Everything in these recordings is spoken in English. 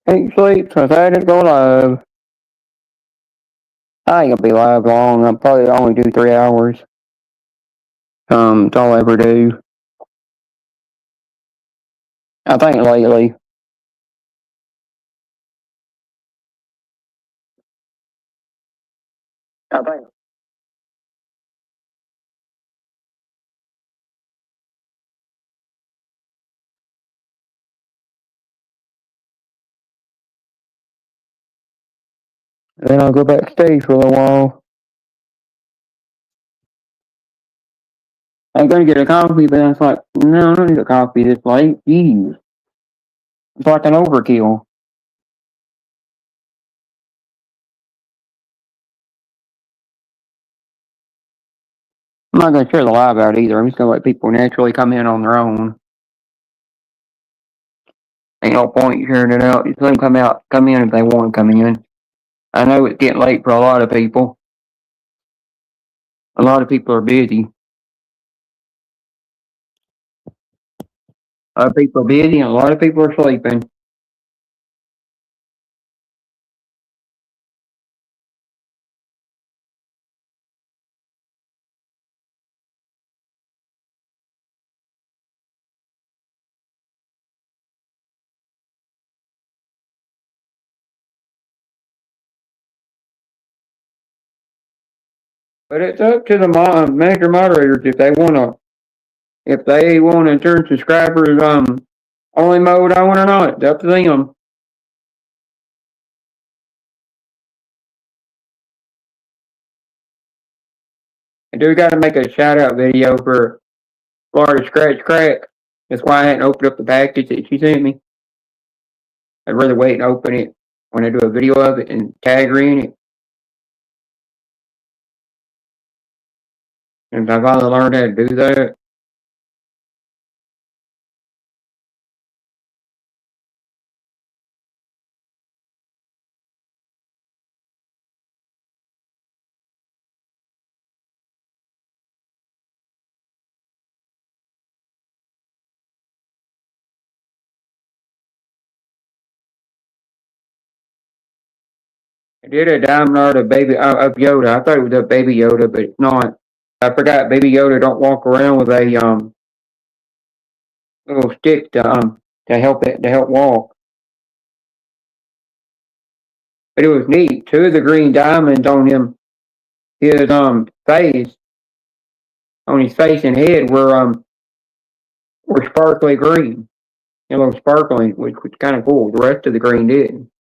Ain't sleep since I didn't go live. I ain't gonna be live long. I'll probably only do 3 hours. That's all I ever do. I think lately. I think. Then I'll go backstage for a little while. I'm gonna get a coffee, but it's like, no, I don't need a coffee this late. Jeez. It's like an overkill. I'm not gonna share the live out either. I'm just gonna let people naturally come in on their own. Ain't no point sharing it out. Just let them come in if they want to come in. I know it's getting late for a lot of people. A lot of people are busy. A lot of people are busy and a lot of people are sleeping. But it's up to the manager moderators if they wanna turn subscribers only mode on or not. It's up to them. I do gotta make a shout out video for Florida Scratch Crack. That's why I hadn't opened up the package that she sent me. I'd rather wait and open it when I do a video of it and tag her in it. And I finally learned how to do that. I did a diamond art of Yoda. I thought it was a baby Yoda, but it's not. I forgot baby Yoda don't walk around with a little stick to help walk. But it was neat. Two of the green diamonds on his face on his face and head were sparkly green. A little sparkling, which was kind of cool. The rest of the green didn't.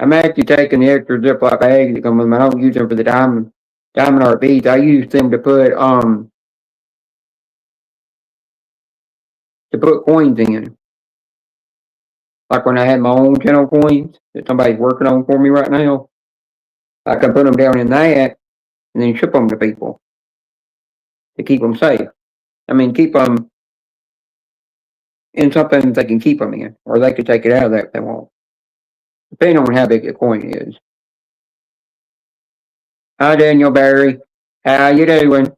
I'm actually taking the extra Ziploc bags that come with them. I don't use them for the diamond art beads. I use them to put coins in. Like when I had my own channel coins that somebody's working on for me right now. I can put them down in that and then ship them to people to keep them safe. I mean, keep them in something they can keep them in, or they could take it out of that if they want, depending on how big the coin is. Hi, Daniel Barry. How you doing?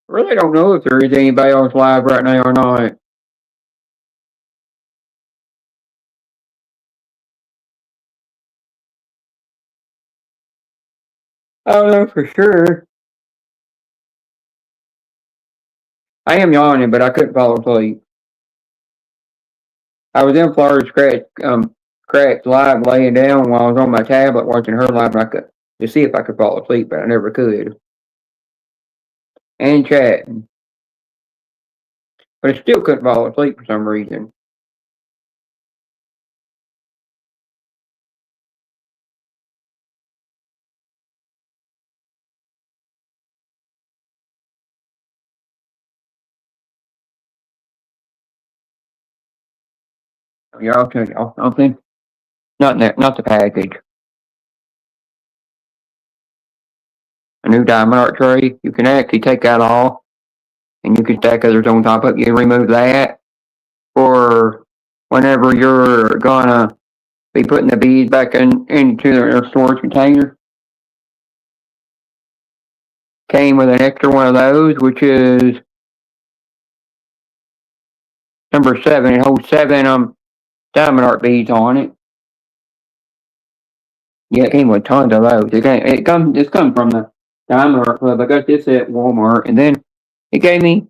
Really don't know if there is anybody else live right now or not. I don't know for sure. I am yawning, but I couldn't fall asleep. I was in Florida Scratch live laying down while I was on my tablet watching her live, and I could to see if I could fall asleep, but I never could. And chatting, but I still couldn't fall asleep for some reason. Y'all tell y'all something. Not the package. A new diamond art tray. You can actually take that off, and you can stack others on top of it. You can remove that, or whenever you're gonna be putting the beads back into their storage container. Came with an extra one of those, which is number 7. It holds 7 diamond art beads on it. Yeah, it came with tons of those. This comes from the Diamond Art Club. I got this at Walmart, and then it gave me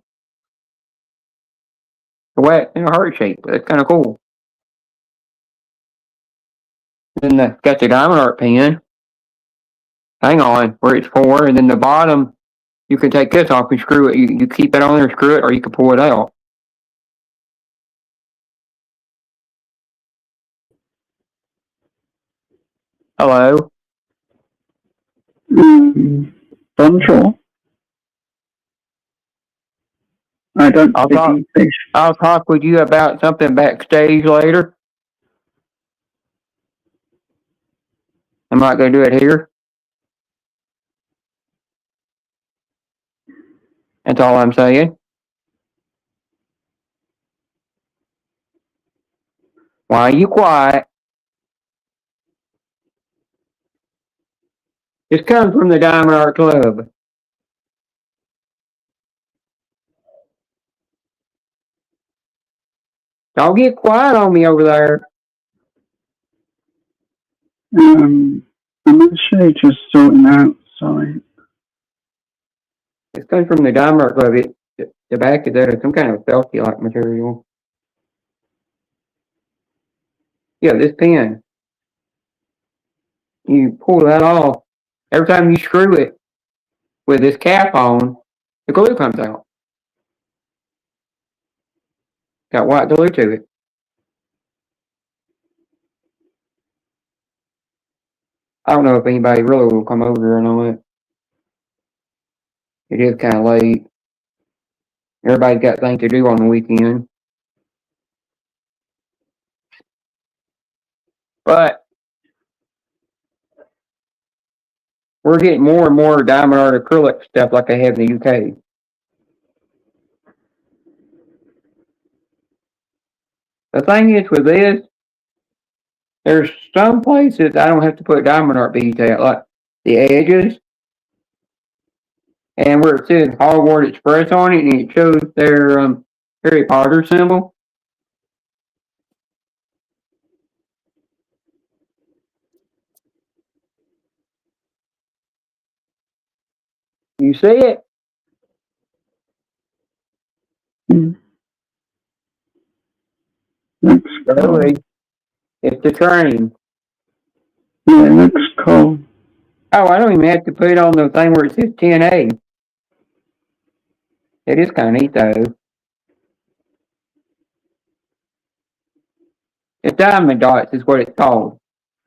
a wet in a heart shape. That's kind of cool. Then got the diamond art pen. Hang on, where it's for, and then the bottom, you can take this off and screw it. You keep it on there, screw it, or you can pull it out. Hello. Bonjour. I don't speak English. I'll talk with you about something backstage later. I'm not going to do it here. That's all I'm saying. Why are you quiet? This comes from the Diamond Art Club. Don't get quiet on me over there. I'm actually just sorting out, sorry. This comes from the Diamond Art Club. The back of that is some kind of felty-like material. Yeah, this pen. You pull that off. Every time you screw it with this cap on, the glue comes out. Got white glue to it. I don't know if anybody really will come over or not. It is kind of late. Everybody's got things to do on the weekend. But we're getting more and more diamond art acrylic stuff like they have in the UK. The thing is with this, there's some places I don't have to put diamond art beads at, like the edges, and where it says Hogwarts Express on it, and it shows their Harry Potter symbol. You see it? Looks cool. It's the train. Yeah, it looks cool. Oh, I don't even have to put it on the thing where it says 10A. It is kind of neat, though. It's diamond dots is what it's called.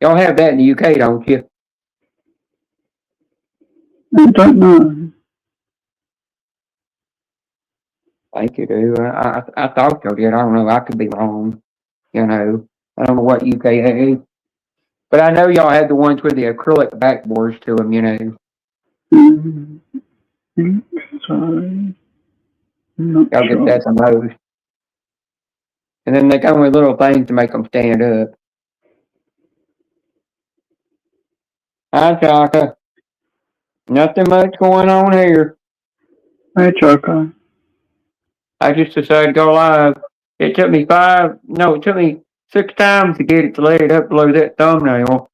Y'all have that in the UK, don't you? I don't know. I think you do. I thought y'all did. I don't know. I could be wrong. You know, I don't know what UK has. But I know y'all have the ones with the acrylic backboards to them, you know. Sorry. Y'all get that the most. And then they come with little things to make them stand up. Hi, Chaka. Nothing much going on here. Hey, Chaka. I just decided to go live. It took me 6 times to get it to let it upload that thumbnail.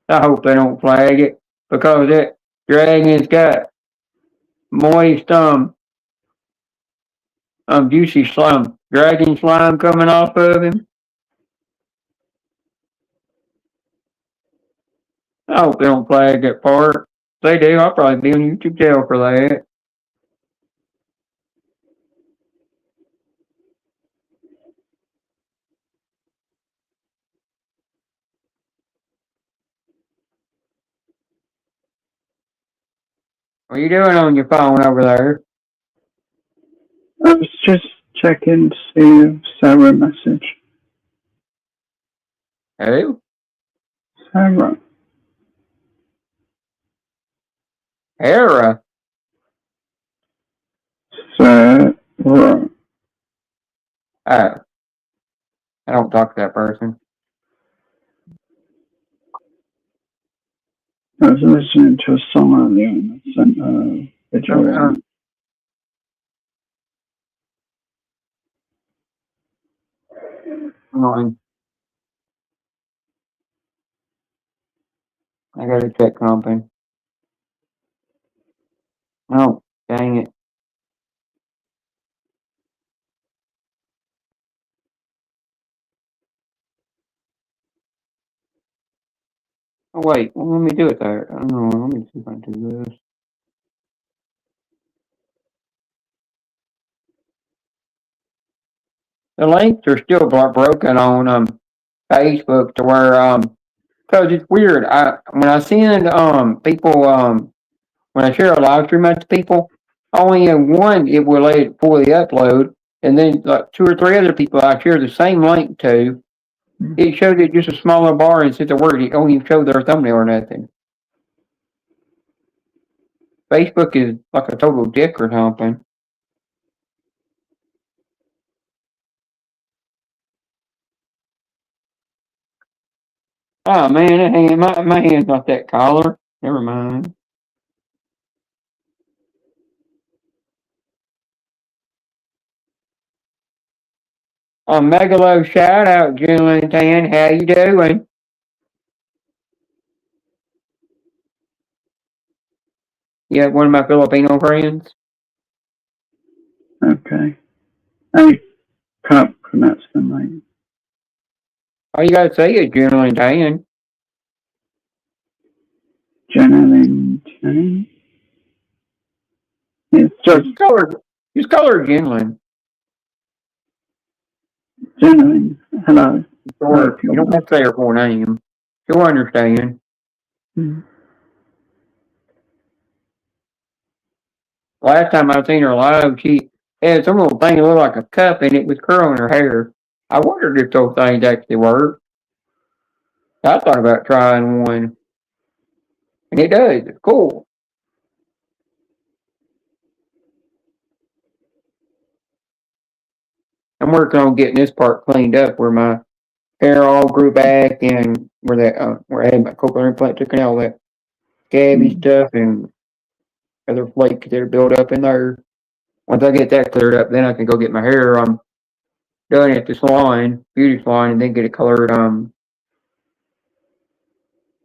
I hope they don't flag it because that dragon's got moist, juicy slime, dragon slime coming off of him. I hope they don't flag that part. If they do, I'll probably be on YouTube jail for that. What are you doing on your phone over there? I was just checking to see if Sarah message. Who? Sarah. Hera? Sarah. Oh. I don't talk to that person. I was listening to a song earlier and I sent a video on it. Annoying. I gotta check something. Oh, dang it. Oh, wait. Well, let me do it there. I don't know. Let me see if I can do this. The links are still broken on Facebook to where cause it's weird. When I send people when I share a live stream out to people, only in one it will let it fully upload, and then like two or three other people I share the same link to, it showed it just a smaller bar instead of word. It don't even show their thumbnail or nothing. Facebook is like a total dick or something. Oh man, my hand's not that collar. Never mind. Megalo shout out, Julian Tan. How you doing? Yeah, one of my Filipino friends. Okay. I can't pronounce the name. All you gotta say is Julian Tan. Jenilyn Tan. It's Just call her Jenlyn. Jenilyn. Hello. Or you don't have to say her full name. She'll understand. Hmm. Last time I seen her live, she had some little thing that looked like a cup and it was curling her hair. I wondered if those things actually work. I thought about trying one. And it does. It's cool. I'm working on getting this part cleaned up where my hair all grew back and where I had my cochlear implant taken out, all that scabby stuff and other flakes that are built up in there. Once I get that cleared up, then I can go get my hair done at the salon, beauty salon, and then get it colored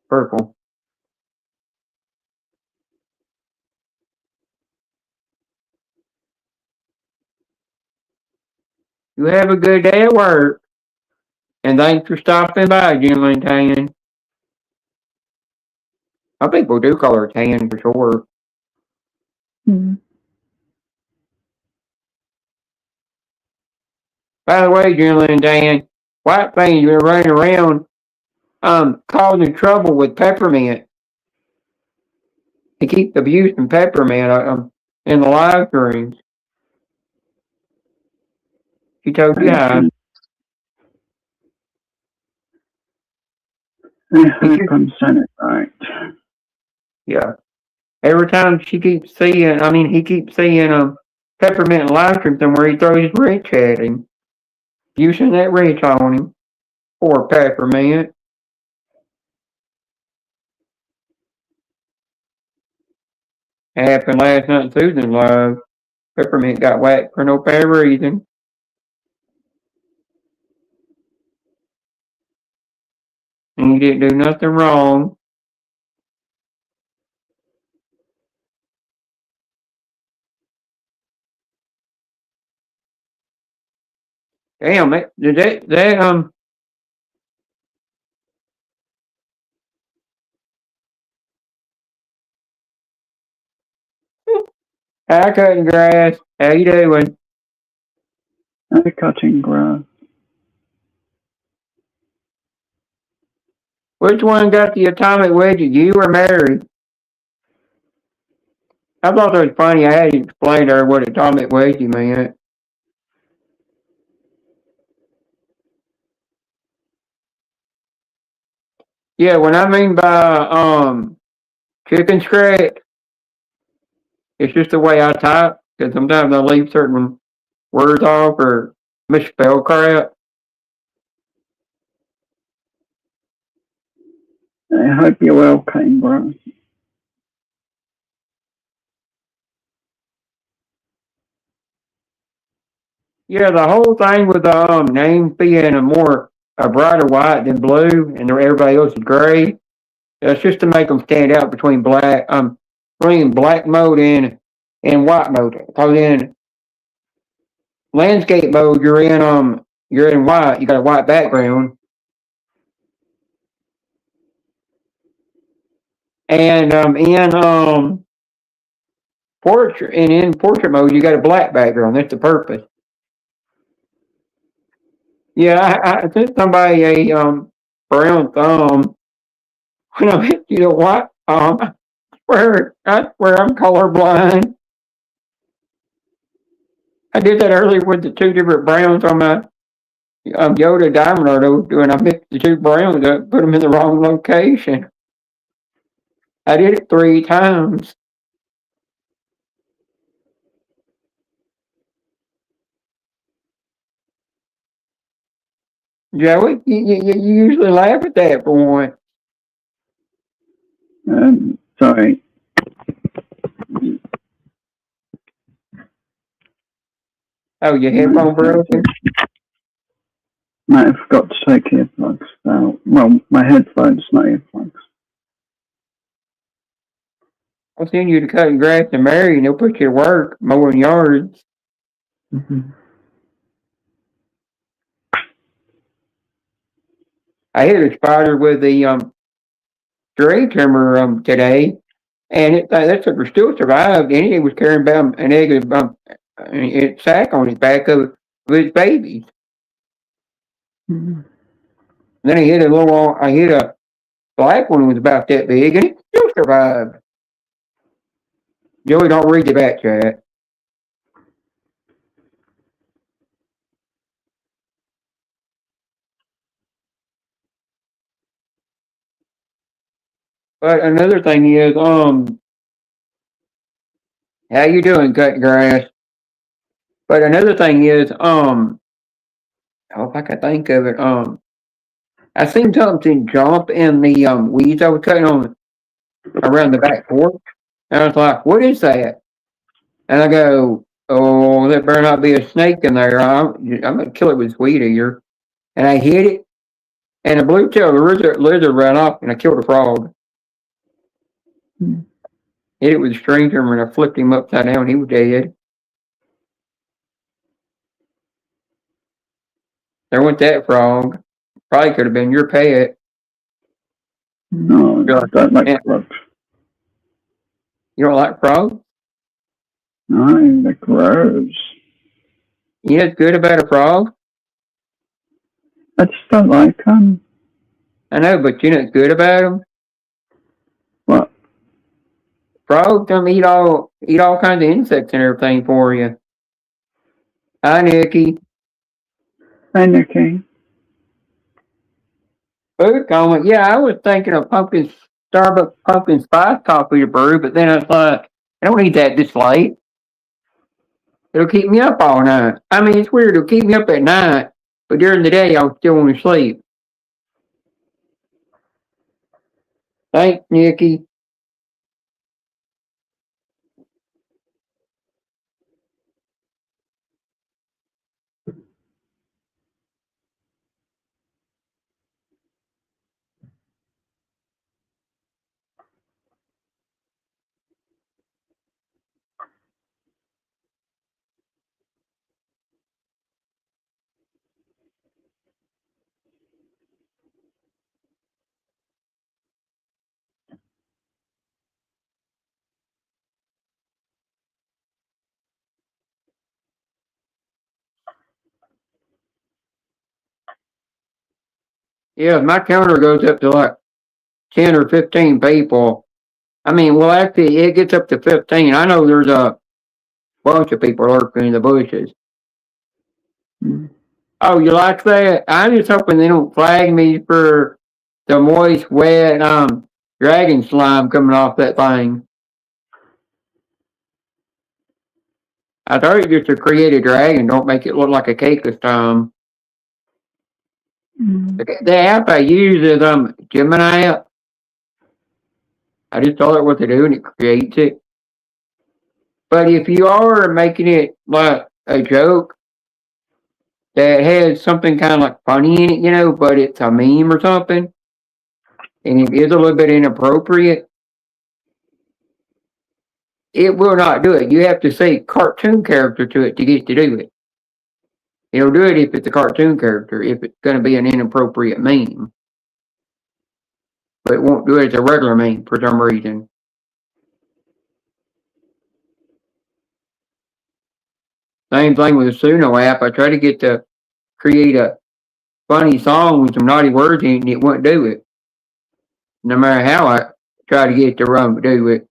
purple. You have a good day at work, and thanks for stopping by, Jim and Tan. Some people do color tan for sure. Hmm. By the way, Jim and Dan, White Thing's been running around causing trouble with peppermint. He keeps abusing peppermint in the live streams. She told you how. I hope I'm saying it right. Yeah. Every time he keeps seeing peppermint in live stream somewhere, he throws his wrench at him. Using that wrench on him. Poor peppermint. It happened last night in Susan's live. Peppermint got whacked for no bad reason. And he didn't do nothing wrong. Damn, that hi cutting grass. How you doing? I'm cutting grass. Which one got the atomic wedgie? You or Mary? I thought it was funny. I had to explain to her what atomic wedgie meant. Yeah, what I mean by chicken scratch, it's just the way I type. Because sometimes I leave certain words off or misspell crap. I hope you're well, Canberra. Yeah, the whole thing with the name being a brighter white than blue, and everybody else is gray. That's just to make them stand out between black mode and white mode. Because in landscape mode, you're in white. You got a white background, and in portrait mode, you got a black background. That's the purpose. Yeah, I sent somebody a brown thumb when I met you know what I swear I'm colorblind. I did that earlier with the two different browns on my Yoda diamond art I was doing. I mixed the two browns up, put them in the wrong location. I did it 3 times. Joey, you usually laugh at that for one. Sorry. Oh, your headphone broken? I forgot to take earplugs out. Well, my headphones, not earplugs. I'll send you to cutting grass and Mary, and they'll put you to work mowing yards. Mm-hmm. I hit a spider with the tree trimmer today, and that sucker still survived, and he was carrying about an egg sack on his back of his babies. Mm-hmm. Then I hit a black one that was about that big, and it still survived. Joey, don't read the back chat. But another thing is, how you doing, cutting grass? But another thing is, if I can think of it, I seen something jump in the weeds I was cutting on around the back porch, and I was like, "What is that?" And I go, "Oh, that better not be a snake in there. I'm gonna kill it with weed eater." And I hit it, and a blue-tailed lizard ran off, and I killed a frog. Hit it with a string trimmer, and I flipped him upside down. He was dead. There went that frog. Probably could have been your pet. No, I don't like frogs. You don't like frogs? No, they're gross. You know what's good about a frog? I just don't like them. I know, but you know what's good about them? What? Frogs eat all kinds of insects and everything for you. Hi, Nikki. Hi, Nikki. Food comment. Yeah, I was thinking of Starbucks pumpkin spice coffee to brew, but then I was like, I don't need that this late. It'll keep me up all night. I mean, it's weird. It'll keep me up at night, but during the day, I'll still want to sleep. Thanks, Nikki. Yeah, my counter goes up to like 10 or 15 people. I mean, well, actually, it gets up to 15. I know there's a bunch of people lurking in the bushes. Oh, you like that? I'm just hoping they don't flag me for the moist, wet dragon slime coming off that thing. I thought it just to create a dragon, don't make it look like a cake this time. The app I use is Gemini app. I just tell it what to do and it creates it. But if you are making it like a joke that has something kind of like funny in it, but it's a meme or something, and it is a little bit inappropriate, it will not do it. You have to say cartoon character to it to get to do it. It'll do it if it's a cartoon character, if it's going to be an inappropriate meme. But it won't do it as a regular meme for some reason. Same thing with the Suno app. I tried to get to create a funny song with some naughty words in it, and it wouldn't do it. No matter how I tried to get it to do it.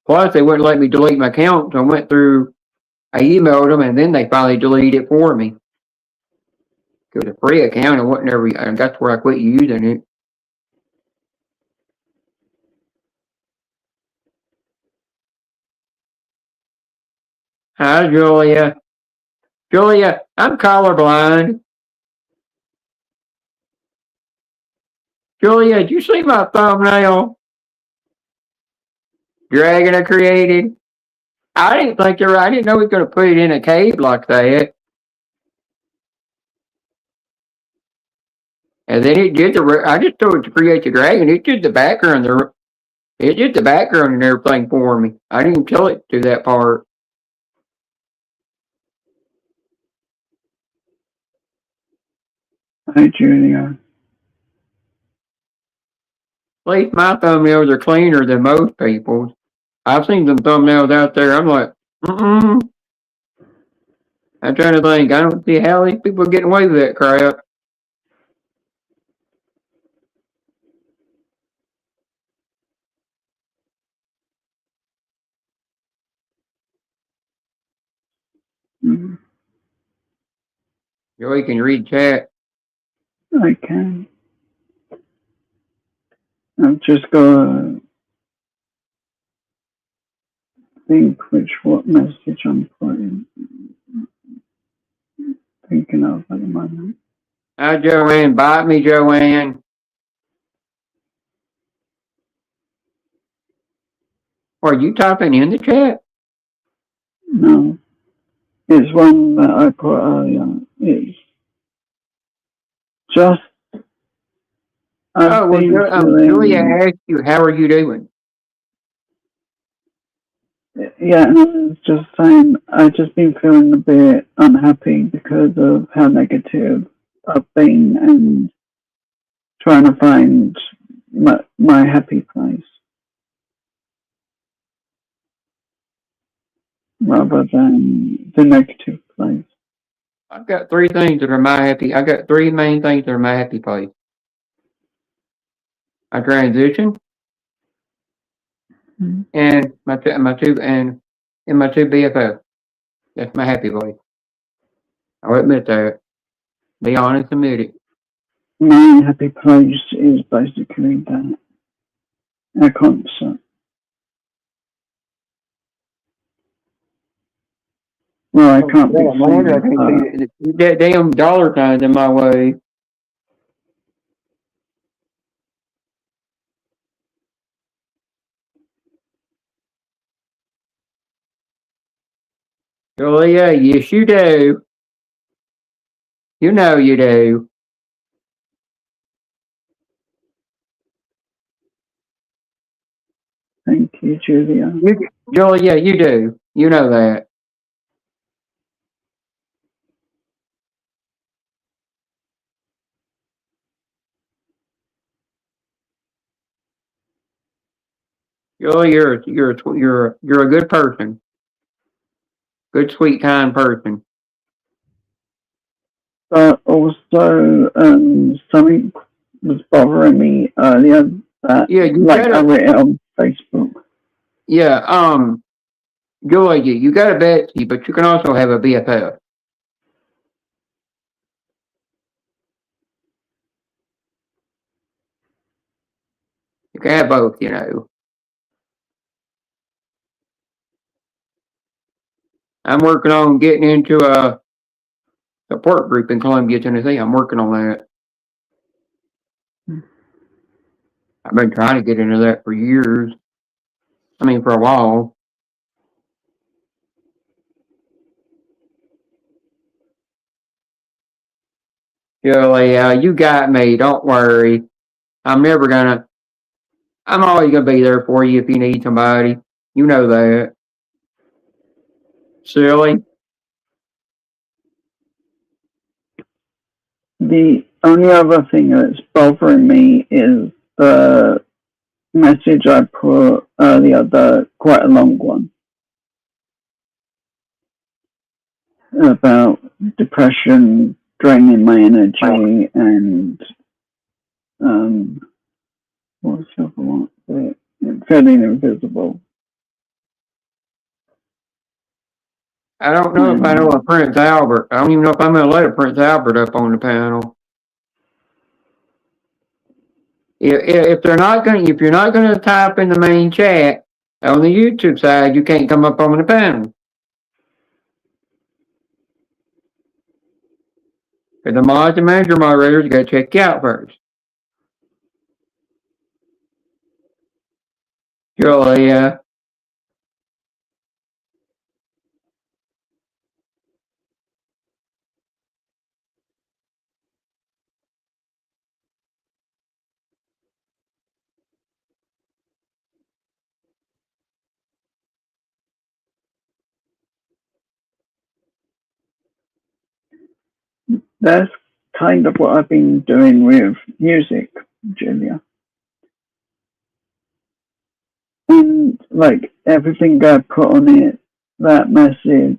Plus, they wouldn't let me delete my account, so I went through, I emailed them, and then they finally deleted it for me. It was a free account, and that's where I quit using it. Hi, Julia. Julia, I'm colorblind. Julia, did you see my thumbnail? Dragon I created. I didn't know he was going to put it in a cave like that. And then it did I just told it to create the dragon. It did the background and everything for me. I didn't even tell it to do that part. Hi, Julia. At least my thumbnails are cleaner than most people's. I've seen some thumbnails out there. I'm like, I'm trying to think. I don't see how these people are getting away with that crap. Mm-hmm. Joey can read chat. I can. I've just got to think what message I'm thinking of at the moment. Hi, Joanne. Bite me, Joanne. Are you typing in the chat? No. It's one that I put earlier. It's just. Julia asked you, how are you doing? Yeah, it's just saying I've just been feeling a bit unhappy because of how negative I've been and trying to find my happy place rather than the negative place. I've got three things that are my happy. I got three main things that are my happy place. I transition, and my two BFF. That's my happy place. I'll admit that. Be honest, admit it. My happy place is basically that a concert. Well, I can't be seen. That damn dollar signs in my way. Julia, yes you do. You know you do. Thank you, Julia. Julia, you do. You know that. Julia, you're a good person. Good, sweet, kind person. But also, something was bothering me earlier that I read it on Facebook. Yeah, Julia, you got a Betsy, but you can also have a BFF. You can have both, you know. I'm working on getting into a support group in Columbia, Tennessee. I'm working on that. I've been trying to get into that for years. I mean, for a while. Julie, you got me. Don't worry. I'm never gonna. I'm always gonna be there for you if you need somebody. You know that. Silly. The only other thing that's bothering me is the message I put earlier, quite a long one, about depression draining my energy and what's the other one? Feeling invisible. I don't know if I know a Prince Albert. I don't even know if I'm gonna let a Prince Albert up on the panel. If they're not gonna, if you're not gonna type in the main chat on the YouTube side, you can't come up on the panel. For the mods and manager moderators, you gotta check you out first. Julia. That's kind of what I've been doing with music, Julia. And like everything I put on it, that message,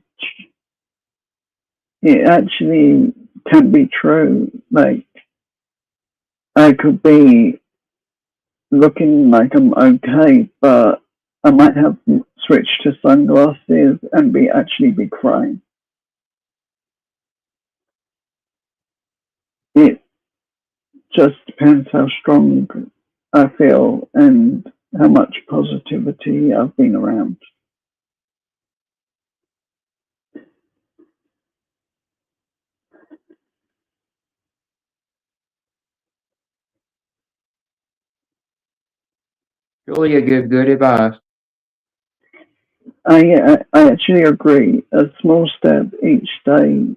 it actually can be true. Like I could be looking like I'm okay, but I might have switched to sunglasses and actually be crying. It just depends how strong I feel and how much positivity I've been around. Julia gives good advice. I actually agree. A small step each day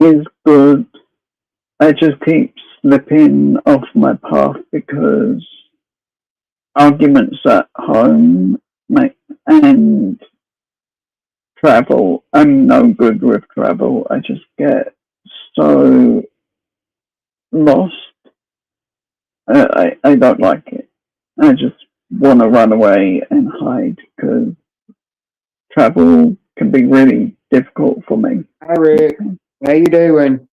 is good. I just keep slipping off my path because arguments at home and travel. I'm no good with travel. I just get so lost. I don't like it. I just want to run away and hide because travel can be really difficult for me. Hi Rick, how you doing?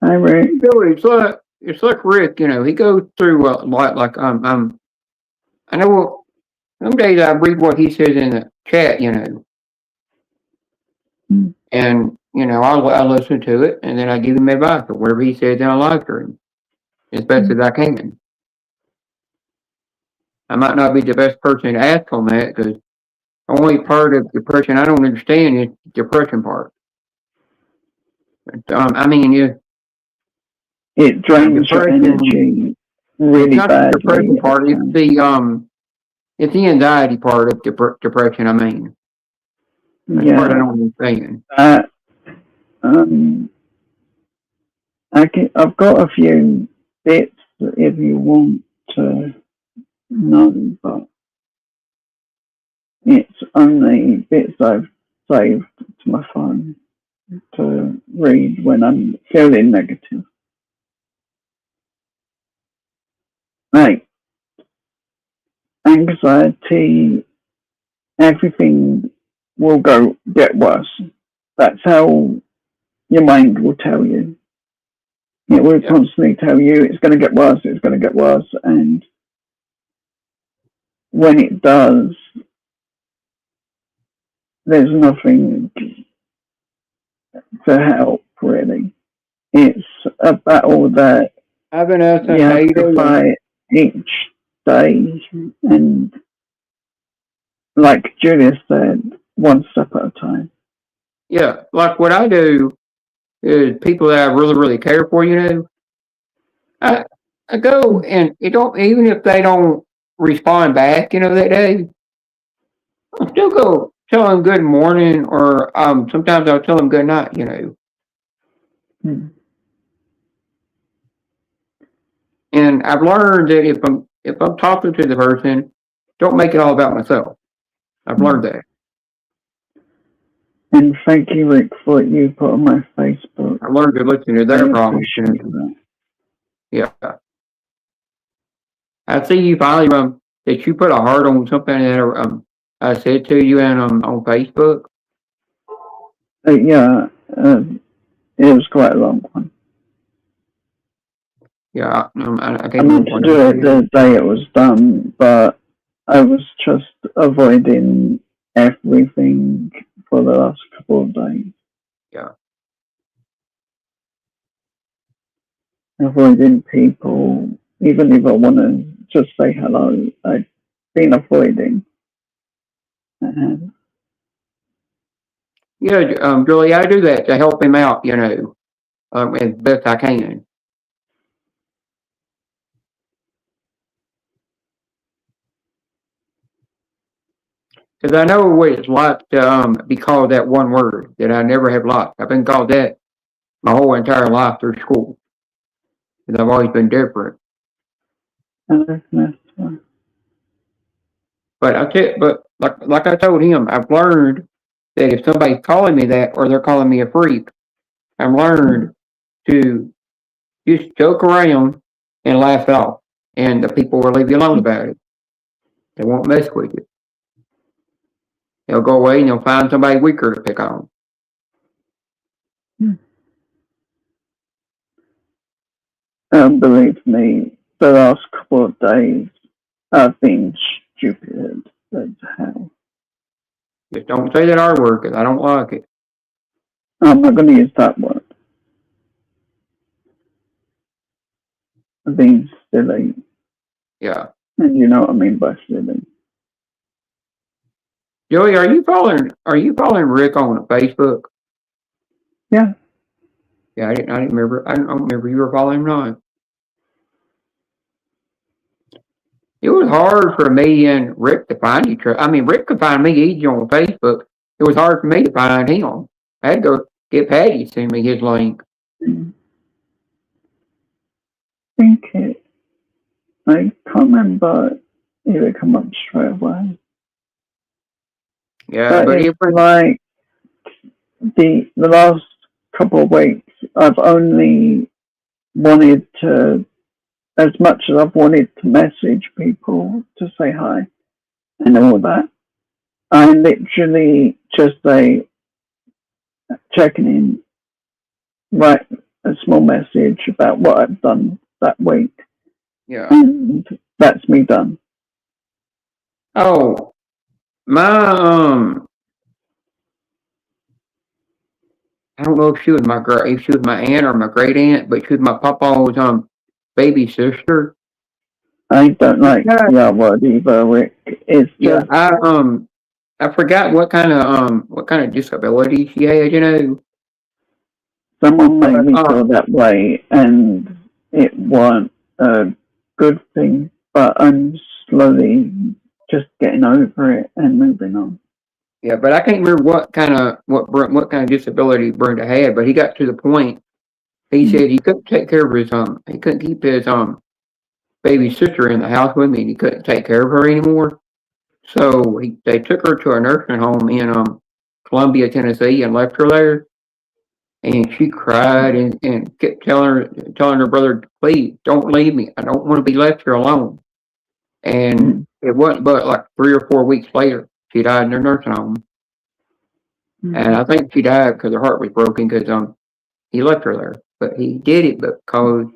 Hi Rick. It's like Rick. You know, he goes through a lot. Like I know. Some days I read what he says in the chat. You know, and you know I listen to it and then I give him advice or whatever he says in a live stream as best as I can. I might not be the best person to ask on that because the only part of depression I don't understand is the depression part. But, I mean, it drains your energy really not badly. The depression part; it's the anxiety part of depression. I mean, that's part I don't understand. I've got a few bits if you want to know, but it's only bits I've saved to my phone to read when I'm feeling negative. Like anxiety, everything will get worse. That's how your mind will tell you. It will constantly tell you it's going to get worse, it's going to get worse. And when it does, there's nothing to help, really. It's a battle that I've been asking you have to fight each day. And like Julius said, one step at a time. Yeah, like what I do is people that I really, really care for, you know, I go and it don't even if they don't respond back, that day, I'll still go tell them good morning or sometimes I'll tell them good night. Hmm. And I've learned that if I'm talking to the person, don't make it all about myself. I've learned that. And thank you, Rick, for what you put on my Facebook. I learned to listen to I their problems. appreciate that. Yeah. I see you finally that you put a heart on something that I said to you and on Facebook. Yeah, it was quite a long one. Yeah, I I can't meant remember to what do I it the day it was done, but I was just avoiding everything for the last couple of days. Yeah. Avoiding people, even if I want to just say hello, I've been avoiding. And Yeah, Julie, I do that to help him out, as best I can. Because I know what it's like to be called that one word that I never have liked. I've been called that my whole entire life through school. Because I've always been different. that's But like I told him, I've learned that if somebody's calling me that or they're calling me a freak, I've learned to just joke around and laugh it off. And the people will leave you alone about it. They won't mess with you. They'll go away and they'll find somebody weaker to pick on. believe me, the last couple of days I've been stupid as hell. Just don't say that R word because I don't like it. I'm not going to use that word. I've been silly. Yeah. And you know what I mean by silly. Joey, are you following Rick on Facebook? Yeah. Yeah, I didn't remember. I don't remember you were following him or not. It was hard for me and Rick to find each other. I mean, Rick could find me easy on Facebook. It was hard for me to find him. I had to go get Patty to send me his link. I think I can't remember if it come up straight away. Yeah, But but it's it was like the last couple of weeks, I've only wanted to, as much as I've wanted to message people to say hi and all that, I literally just say checking in, write a small message about what I've done that week, yeah. and that's me done. Oh, my I don't know if she was my aunt or my great aunt, but she was my papa's baby sister. I don't like Yeah, the word either, Rick. It's yeah. just I forgot what kind of disability she had. someone made But me feel that way, and it wasn't a good thing, but I'm slowly just getting over it and moving on. yeah, but I can't remember what kind of disability Brenda had. But he got to the point. He Mm. said he couldn't take care of he couldn't keep his baby sister in the house with me, and he couldn't take care of her anymore. So they took her to a nursing home in Columbia, Tennessee, and left her there. And she cried and kept telling her brother, please don't leave me. I don't want to be left here alone. And Mm. it wasn't but like 3 or 4 weeks later, she died in her nursing home. And Mm. I think she died because her heart was broken because he left her there. But he did it because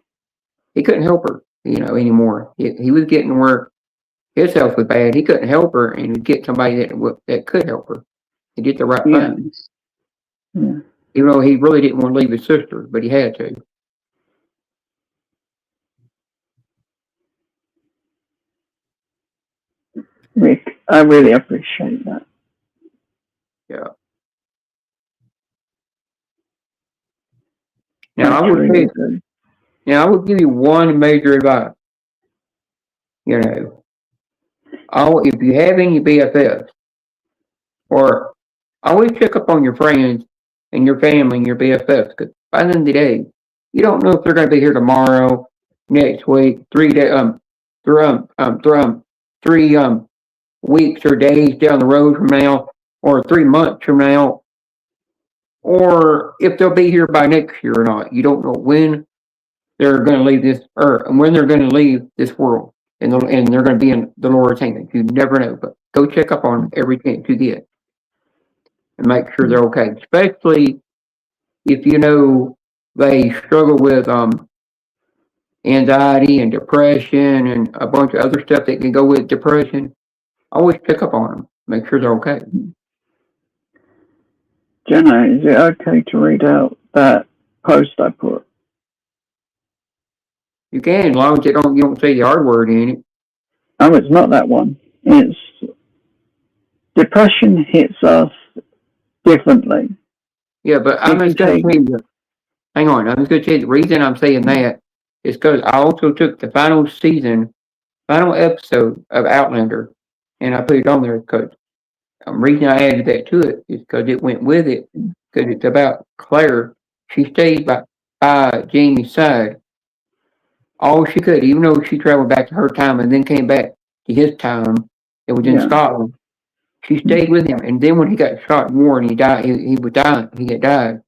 he couldn't help her, anymore. He was getting where his health was bad. He couldn't help her, and he'd get somebody that could help her. He did the right Yeah. thing, Yeah. even though he really didn't want to leave his sister, but he had to. Rick, I really appreciate that. Yeah. I Now I would truly say do. Now, I would give you one major advice. You know, if you have any BFFs, or always check up on your friends and your family and your BFFs, because by the end of the day, you don't know if they're going to be here tomorrow, next week, 3 day, three weeks or days down the road from now, or 3 months from now, or if they'll be here by next year or not. You don't know when they're going to leave this earth and when they're going to leave this world, and they're going to be in the Lord's hands. You never know, but go check up on them every chance you get and make sure they're okay. Especially if you know they struggle with anxiety and depression and a bunch of other stuff that can go with depression. Always check up on them, make sure they're okay. Jenna, is it okay to read out that post I put? You can, as long as you don't say the R word in it. Oh, it's not that one. It's depression hits us differently. Yeah, but I'm just going to tell you. Hang on, I'm just going to tell you the reason I'm saying that is because I also took the final episode of Outlander, and I put it on there because the reason I added that to it is because it went with it, because it's about Claire. She stayed by Jamie's side all she could, even though she traveled back to her time and then came back to his time. It was in Scotland. She stayed with him, and then when he got shot in war and he died, he was dying. He had died.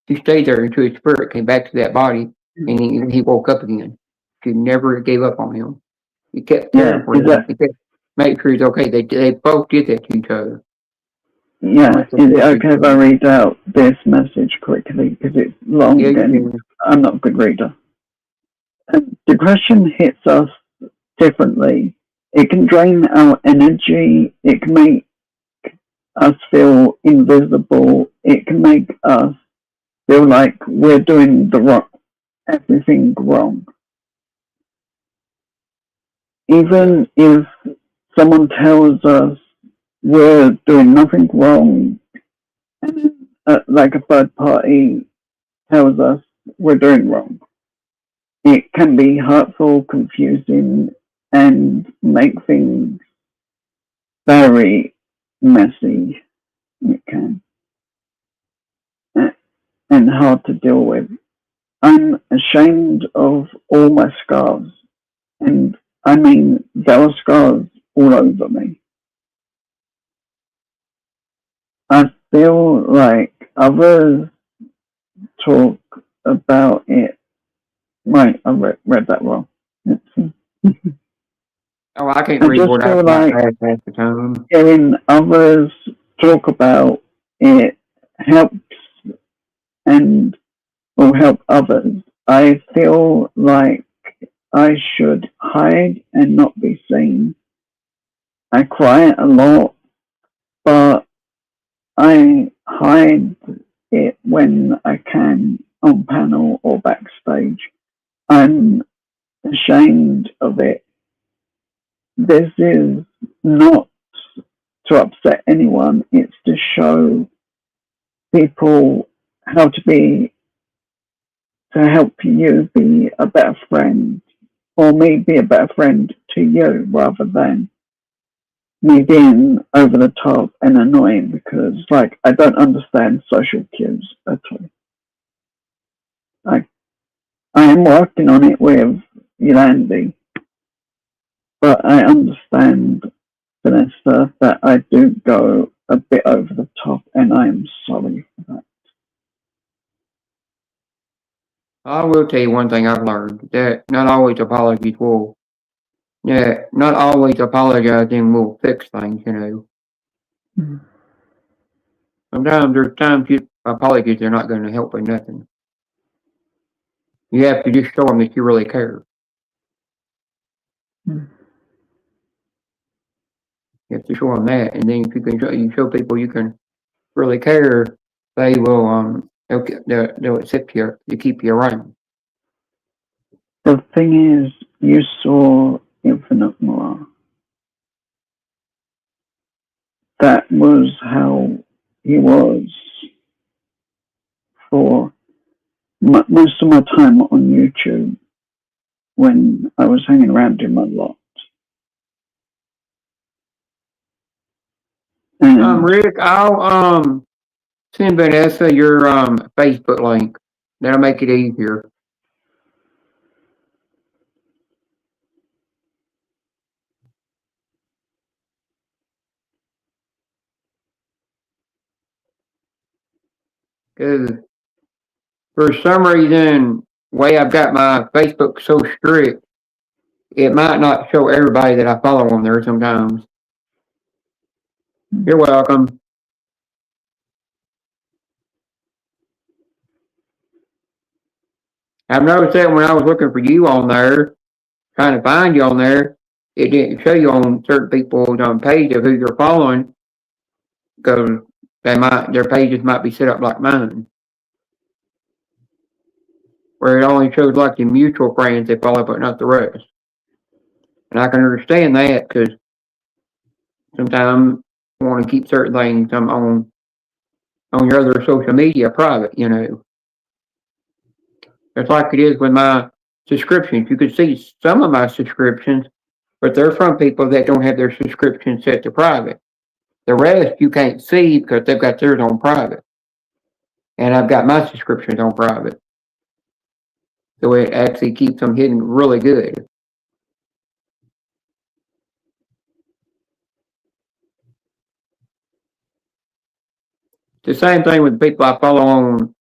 She stayed there until his spirit came back to that body, and he woke up again. She never gave up on him. He kept caring for him. He kept making sure he's okay. They both did that to each other. Yeah, is it okay if I read out this message quickly because it's long and I'm not a good reader? Depression hits us differently. It can drain our energy. It can make us feel invisible. It can make us feel like we're doing everything wrong. Even if someone tells us we're doing nothing wrong, like a third party tells us we're doing wrong, it can be hurtful, confusing, and make things very messy. It can. And hard to deal with. I'm ashamed of all my scars. And I mean, there are scars all over me. I feel like others talk about it. Right, I read that wrong. Oh, I can't read what I like half the time. Hearing others talk about it helps and will help others. I feel like I should hide and not be seen. I cry a lot, but I hide it when I can on panel or backstage. I'm ashamed of it. This is not to upset anyone, it's to show people how to help you be a better friend, or me be a better friend to you, rather than me being over the top and annoying, because I don't understand social cues at all. I am working on it with Yolandi, but I understand, Vanessa, that I do go a bit over the top, and I am sorry for that. I will tell you one thing I've learned, that not always apologizing will fix things, you know. Mm. Sometimes there's times apologies are not going to help with nothing. You have to just show them that you really care. Mm. You have to show them that, and then if you show people you can really care, they will they'll accept you to keep you around. The thing is, you saw Infinite Noir. That was how he was for most of my time on YouTube. when I was hanging around him a lot. And Rick, I'll send Vanessa your Facebook link. That'll make it easier. Because for some reason, way I've got my Facebook so strict, it might not show everybody that I follow on there sometimes. You're welcome. I've noticed that when I was looking for you on there, trying to find you on there, it didn't show you on certain people's page of who you're following because their pages might be set up like mine, where it only shows like the mutual friends they follow, but not the rest. And I can understand that because sometimes you want to keep certain things on your other social media private, you know. It's like it is with my subscriptions. You can see some of my subscriptions, but they're from people that don't have their subscription set to private. The rest you can't see because they've got theirs on private. And I've got my subscriptions on private. So it actually keeps them hidden really good. It's the same thing with the people I follow on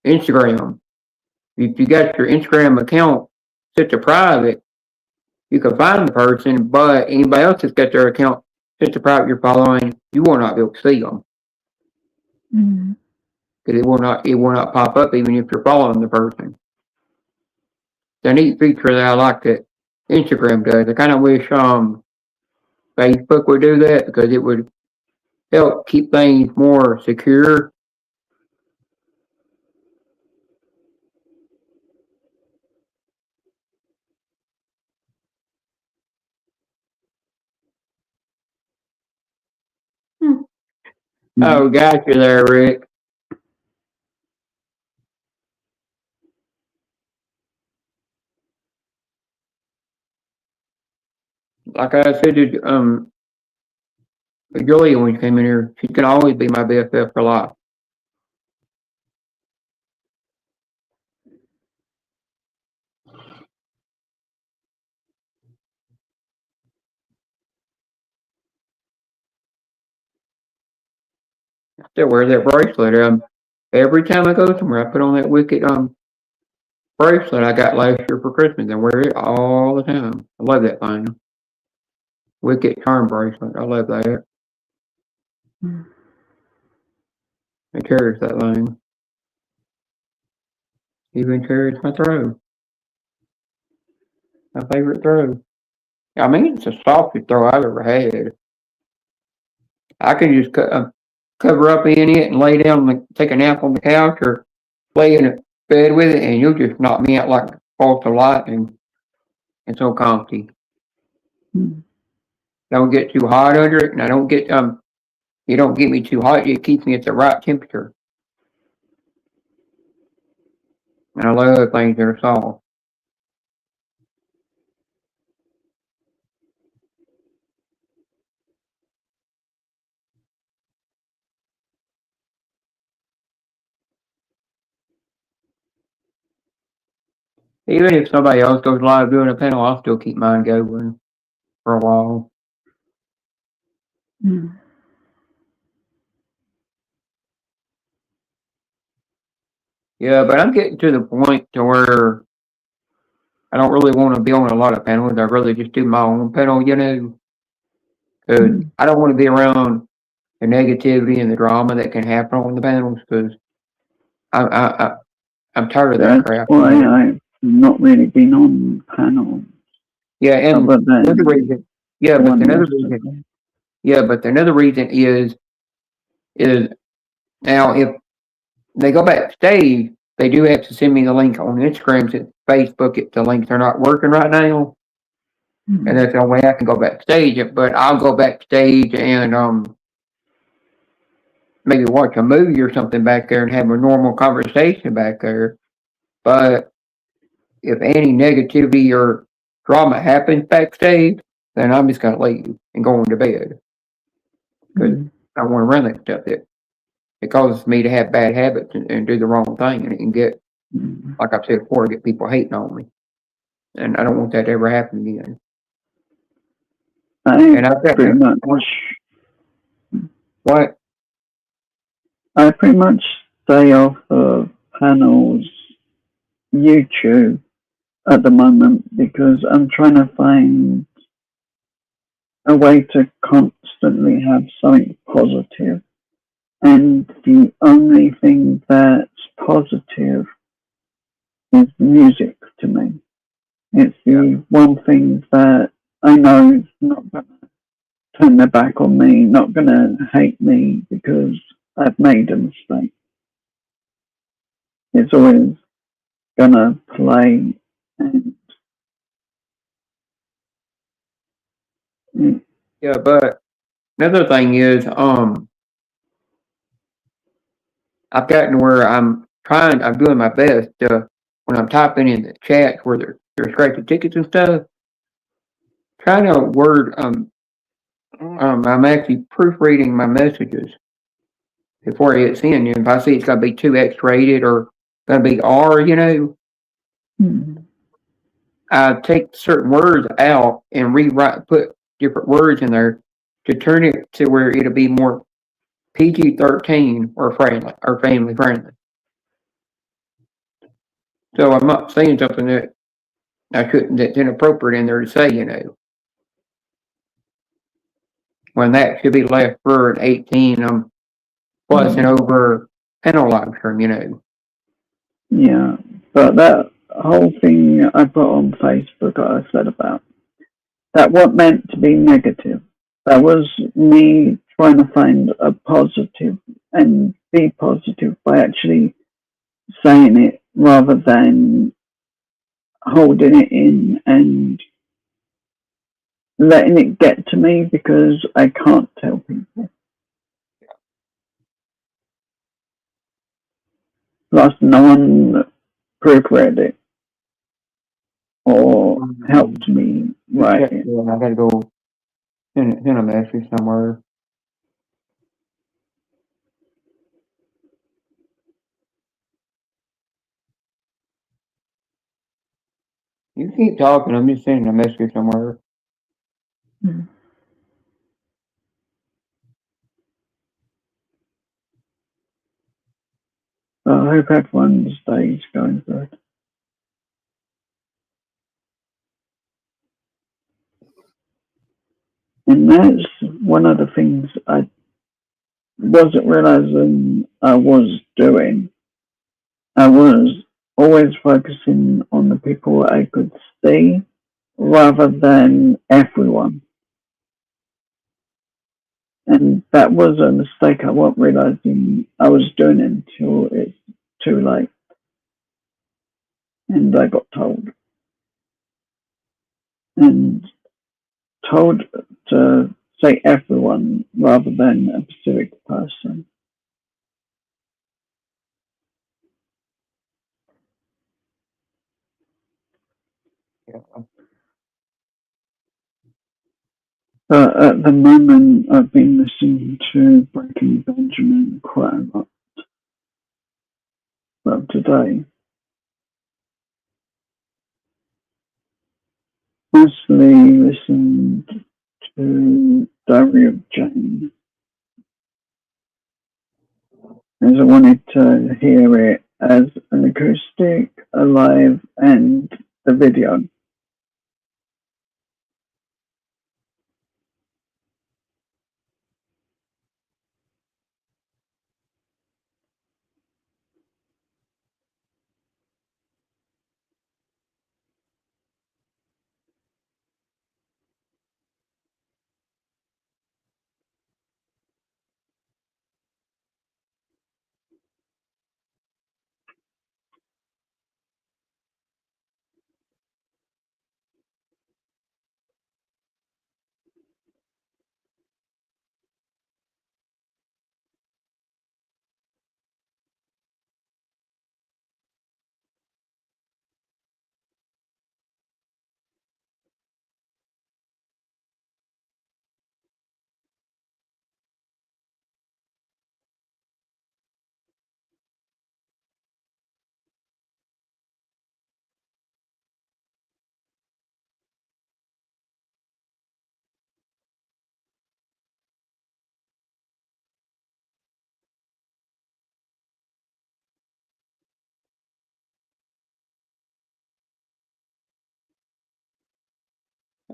Instagram. If you got your Instagram account set to private, you can find the person, but anybody else that's got their account set to private you're following, you will not be able to see them. Because it will not pop up even if you're following the person. The neat feature that I like that Instagram does. I kind of wish Facebook would do that because it would help keep things more secure. Oh, got you there, Rick. Like I said to Julia when she came in here, she's gonna always be my BFF for life. I still wear that bracelet. Every time I go somewhere, I put on that wicked bracelet I got last year for Christmas and wear it all the time. I love that thing. Wicked charm bracelet. I love that. I cherish that thing. Even cherish my throw. My favorite throw. I mean, it's the softest throw I've ever had. I can just cover up in it and lay down and take a nap on the couch or lay in a bed with it, and you'll just knock me out like a bolt of lightning. It's so comfy. Don't get too hot under it, and I don't get you don't get me too hot. It keeps me at the right temperature. And I love things that are soft. Even if somebody else goes live doing a panel, I'll still keep mine going for a while. Yeah, but I'm getting to the point to where I don't really want to be on a lot of panels. I'd rather just do my own panel, you know. Cause I don't want to be around the negativity and the drama that can happen on the panels because I'm tired of that crap. That's why I've not really been on panels. Yeah, and another reason. Yeah, but another reason. Yeah, but another reason is now if they go backstage, they do have to send me the link on Instagram to Facebook. If the links are not working right now, and that's the only way I can go backstage. But I'll go backstage and maybe watch a movie or something back there and have a normal conversation back there. But if any negativity or drama happens backstage, then I'm just gonna leave and go into bed because I don't want to run that stuff. It causes me to have bad habits and do the wrong thing, and it can get, like I said before, get people hating on me, and I don't want that to ever happen again. And I've got pretty much. What? I pretty much stay off of panels YouTube at the moment because I'm trying to find a way to constantly have something positive. And the only thing that's positive is music to me. It's the one thing that I know is not going to turn their back on me, not going to hate me because I've made a mistake. It's always going to play. And Yeah, but another thing is, I've gotten where I'm doing my best when I'm typing in the chats where they're scratching tickets and stuff, trying to word, I'm actually proofreading my messages before I hit send. If I see it's going to be too X-rated or going to be R, I take certain words out and put different words in there to turn it to where it'll be more PG-13 or friendly or family friendly. So I'm not saying something that that's inappropriate in there to say, when that should be left for an 18 plus and over penalized term. Yeah, but that whole thing I put on Facebook, I said about that, what meant to be negative. That was me trying to find a positive and be positive by actually saying it rather than holding it in and letting it get to me because I can't tell people. Plus, no one proofread it or helped me write it. I gotta go send a message somewhere. You keep talking. I'm just sending a message somewhere. Well, I hope everyone's day's going good. And that's one of the things I wasn't realizing I was doing. I was always focusing on the people I could see rather than everyone. And that was a mistake I wasn't realizing I was doing until it's too late. And I got told. And told to say everyone rather than a specific person. Yeah. But at the moment, I've been listening to Breaking Benjamin quite a lot. Well, today, mostly listened to Diary of Jane, as I wanted to hear it as an acoustic, alive, and the video.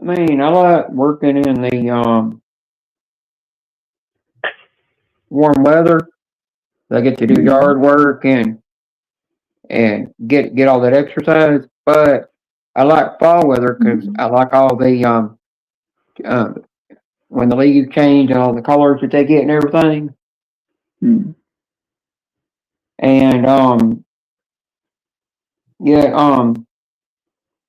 I mean, I like working in the warm weather. I get to do yard work and get all that exercise. But I like fall weather because I like all the um when the leaves change and all the colors that they get and everything. And yeah,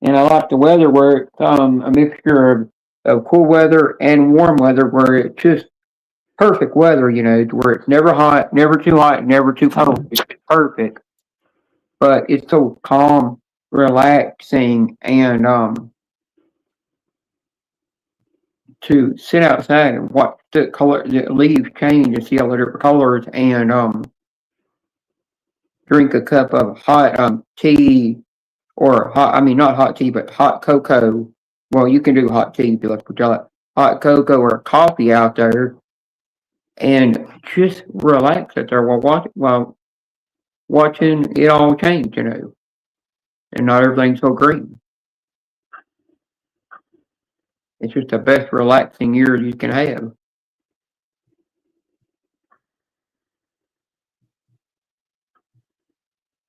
and I like the weather where it's a mixture of cool weather and warm weather where it's just perfect weather, where it's never hot, never too hot, never too cold. It's perfect. But it's so calm, relaxing, and to sit outside and watch the leaves change and see all the different colors, and drink a cup of hot tea or hot. I mean, not hot tea, but hot cocoa. Well, you can do hot tea if you like, but like hot cocoa or coffee out there, and just relax out there while watching it all change, and not everything's so green. It's just the best relaxing year you can have.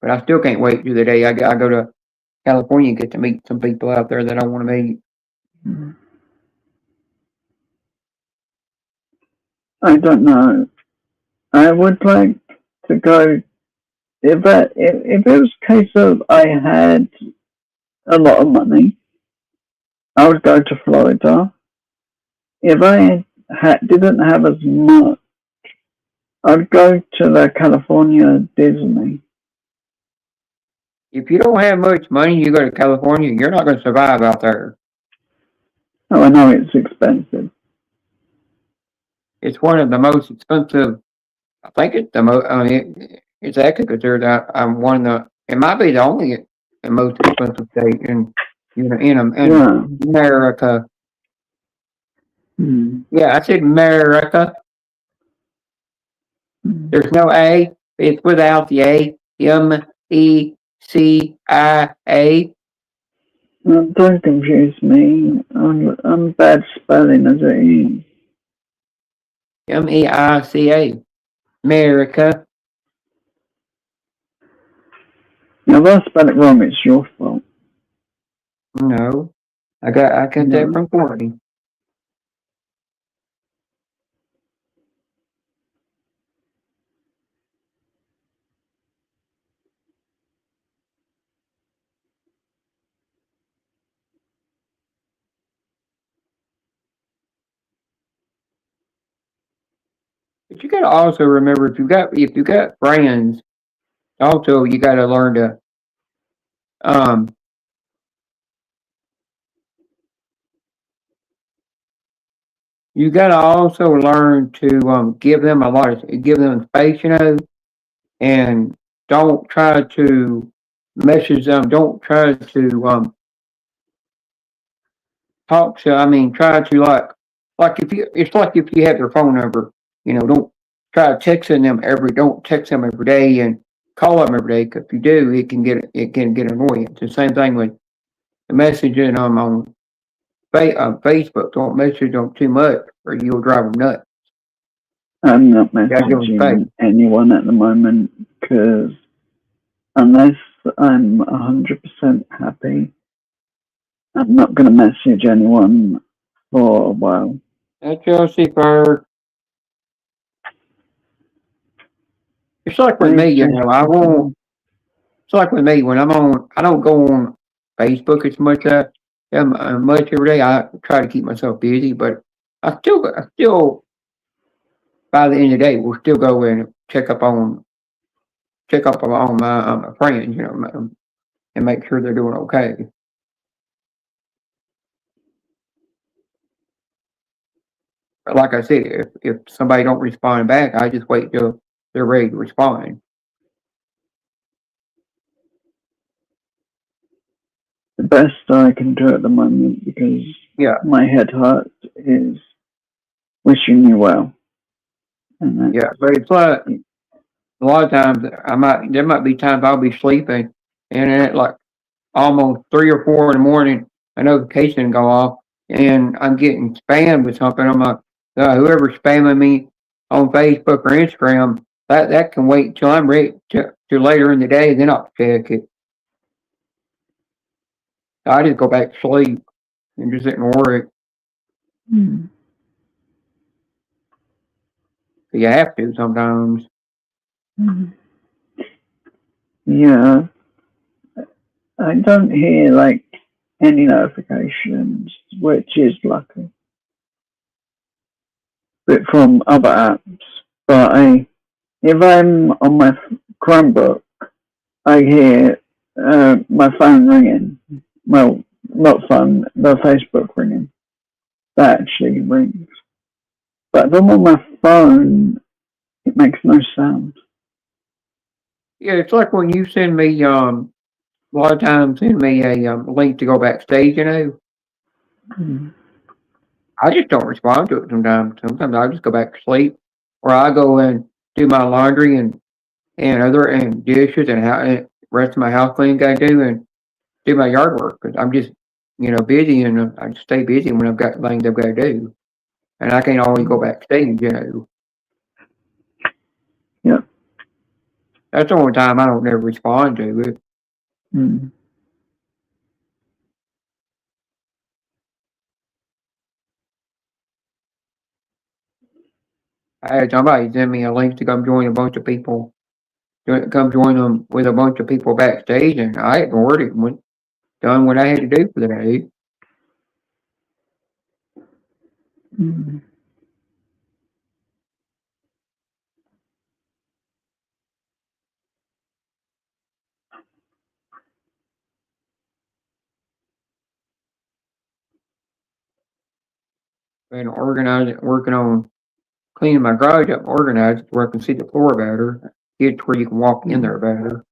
But I still can't wait to the day I go to California and get to meet some people out there that I want to meet. I don't know. I would like to go if it was a case of I had a lot of money, I would go to Florida. If I didn't have as much, I'd go to the California Disney. If you don't have much money, you go to California, you're not going to survive out there. Oh, I know it's expensive. It's one of the most expensive. I think it's the most. I mean, it's actually considered one of the. It might be the only the most expensive state in America. Yeah, I said America. There's no A. It's without the A. MECIA. Don't confuse me. I'm bad spelling as it is. MEICA. America. Now, if I spell it wrong, it's your fault. No, I got that from Courtney. But you got to also remember if you got friends, also you got to learn to um you got to also learn to give them give them space, and don't try to message them. Don't try to talk to. I mean, try to like if you it's like if you have their phone number, don't try texting them don't text them every day and call them every day, because if you do, it can get annoying. It's the same thing with the messaging on Facebook. Don't message them too much, or you'll drive them nuts. I'm not messaging anyone at the moment because unless I'm 100% happy, I'm not going to message anyone for a while. That's Chelsea Fire. It's like with me, I won't. It's like with me when I don't go on Facebook as much much every day. I try to keep myself busy, but I still by the end of the day, we'll still go in and check up on my friends, and make sure they're doing okay. But like I said, if somebody don't respond back, I just wait till they're ready to respond. The best I can do at the moment, because my head hurts, is wishing you well. Yeah, but it's like a lot of times there might be times I'll be sleeping, and at like almost 3 or 4 in the morning, a notification go off, and I'm getting spammed with something. I'm like, whoever's spamming me on Facebook or Instagram, that can wait till I'm ready to later in the day, then I'll check it. I just go back to sleep and just ignore it. Mm. You have to sometimes. Mm. Yeah, I don't hear like any notifications, which is lucky. But from other apps, but if I'm on my Chromebook, I hear my phone ringing. Well, not phone, the Facebook ringing. That actually rings. But if I'm on my phone, it makes no sound. Yeah, it's like when you send me a lot of times send me a link to go backstage. Mm. I just don't respond to it sometimes. Sometimes I just go back to sleep, or I go and do my laundry and dishes and rest of my house cleaning I do and do my yard work because I'm just busy and I just stay busy when I've got things I've got to do, and I can't always go backstage. Yeah. That's the only time I don't never respond to it. Mm. I had somebody send me a link to come join a bunch of people, come join them with a bunch of people backstage, and I ignored it and went done what I had to do for the day. Mm. Been organizing, working on cleaning my garage up, organized where I can see the floor better, get to where you can walk in Mm. there better.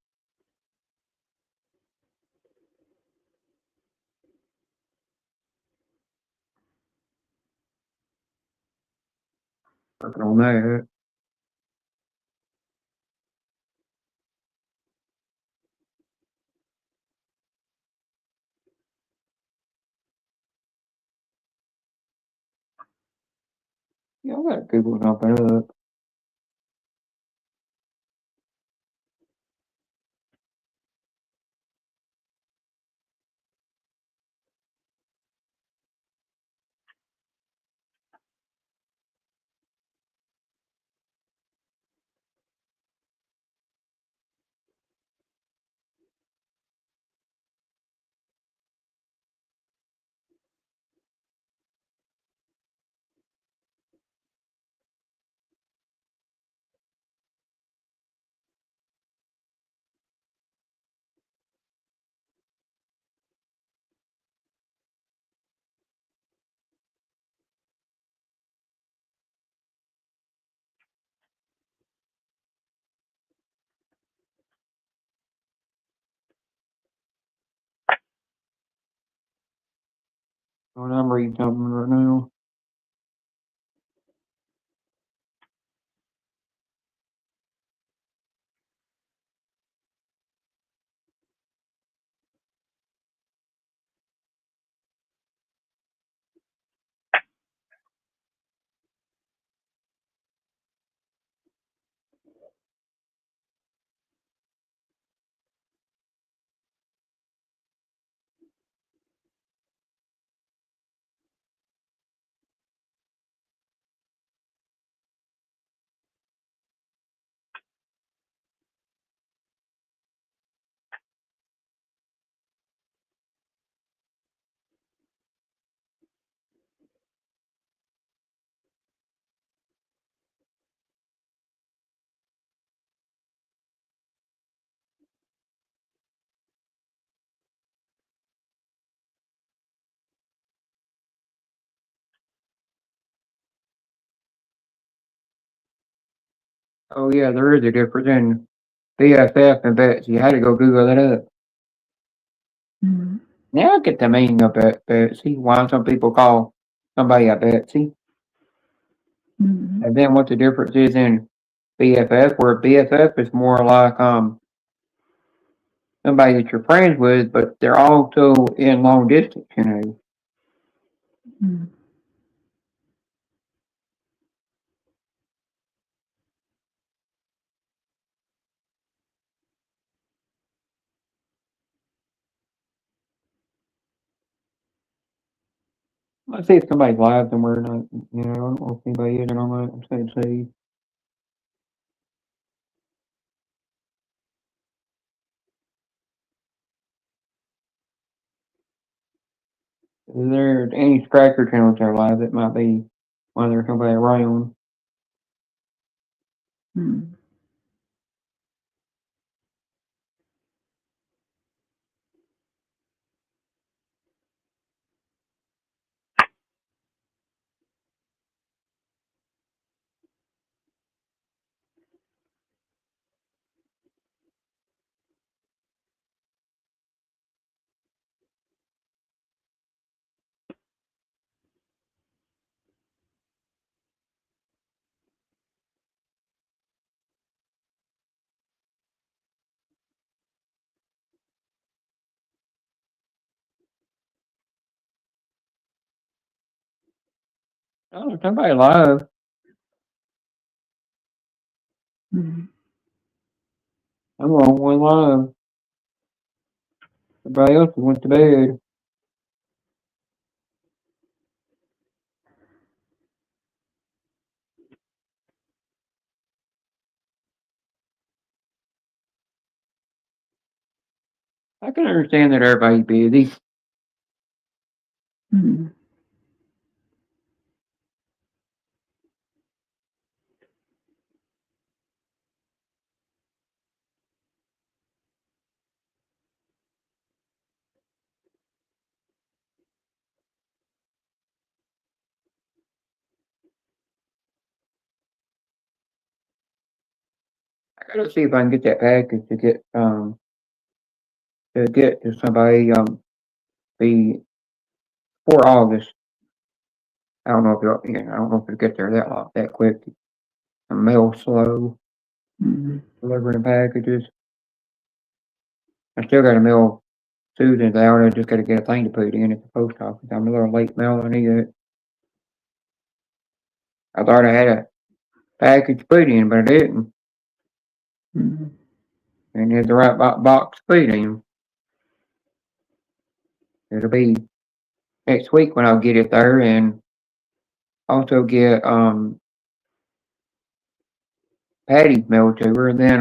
Working on that. Yeah, I got Google something up. What I'm reading something right now. Oh yeah, there is a difference in BFF and Betsy. You had to go Google that up. Mm. Now I get the meaning of Betsy. Why some people call somebody a Betsy, Mm. and then what the difference is in BFF, where BFF is more like somebody that you're friends with, but they're also in long distance. Mm. I see if somebody's live somewhere, not, I don't know if anybody is or not. I'm saying see. Is there any scratcher channels that are live that might be why there's nobody around? Mm. Oh, there's nobody live. Mm. I'm the only one live. Everybody else went to bed. I can understand that everybody's busy. Mm. I gotta see if I can get that package to get to somebody before August. I don't know if I don't know if it'll get there that quick. The mail slow Mm. delivering packages. I still got to mail Susan's out. I just got to get a thing to put in at the post office. I'm a little late mailing it. I thought I had a package to put in, but I didn't. Mm. And it's the right box to put in. It'll be next week when I'll get it there, and also get Patty's mail to her, and then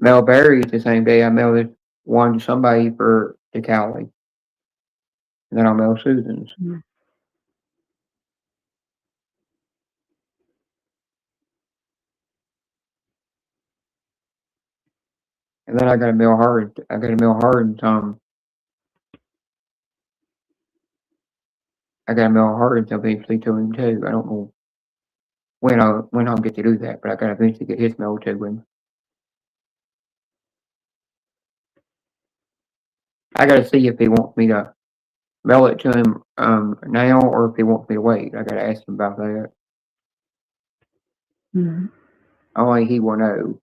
mail Barry's the same day. I mail this one to somebody for to Callie, and then I'll mail Susan's. Mm. And then I got to mail her. I got to mail her and I got to mail her and eventually to him too. I don't know when I'll get to do that, but I got to eventually get his mail to him. I got to see if he wants me to mail it to him now or if he wants me to wait. I got to ask him about that. Mm. Only he will know.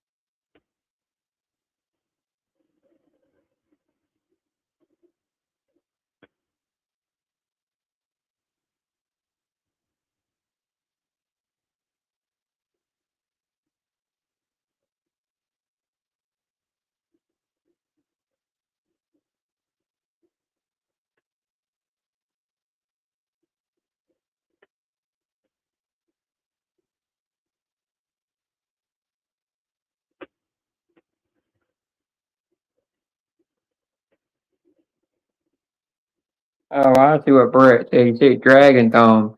Oh, I see what Brett said. He said Dragon Thumb.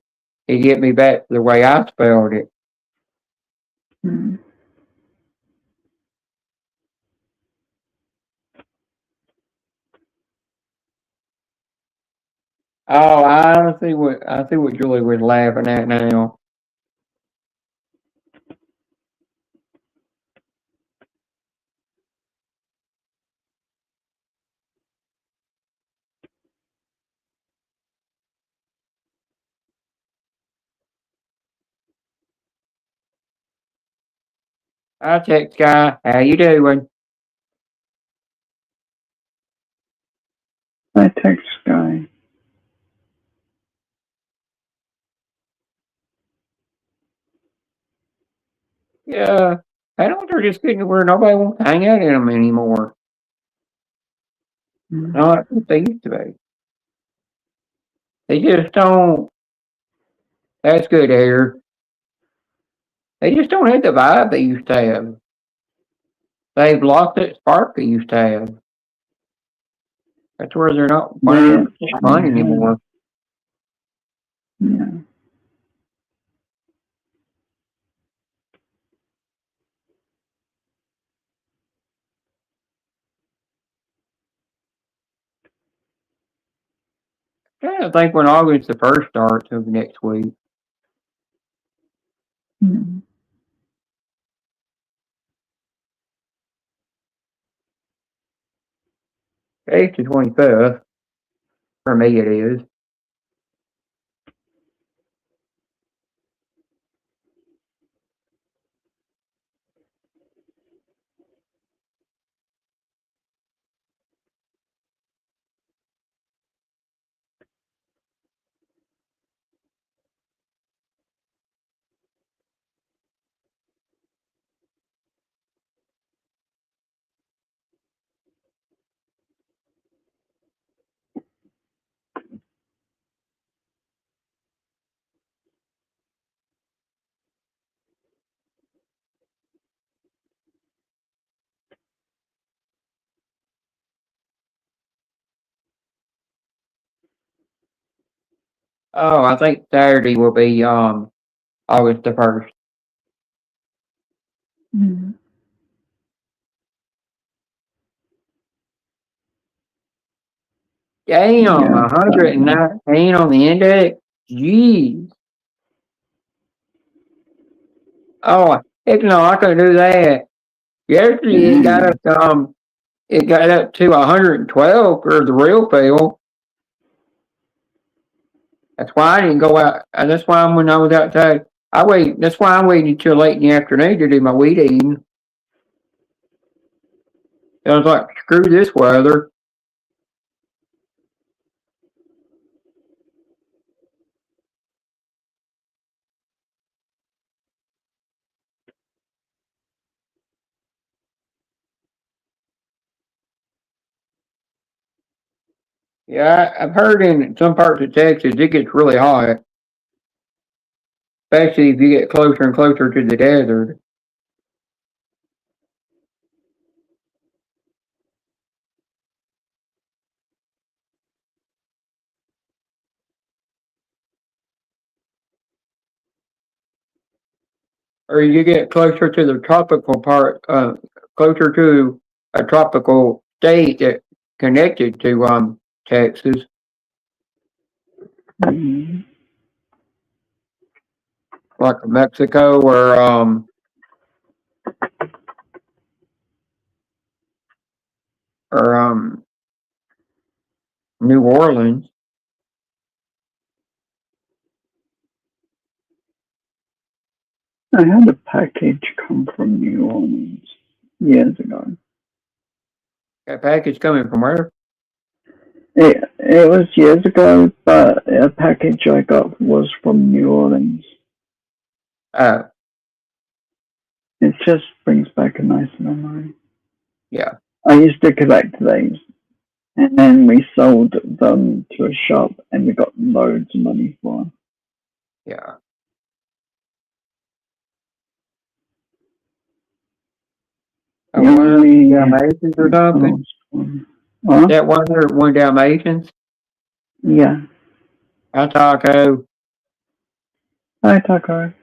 He get me back to the way I spelled it. Mm. Oh, I see what Julie was laughing at now. Hi, Tech Guy. How you doing? I text Guy. Yeah, panels are just getting to where nobody wants to hang out in them anymore. Not what they used to be. They just don't. That's good air. They just don't have the vibe they used to have. They've lost that spark they used to have. That's where they're not 100% fun anymore. Yeah. I think when August the 1st starts of next week. Mm. 8th to 25th. For me, it is. Oh, I think Saturday will be August the 1st. Mm. Damn, Yeah. 119 on the index. Jeez. Oh, heck no, I couldn't do that. Yesterday it got up to 112 for the real feel. That's why I didn't go out. That's why when I was outside, That's why I waited till late in the afternoon to do my weed eating. I was like, screw this weather. Yeah, I've heard in some parts of Texas it gets really hot, especially if you get closer and closer to the desert. Or you get closer to the tropical part, closer to a tropical state that connected to Texas, Mm. like Mexico or New Orleans. I had a package come from New Orleans years ago. That package coming from where? It was years ago, but a package I got was from New Orleans. Uh, It just brings back a nice memory. yeah, I used to collect these, and then we sold them to a shop, and we got loads of money for them. yeah. I The wonder only Dalmatians or something. Huh? That one Dalmatians. Yeah. A taco. Hi, Taco.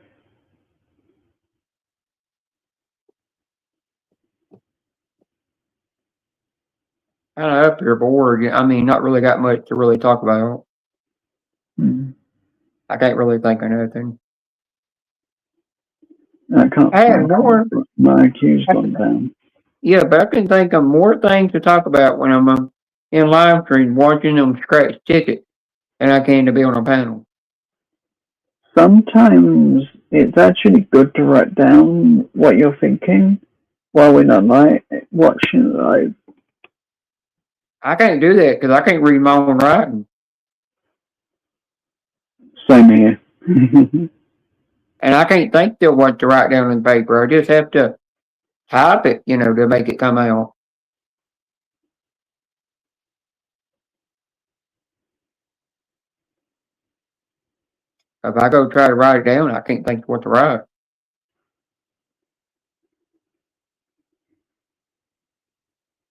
Kind of up your board. I mean, not really got much to really talk about. Hmm. I can't really think of nothing. I can't I had find more. my queue's gone down. Yeah, but I can think of more things to talk about when I'm in live stream watching them scratch tickets than I can to be on a panel. Sometimes it's actually good to write down what you're thinking while we're not watching live. I can't do that because I can't read my own writing. Same here. And I can't think still what to write down on the paper. I just have to type it, to make it come out. If I go try to write it down, I can't think what to write.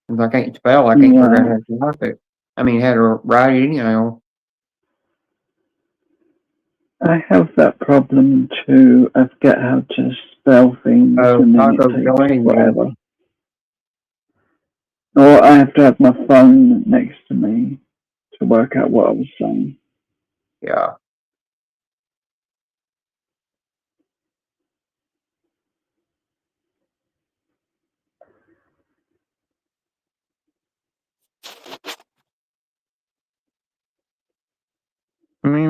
If I can't spell, I can't figure out how to type it. I mean, how to write it anyhow. I have that problem too. I forget how to spell things and then it takes forever. Or I have to have my phone next to me to work out what I was saying. Yeah. Me.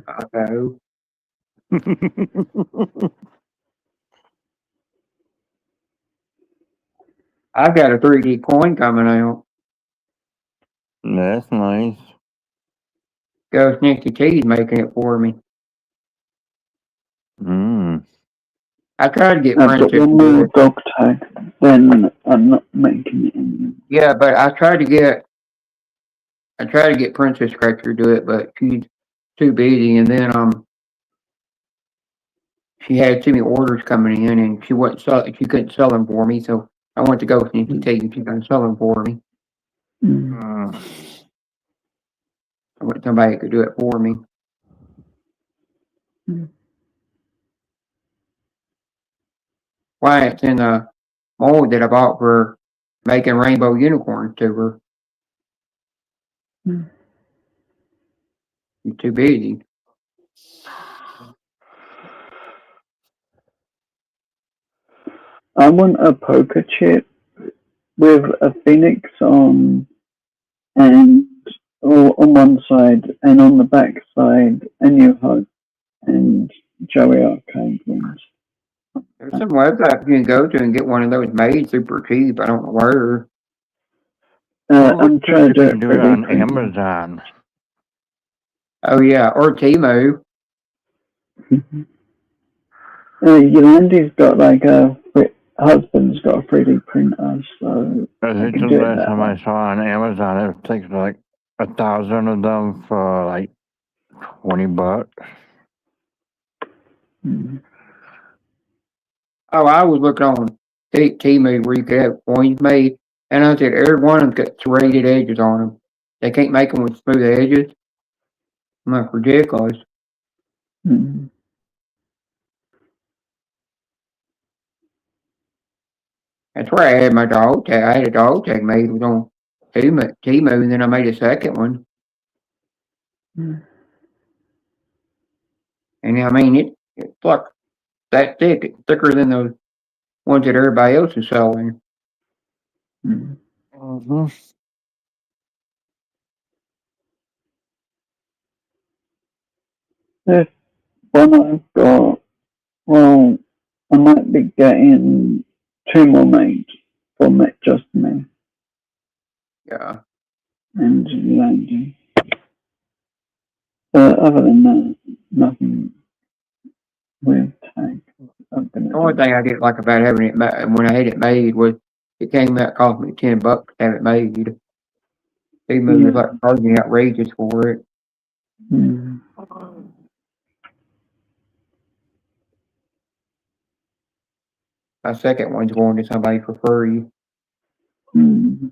I know. I've got a 3D coin coming out. That's nice. Ghost Nikki T's making it for me. I tried to get Princess to do it. Dog tag, then I'm not making it anymore. Yeah, but I tried to get Princess Scratcher to do it, but she's too busy, and then she had too many orders coming in, and she couldn't sell them for me, so I went to Ghost Nikki T, and she couldn't sell them for me. I went to somebody who could do it for me. Wyatt's in the mold that I bought for making rainbow unicorns to her. She's too busy. I want a poker chip with a phoenix on and on one side, and on the back side a new hug and Joey Arcade ones. There's some website you can go to and get one of those made super cheap. I don't know where. I'm trying to do it on Amazon. Oh yeah, or Temu. Yolanda's got husband's got a 3D printer, so I think the last time I saw on Amazon, it takes like 1,000 of them for like $20. Oh, I was looking on Temu where you could have coins made, and I said every one of them got serrated edges on them. They can't make them with smooth edges. I'm like, ridiculous. That's where I had my dog tag. I had a dog tag made. It was on Temu, and then I made a second one. And I mean, it's like that thick. It's thicker than those ones that everybody else is selling. This one I've got, well, I might be getting 2 more made for just me. Yeah. And Landy. But other than that, nothing with tag. The only thing I didn't like about having it when I had it made was it came out cost me $10 to have it made. Temu was like charging outrageous for it. My second one's going to somebody for free. I'm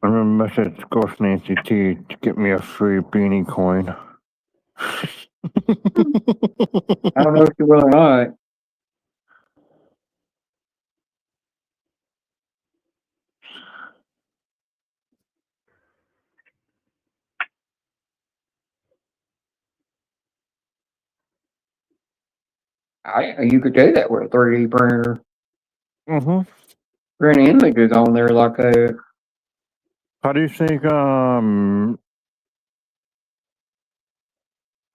gonna message Ghost Nancy T to get me a free beanie coin. I don't know if you will or not. You could do that with a 3D printer. Print images on there like that. How do you think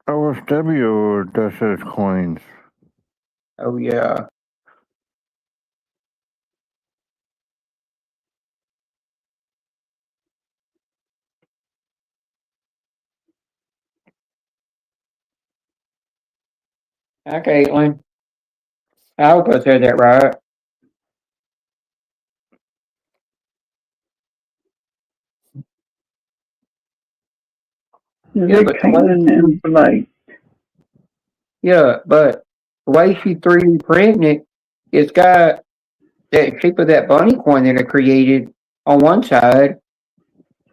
OSW does his coins? Oh yeah. Hi, Caitlin. I hope I said that right. Is Yeah, it but the way Caitlin and Blake? yeah, but the way she 3D printing it, it's got that shape of that bunny coin that I created on one side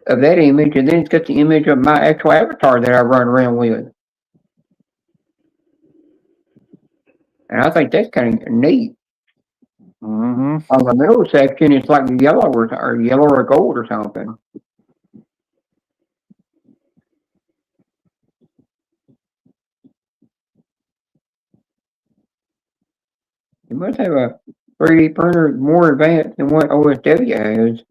of that image, and then it's got the image of my actual avatar that I run around with. And I think that's kind of neat. Mm-hmm. On the middle section, it's like yellow or yellow or gold or something. You must have a 3D printer more advanced than what OSW has.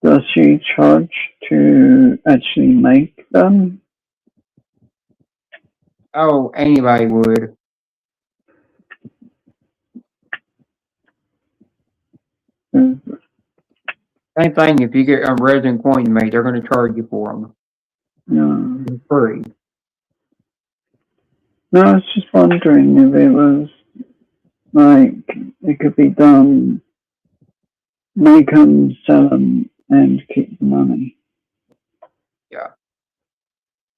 Does she charge to actually make them? Oh, anybody would. Mm, Same thing if you get a resin coin made, they're going to charge you for them. no. It's free. No, I was just wondering if it was like it could be done, make them, sell them, and keep the money. Yeah.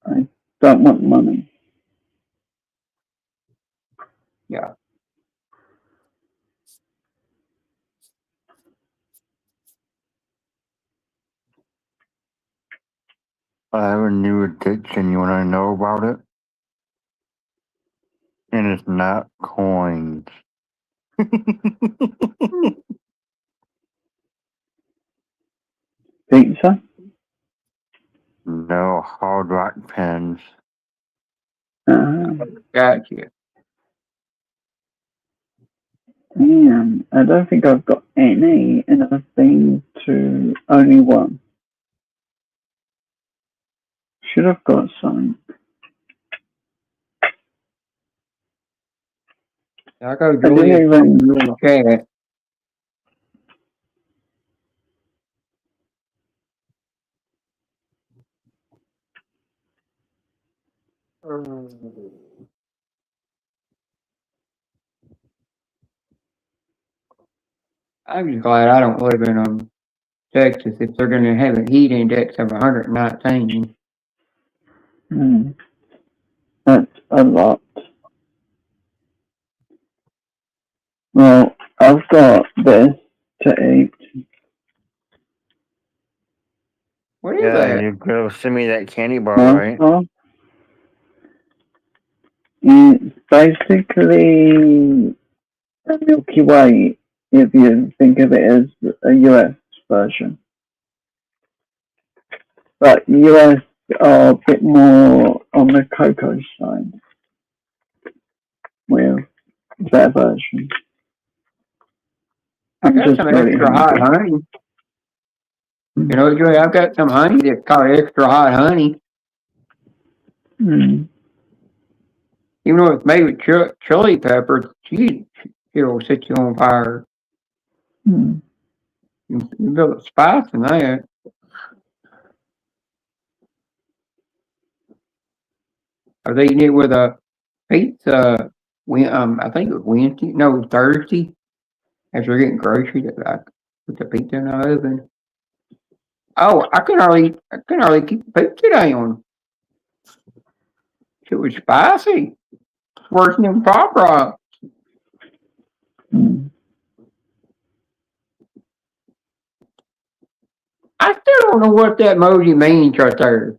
I don't want money. Yeah. I have a new addiction. You want to know about it? And it's not coins. Pizza? No hard rock pens. Gotcha. Damn, I don't think I've got any, and I've been to only one. Should have got some. I go I didn't Julius even. in the chat. I'm just glad I don't live in Texas if they're going to have a heat index of 119. That's a lot. Well, I've got this to eat. What is Yeah, that? you could send me that candy bar, right? Also, it's basically a Milky Way if you think of it as a US version. But US are a bit more on the cocoa side with their version. I I'm got just some very extra hot hungry. honey. You know, Joey, I've got some honey that's called extra hot honey. Mm. Even though it's made with chili peppers, it'll set you on fire. Mm. You build a spice in that. I was eating it with a pizza. I think it was Wednesday. No, it was Thursday. After getting groceries, I put the pizza in the oven. Oh, I couldn't hardly keep the pizza down. It was spicy. Worse than pop rock. Mm. I still don't know what that emoji means right there.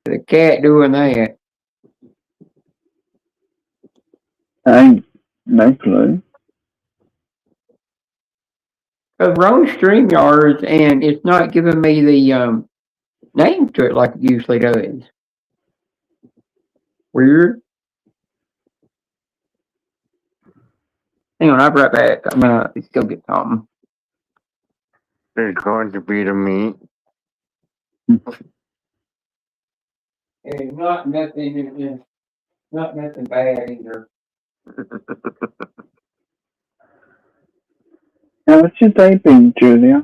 The cat doing that. I no clue. Because we're on StreamYards and it's not giving me the name to it like it usually does. Weird. Hang on, I'll be right back. I'm gonna go get something. There's going to be the meat. It's not nothing bad either. How's your day been, Julia?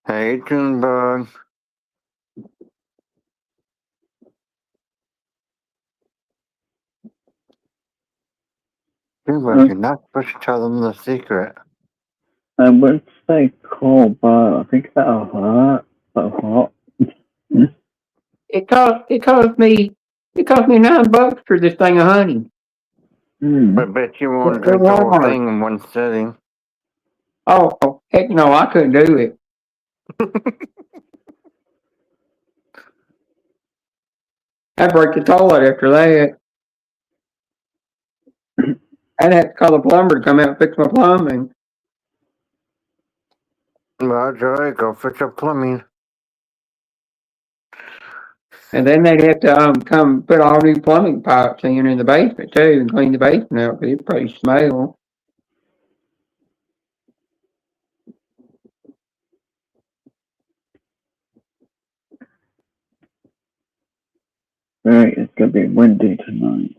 Hey, Junebug. Junebug, you're not supposed to tell them the secret. I would say cool, but I think that'll hurt. That'll hurt. It cost me $9 for this thing of honey. But bet you won't At drink the whole Walmart. thing in one sitting. Oh, heck no, I couldn't do it. I'd break the toilet after that. I'd have to call the plumber to come out and fix my plumbing. Well, Joey, go fix your plumbing. And then they'd have to come put all new plumbing pipes in the basement too and clean the basement out because it probably smell. Right, it's gonna be windy tonight.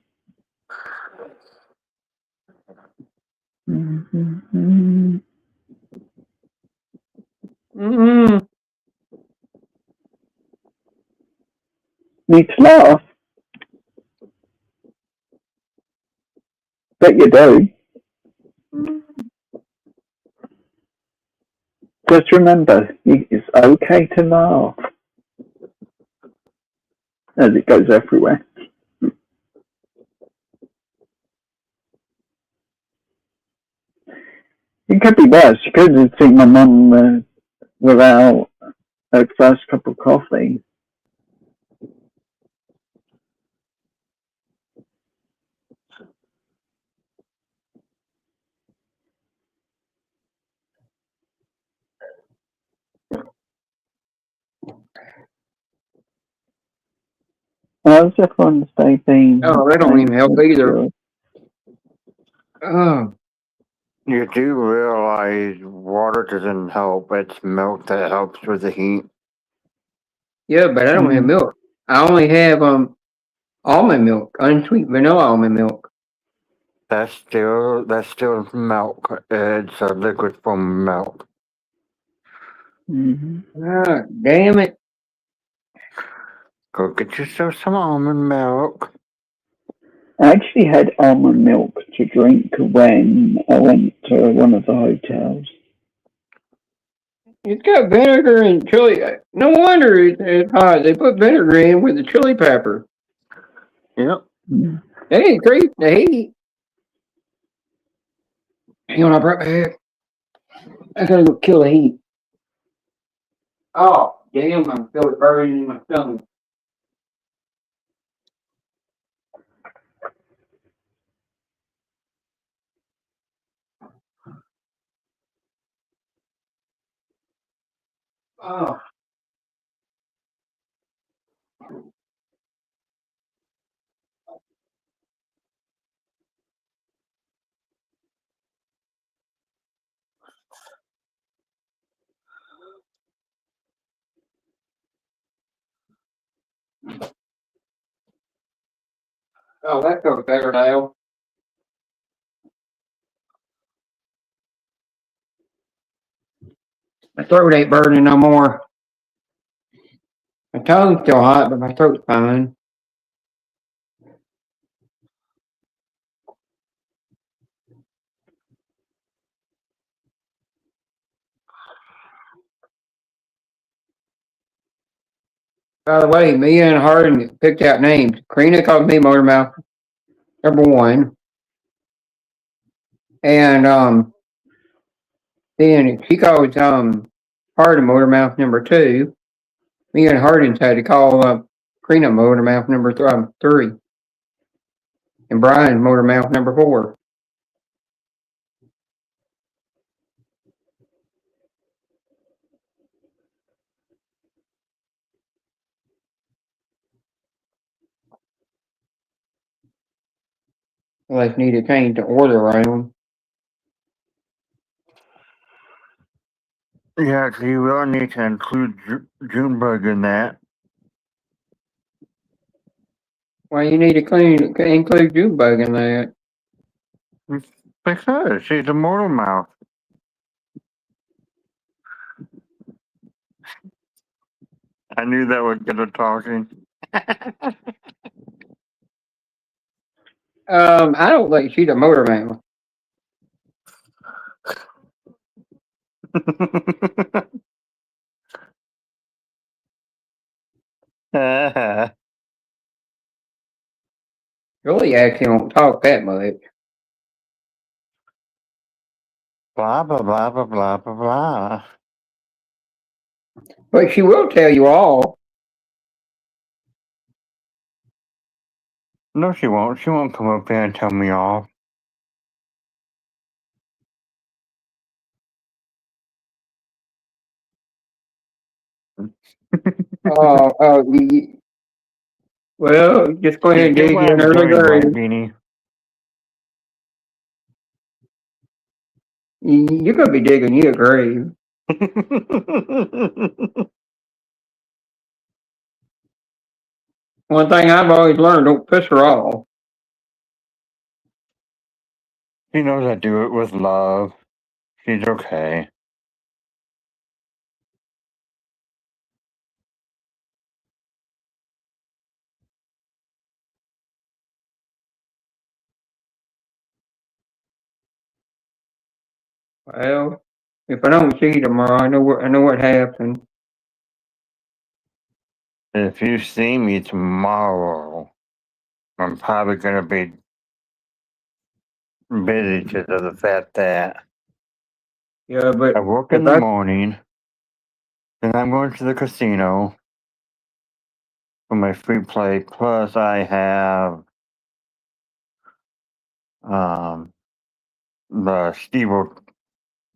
Mm-hmm. Mm-mm. Need to laugh. Bet you do. Just remember, it's okay to laugh. As it goes everywhere. It could be worse. You could have seen my mum without her first cup of coffee. I was just want to stay being. Oh, that don't even help either. Oh. You do realize water doesn't help. It's milk that helps with the heat. Yeah, but I don't have milk. I only have almond milk, unsweet vanilla almond milk. That's still milk. It's a liquid form of milk. Mm-hmm. Ah, damn it. Go get yourself some almond milk. I actually had almond milk to drink when I went to one of the hotels. It's got vinegar and chili. No wonder it's hot. They put vinegar in with the chili pepper. Yep. That increased the heat. Hang on, I'll be right back. I gotta go kill the heat. Oh, damn, I feel it burning in my stomach. Oh. Oh, that feels better now. My throat ain't burning no more. My tongue's still hot, but my throat's fine. By the way, me and Hardin picked out names. Karina called me Motormouth #1. And then she calls Hardin Motormouth #2. Me and Hardin had to call Karina Motormouth #3. And Brian Motormouth #4. I just need to change the order around. Yeah, so you will need to include Junebug in that. Why you need to include Junebug in that? Because she's a mortal mouth. I knew that would get her talking. I don't think she's a motor mouth. Really actually don't talk that much. Blah, blah, blah, blah, blah, blah, blah. But she will tell you all. No, she won't. She won't come up here and tell me all. Well, just go ahead and Get dig what in I'm early doing, right, grave. Beanie? You're gonna be digging you a grave. One thing I've always learned: don't piss her off. She knows I do it with love. She's okay. Well, if I don't see you tomorrow, I know what happened. If you see me tomorrow, I'm probably gonna be busy because of the fact that Yeah, but I work in if the I morning, then I'm going to the casino for my free play. Plus, I have the Steve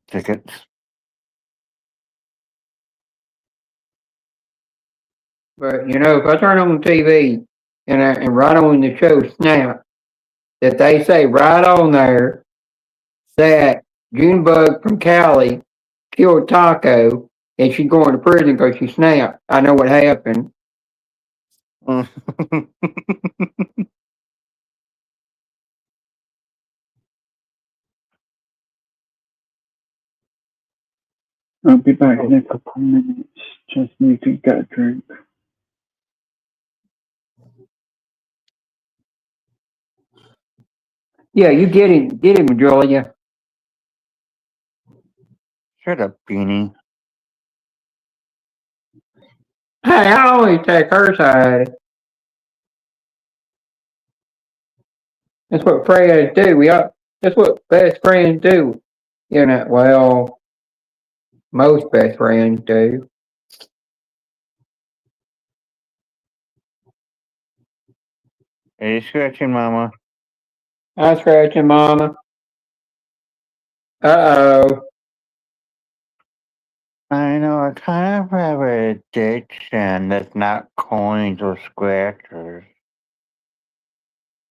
tickets. But if I turn on TV and right on the show Snap, that they say right on there that Junebug from Cali killed Taco and she's going to prison because she snapped. I know what happened. I'll be back in a couple of minutes. Just need to get a drink. Yeah, you get him, Julia. Shut up, Beanie. Hey, I always take her side. That's what friends do. That's what best friends do. Well, most best friends do. Are you scratching, Mama? I scratching mama. Uh-oh. I know, I kind of have an addiction that's not coins or scratchers.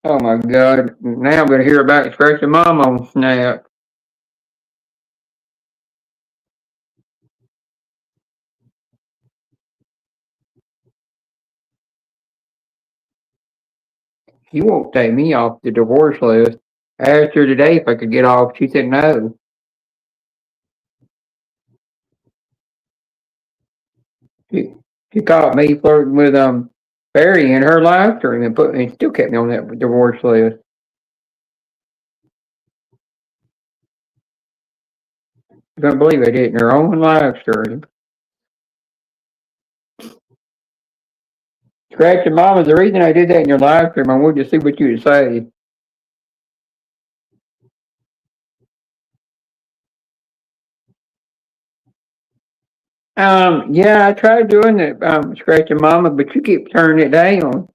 Oh my God. Now I'm going to hear about scratching mama on Snap. She won't take me off the divorce list. I asked her today if I could get off. She said no. She, she caught me flirting with Barry in her live stream and still kept me on that divorce list. I couldn't believe I did it in her own live stream. Scratching mama, the reason I did that in your live stream, I wanted to see what you would say. Yeah, I tried doing it, scratching mama, but you keep turning it down.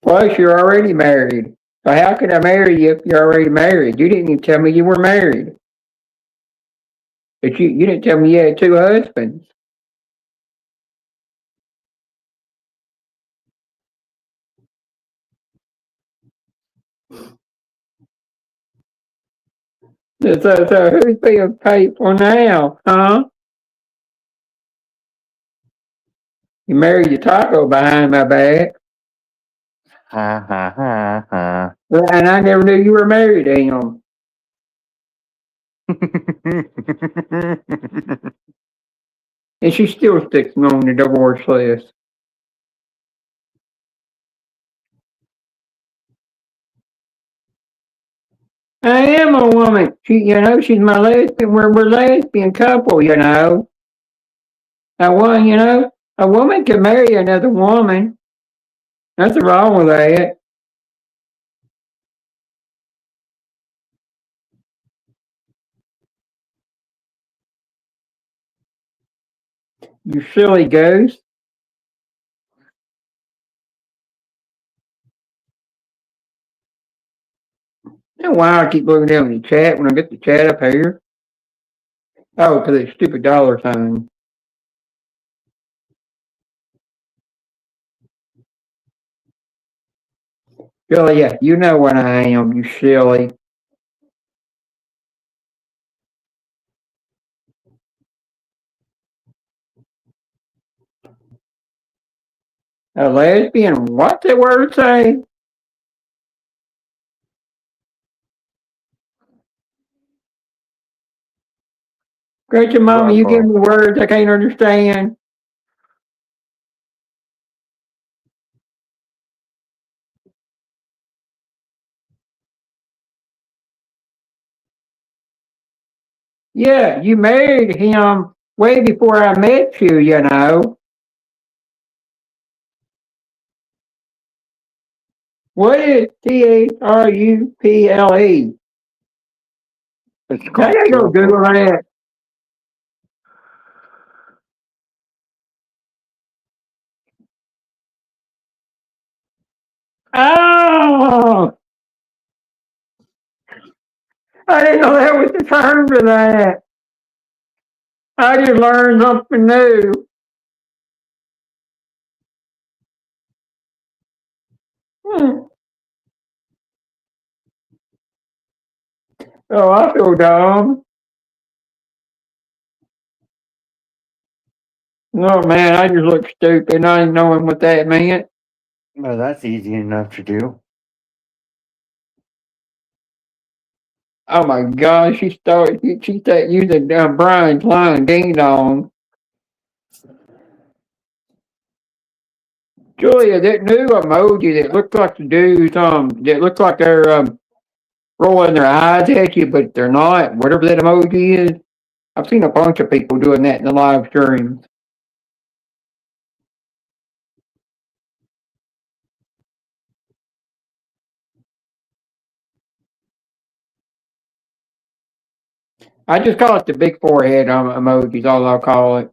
Plus, you're already married. So how could I marry you if you're already married? You didn't even tell me you were married. But you didn't tell me you had two husbands. So who's being paid for now, huh? You married your taco behind my back. Ha ha ha ha. And I never knew you were married to him. And she still sticks me on the divorce list. I am a woman. She's my lesbian. We're lesbian couple, A woman can marry another woman. Nothing wrong with that. You silly ghost. And why I keep looking down in the chat when I get the chat up here? Oh, because it's stupid dollar sign. Billy, yeah, you know what I am, you silly. A lesbian, what's that word say? Gretchen, Mama, you give me words I can't understand. Yeah, you married him way before I met you. What is THRUPLE? It's I called gotta go truffle. Google that. Oh, I didn't know that was the term for that. I just learned something new. Hmm. Oh, I feel dumb. Oh man, I just look stupid not even knowing what that meant. Well, that's easy enough to do. Oh my God, she started using Brian's line ding dong. Julia, that new emoji that looks like the dudes that look like they're rolling their eyes at you, but they're not, whatever that emoji is. I've seen a bunch of people doing that in the live streams. I just call it the big forehead emojis, all I'll call it.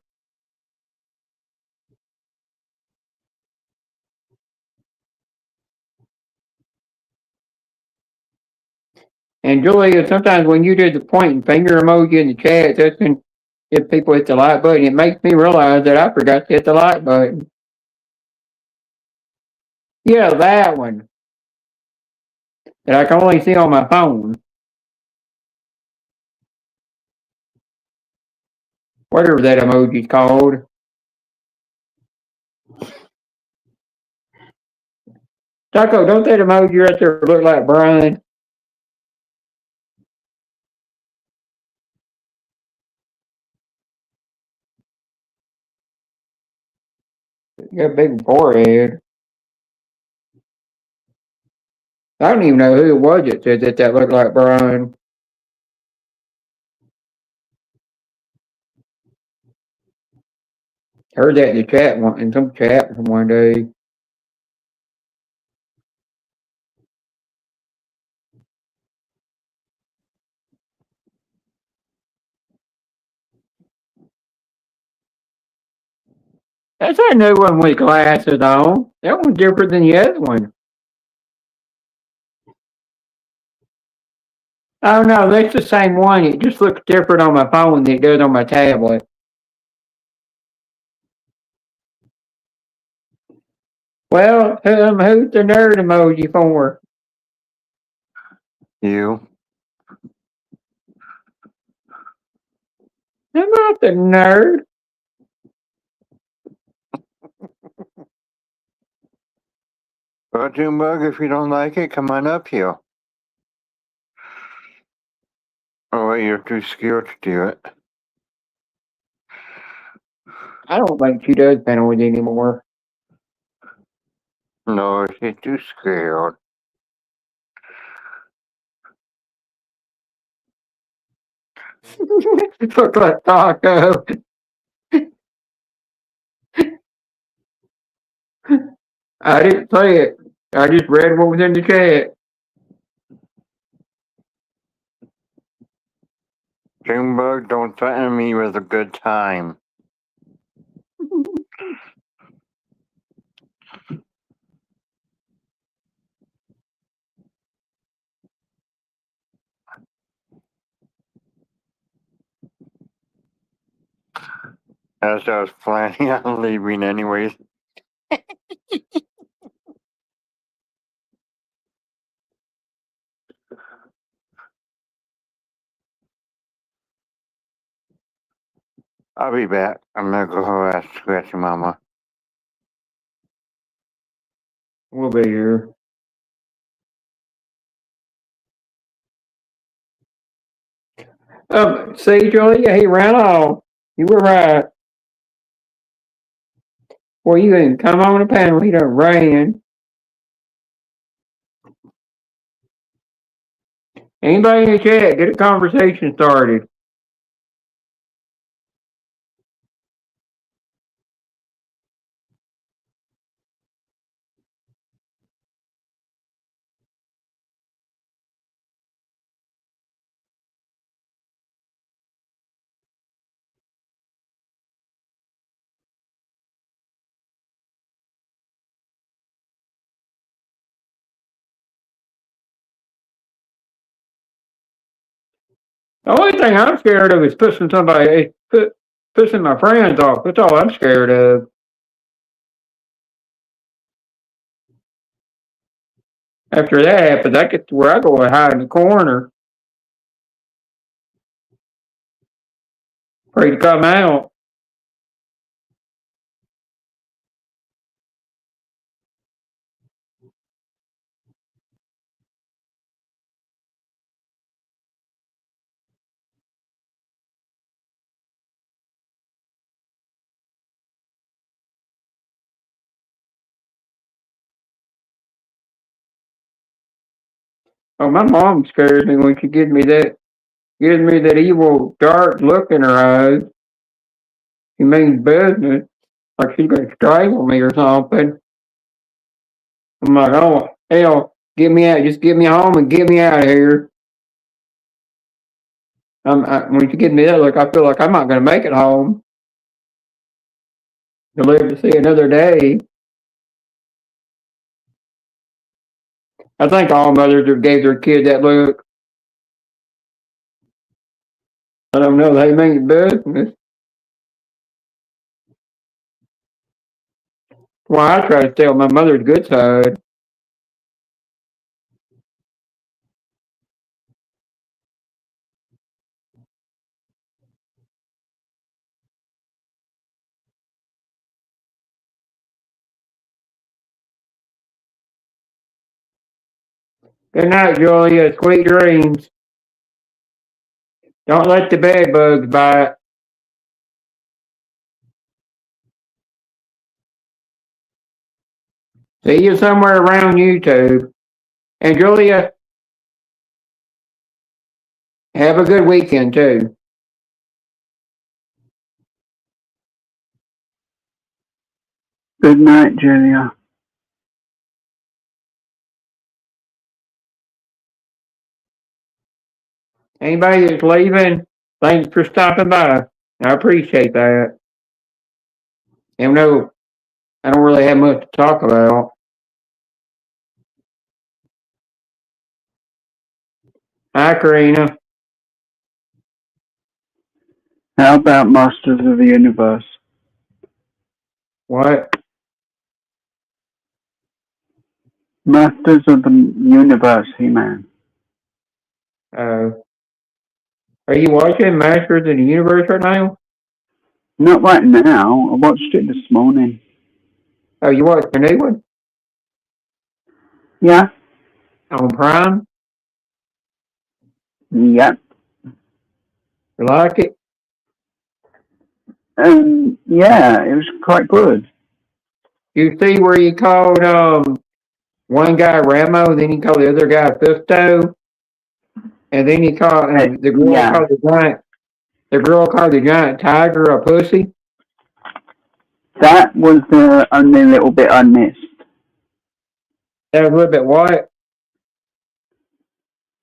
And Julia, sometimes when you do the pointing finger emoji in the chat, that's when if people hit the like button, it makes me realize that I forgot to hit the like button. Yeah, that one that I can only see on my phone. Whatever that emoji's called. Taco, don't that emoji right there look like Brian? You got a big forehead. I don't even know who it was that said that looked like Brian. Heard that in the chat in some chat from one day. That's a new one with glasses on. That one's different than the other one. Oh no, that's the same one. It just looks different on my phone than it does on my tablet. Well, who's the nerd emoji for? You. I'm not the nerd. Well, Junebug, if you don't like it, come on up here. Oh, wait, you're too scared to do it. I don't think she does penalties anymore. No, she's too scared. Look like Taco. I didn't say it. I just read what was in the chat. Junebug, don't threaten me with a good time. As I was planning on leaving anyways. I'll be back. I'm gonna go harass Scratchy Mama. We'll be here. See, Julia, he ran off. You were right. Well, you didn't come on the panel. He done ran. Anybody in the chat, get a conversation started. The only thing I'm scared of is pissing my friends off. That's all I'm scared of. After that happens, I get to where I go and hide in the corner. Afraid to come out. Oh, my mom scares me when she gives me that evil dark look in her eyes. She means business. Like she's gonna strangle me or something. I'm like, oh hell, get me out, just get me home and get me out of here. When she gives me that look, I feel like I'm not gonna make it home to live to see another day. I think all mothers have gave their kid that look. I don't know, they mean business. Well, I try to stay on my mother's good side. Good night, Julia. Sweet dreams. Don't let the bed bugs bite. See you somewhere around YouTube. And Julia, have a good weekend too. Good night, Julia. Anybody that's leaving, thanks for stopping by. I appreciate that. And no, I don't really have much to talk about. Hi, Karina. How about Masters of the Universe? What? Masters of the Universe, He-Man. Are you watching Masters of the Universe right now? Not right now. I watched it this morning. Oh, you watched the new one? Yeah. On Prime? Yep. You like it? And yeah, it was quite good. You see where he called one guy Ramo, then he called the other guy Fisto, and then he called the girl Yeah, called the giant tiger a pussy. that was the only little bit I missed. That was a little bit what?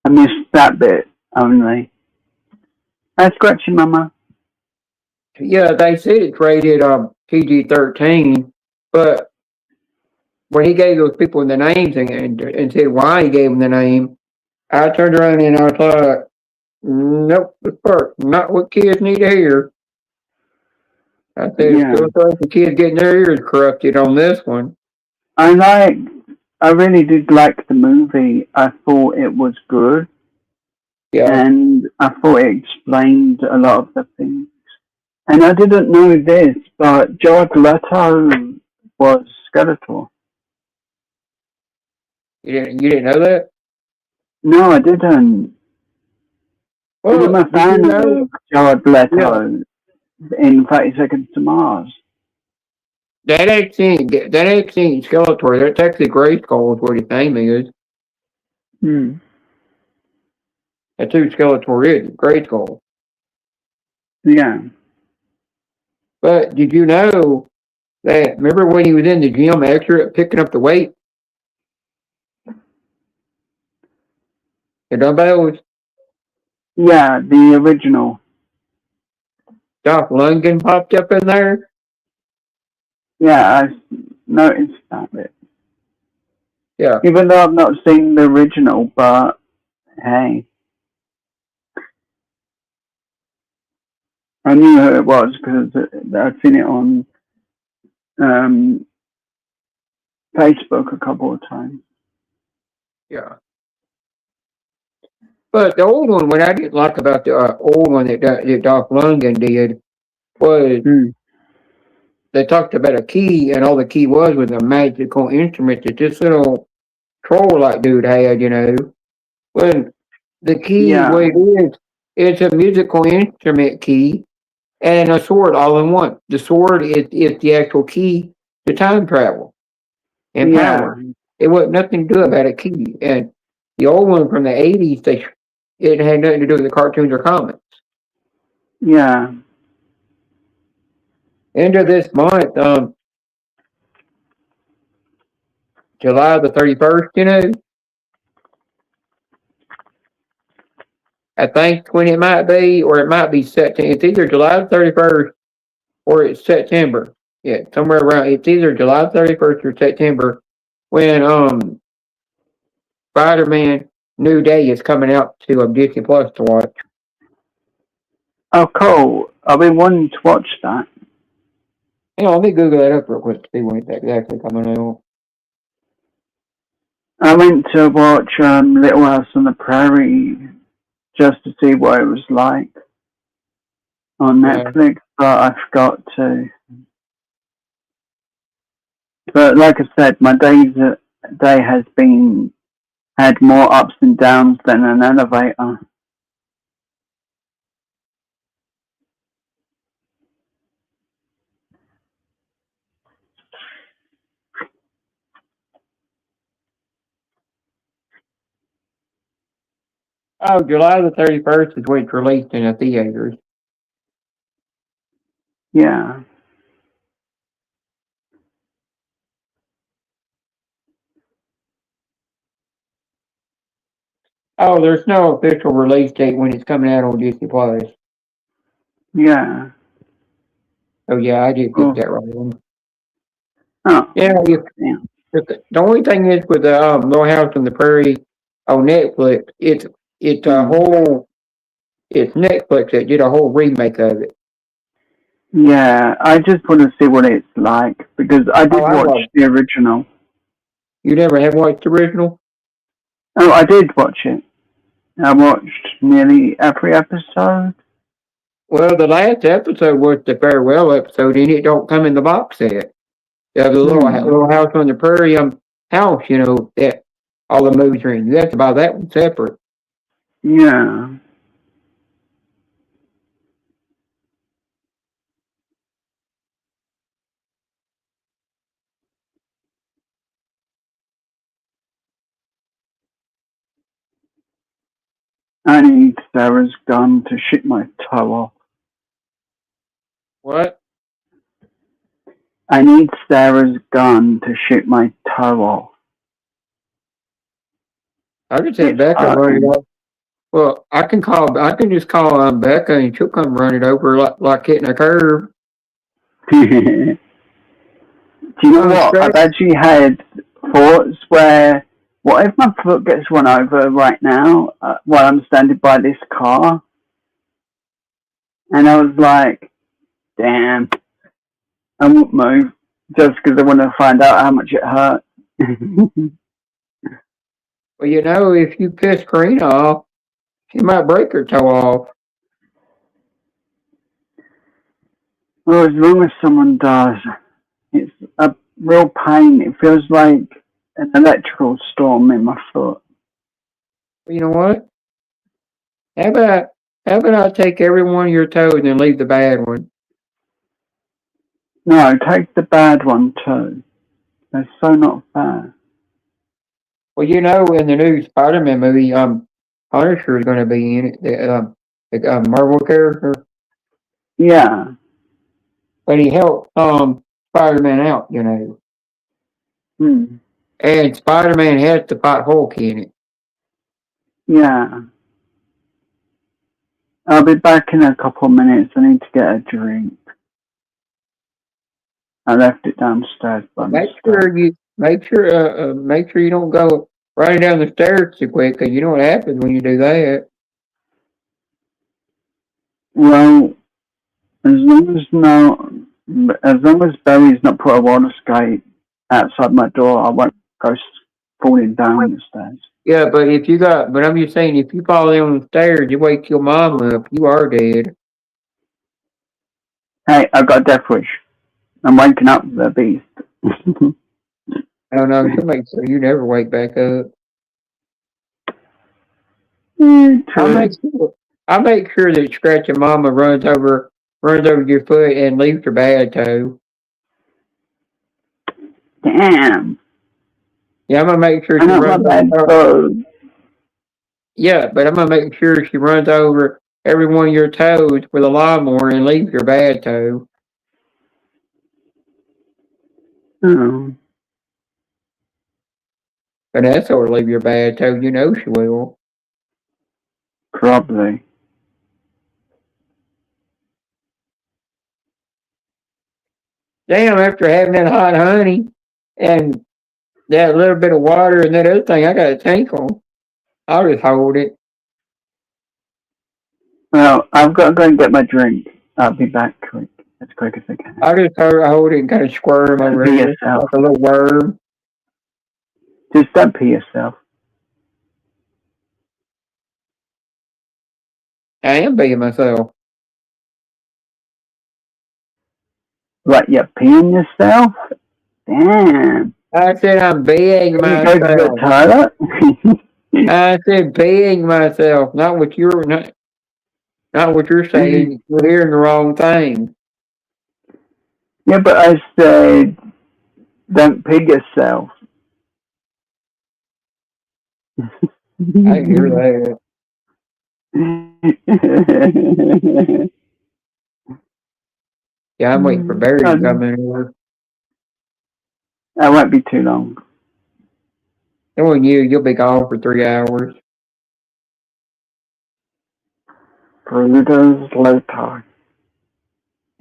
I missed that bit only. Hi, Scratchy Mama. Yeah, they said it's rated PG-13, but when he gave those people the names and said why he gave them the name, I turned around and I was like, nope, the part not what kids need to hear. I said, Yeah, still think the kids getting their ears corrupted on this one. I really did like the movie. I thought it was good, Yeah, and I thought it explained a lot of the things. And I didn't know this, but Jared Leto was Skeletor. you didn't know that? No, I didn't. Because I'm Well, a did you fan know? of Jared Yeah, Leto in 30 Seconds to Mars. that ain't Skeletor. That's actually Grayskull is what his name is. Hmm. That's who Skeletor is, Grayskull. Yeah. But did you know that? Remember when he was in the gym extra picking up the weight, the dumbbells? Yeah, the original. Dolph Lundgren popped up in there. Yeah, I noticed that bit. Yeah, Even though I've not seen the original, but hey, I knew who it was because I'd seen it on um, Facebook a couple of times. yeah. But the old one, what I didn't like about the old one that Dolph Lundgren did was Hmm. they talked about a key, and all the key was a magical instrument that this little troll like dude had, When the key, what Yeah, it is, it's a musical instrument key and a sword all in one. The sword is the actual key to time travel and yeah, power. It wasn't nothing to do about a key. And the old one from the 80s, it had nothing to do with the cartoons or comics. yeah. End of this month, July the 31st, I think when it might be, or it might be September. It's either July the 31st or it's September. Yeah, somewhere around. It's either July 31st or September when Spider-Man New Day is coming out to Disney Plus to watch. Oh, cool. I've been wanting to watch that. Hang on, let me Google that up real quick to see when it's exactly coming out. I went to watch Little House on the Prairie just to see what it was like on Yeah. Netflix, but I forgot to. But like I said, my day has had more ups and downs than an elevator. Oh, July the 31st is when it's released in the theaters. Yeah. Oh, there's no official release date when it's coming out on Disney Plus. Yeah. Oh yeah, I did get Oh. that right. Oh. Yeah, Yeah. the only thing is with the Little House on the Prairie on Netflix, it's a Mm. whole it's Netflix that did a whole remake of it. Yeah. I just want to see what it's like because I did Oh, I watch love it. the original. You never have watched the original? Oh, I did watch it. I watched nearly every episode. Well, the last episode was the farewell episode, and it don't come in the box set. The Hmm. Little House on the Prairie house, that all the movies are in. You have to buy that one separate. Yeah. I need Sarah's gun to shoot my toe off. What? I need Sarah's gun to shoot my toe off. I just had It's Becca run it hurting. over. Well, I can just call Becca and she'll come run it over like hitting a curve. Do you know what? I've actually had thoughts where, what if my foot gets run over right now while I'm standing by this car? And I was like, damn, I won't move just because I want to find out how much it hurt. Well, if you piss Karina off, she might break her toe off. Well, as long as someone does, it's a real pain. It feels like an electrical storm in my foot. Well, you know what? How about I take every one of your toes and leave the bad one? No, take the bad one too. They're so not fair. Well, in the new Spider-Man movie, Punisher is going to be in it, the Marvel character, Yeah. but he helped Spider-Man out, Hmm. and Spider-Man has to fight Hulk in it. Yeah. I'll be back in a couple of minutes. I need to get a drink. I left it downstairs by Make mistake. sure you don't go running down the stairs too quick, because you know what happens when you do that. Well, as long as Barry's not put a roller skate outside my door, I won't go falling down the stairs. Yeah, but I'm just saying, if you fall down the stairs, you wake your mom up, you are dead. Hey, I got a death wish. I'm waking up the beast. I don't know, she'll make sure you never wake back up. I'll make sure that Scratching Mama runs over your foot and leaves your bad toe. Damn. Yeah, I'm gonna make sure I she got my runs bad over. toe. Yeah, but I'm gonna make sure she runs over every one of your toes with a lawnmower and leaves your bad toe. Oh. Vanessa will leave your bad toe, she will. Probably. Damn, after having that hot honey and that little bit of water and that other thing, I got a tinkle. I'll just hold it. Well, I've got to go and get my drink. I'll be back as quick as I can. I'll just hold it and kind of squirm over Pee it yourself. like a little worm. Just don't pee yourself. I am being myself. What, you're peeing yourself? Damn. I said I'm being Can you go to the myself. toilet? I said being myself, not what you're saying. You're hearing the wrong thing. Yeah, but I said don't pee yourself. I hear that. Yeah, I'm waiting for Barry to come in here. That won't be too long. Knowing you'll be gone for 3 hours. Burritos later.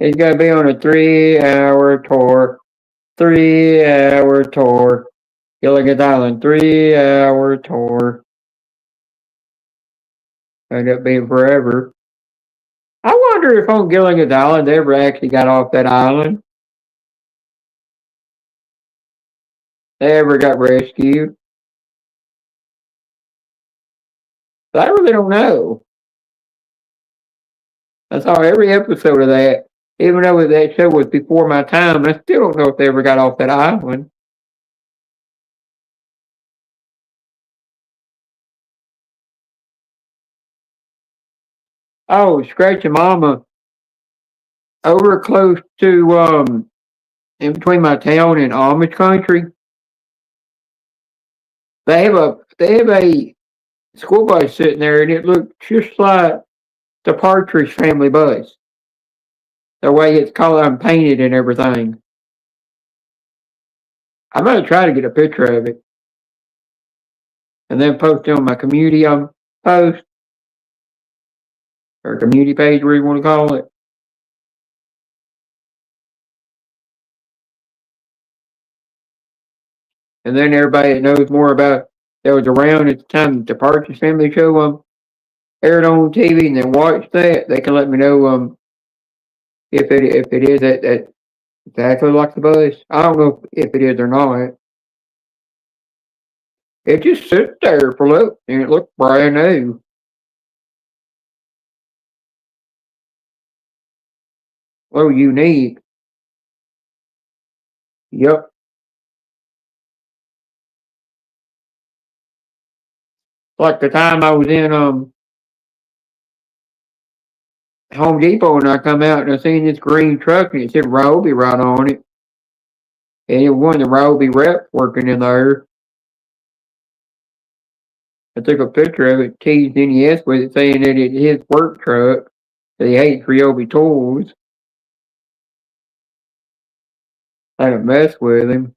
He's gonna be on a 3-hour tour. 3-hour tour. Gilligan's Island, 3-hour tour. End up being forever. I wonder if on Gilligan's Island they ever actually got off that island. They ever got rescued. But I really don't know. I saw every episode of that. Even though that show was before my time, I still don't know if they ever got off that island. Oh, Scratching Mama, over close to in between my town and Amish country, they have a School bus sitting there, and it looked just like the Partridge Family bus. The way it's colored and painted and everything. I'm gonna try to get a picture of it and then post it on my community post or community page, where you want to call it. And then everybody that knows more about that was around at the time that the Partridge Family show aired on TV and then watched that, they can let me know if it is that exactly like the bus. I don't know if it is or not. It just sits there for look and it looked brand new. Oh, unique. Yep. Like the time I was in Home Depot and I come out and I seen this green truck and it said Roby right on it. And it was one of the Roby reps working in there. I took a picture of it, teased NES with it, saying that it's his work truck, that he hates Ryobi toys. I didn't mess with him.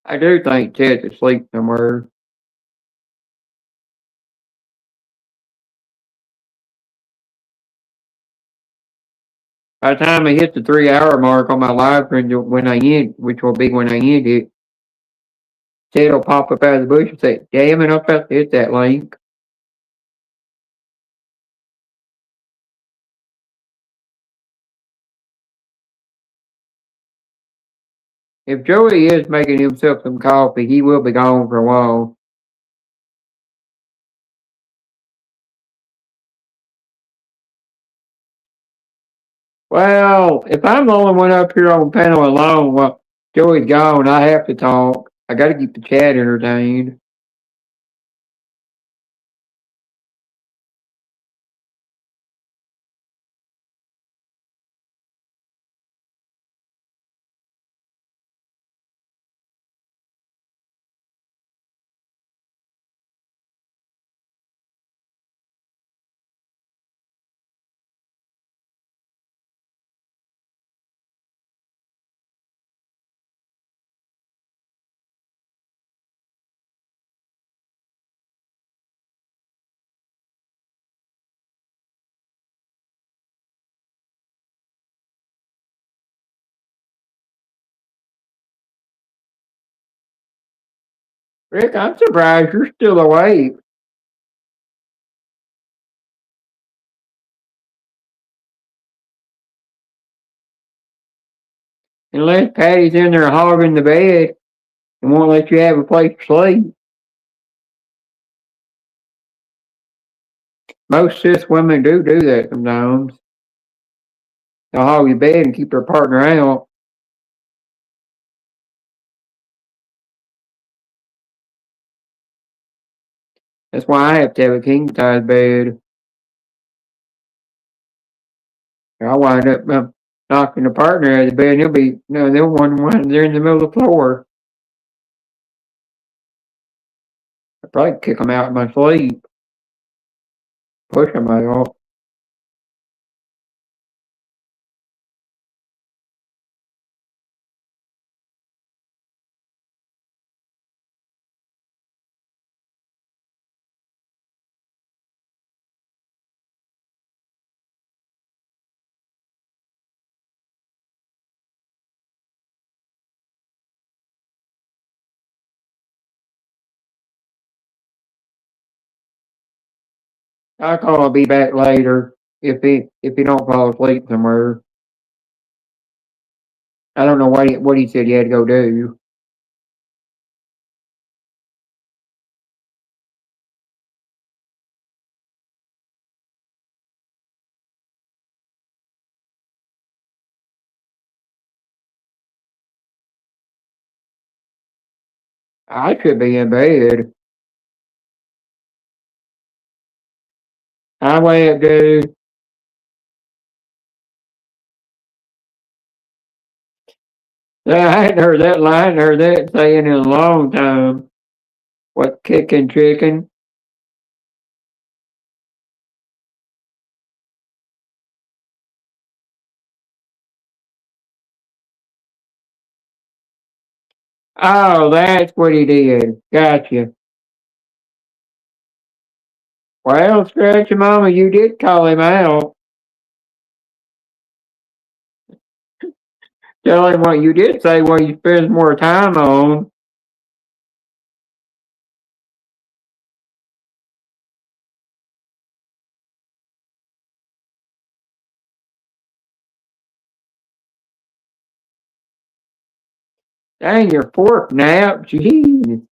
I do think Ted's asleep somewhere. By the time I hit the 3 hour mark on my live stream, when I end, which will be when I end it, Ted will pop up out of the bush and say, "Damn it, I'm about to hit that link." If Joey is making himself some coffee, he will be gone for a while. Well, if I'm the only one up here on the panel alone while Joey's gone, I have to talk. I gotta keep the chat entertained. Rick, I'm surprised you're still awake. Unless Patty's in there hogging the bed and won't let you have a place to sleep. Most cis women do that sometimes. They'll hog the bed and keep their partner out. That's why I have to have a king size bed. I wind up knocking the partner out of the bed and they'll wonder why they're in the middle of the floor. I'd probably kick them out in my sleep. Push them out. I'll be back later if he don't fall asleep somewhere. I don't know what he said he had to go do. I should be in bed. I went, dude. Yeah, I hadn't heard that line. I hadn't heard that saying in a long time. What, kicking chicken? Oh, that's what he did. Gotcha. Well, Scratchy Mama, you did call him out. Tell him what you did say what he spends more time on. Dang, your fork nap. Jeez.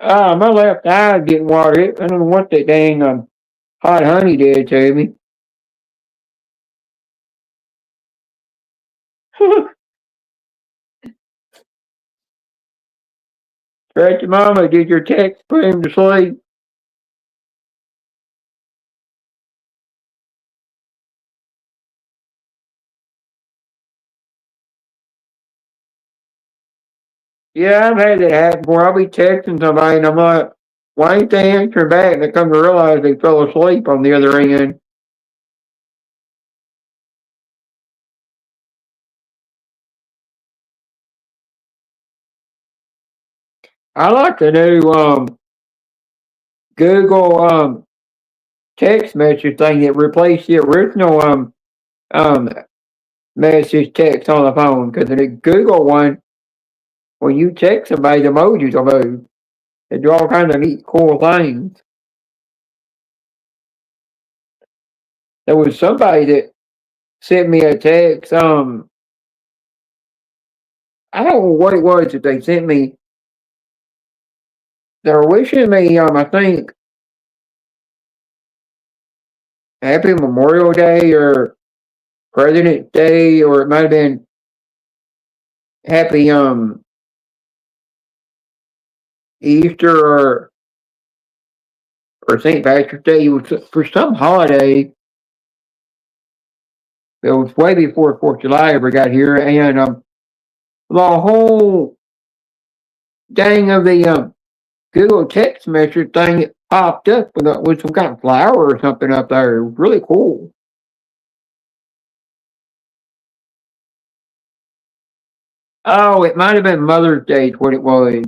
My left eye's getting watery. I don't know what that dang hot honey did to me. Scratchy Mama, did your text put him to sleep? Yeah, I've had that happen before. I'll be texting somebody and I'm like, why ain't they answering back? And I come to realize they fell asleep on the other end. I like the new Google text message thing that replaced the original um message text on the phone. Because the Google one, when you text somebody, the emojis will move. They do all kinds of neat, cool things. There was somebody that sent me a text. I don't know what it was that they sent me. They were wishing me, I think, Happy Memorial Day or President's Day, or it might have been Happy Easter or St. Patrick's Day. It was for some holiday. It was way before 4th of July ever got here, and the whole dang of the Google text message thing that popped up with some kind of flower or something up there. It was really cool. Oh, it might have been Mother's Day is what it was.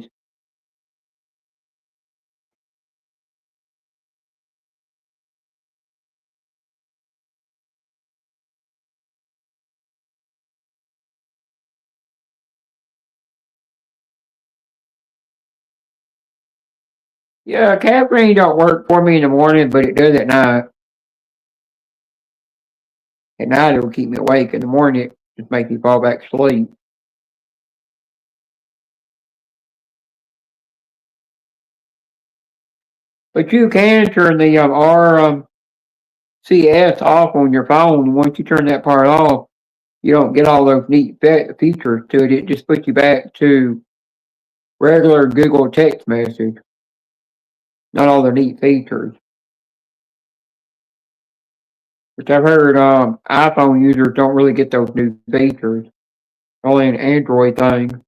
Yeah, caffeine don't work for me in the morning, but it does at night. At night it'll keep me awake. In the morning it just makes me fall back to sleep. But you can turn the RCS off on your phone. Once you turn that part off, you don't get all those neat features to it. It just puts you back to regular Google text message. Not all the neat features. Which I've heard iPhone users don't really get those new features. Only an Android thing.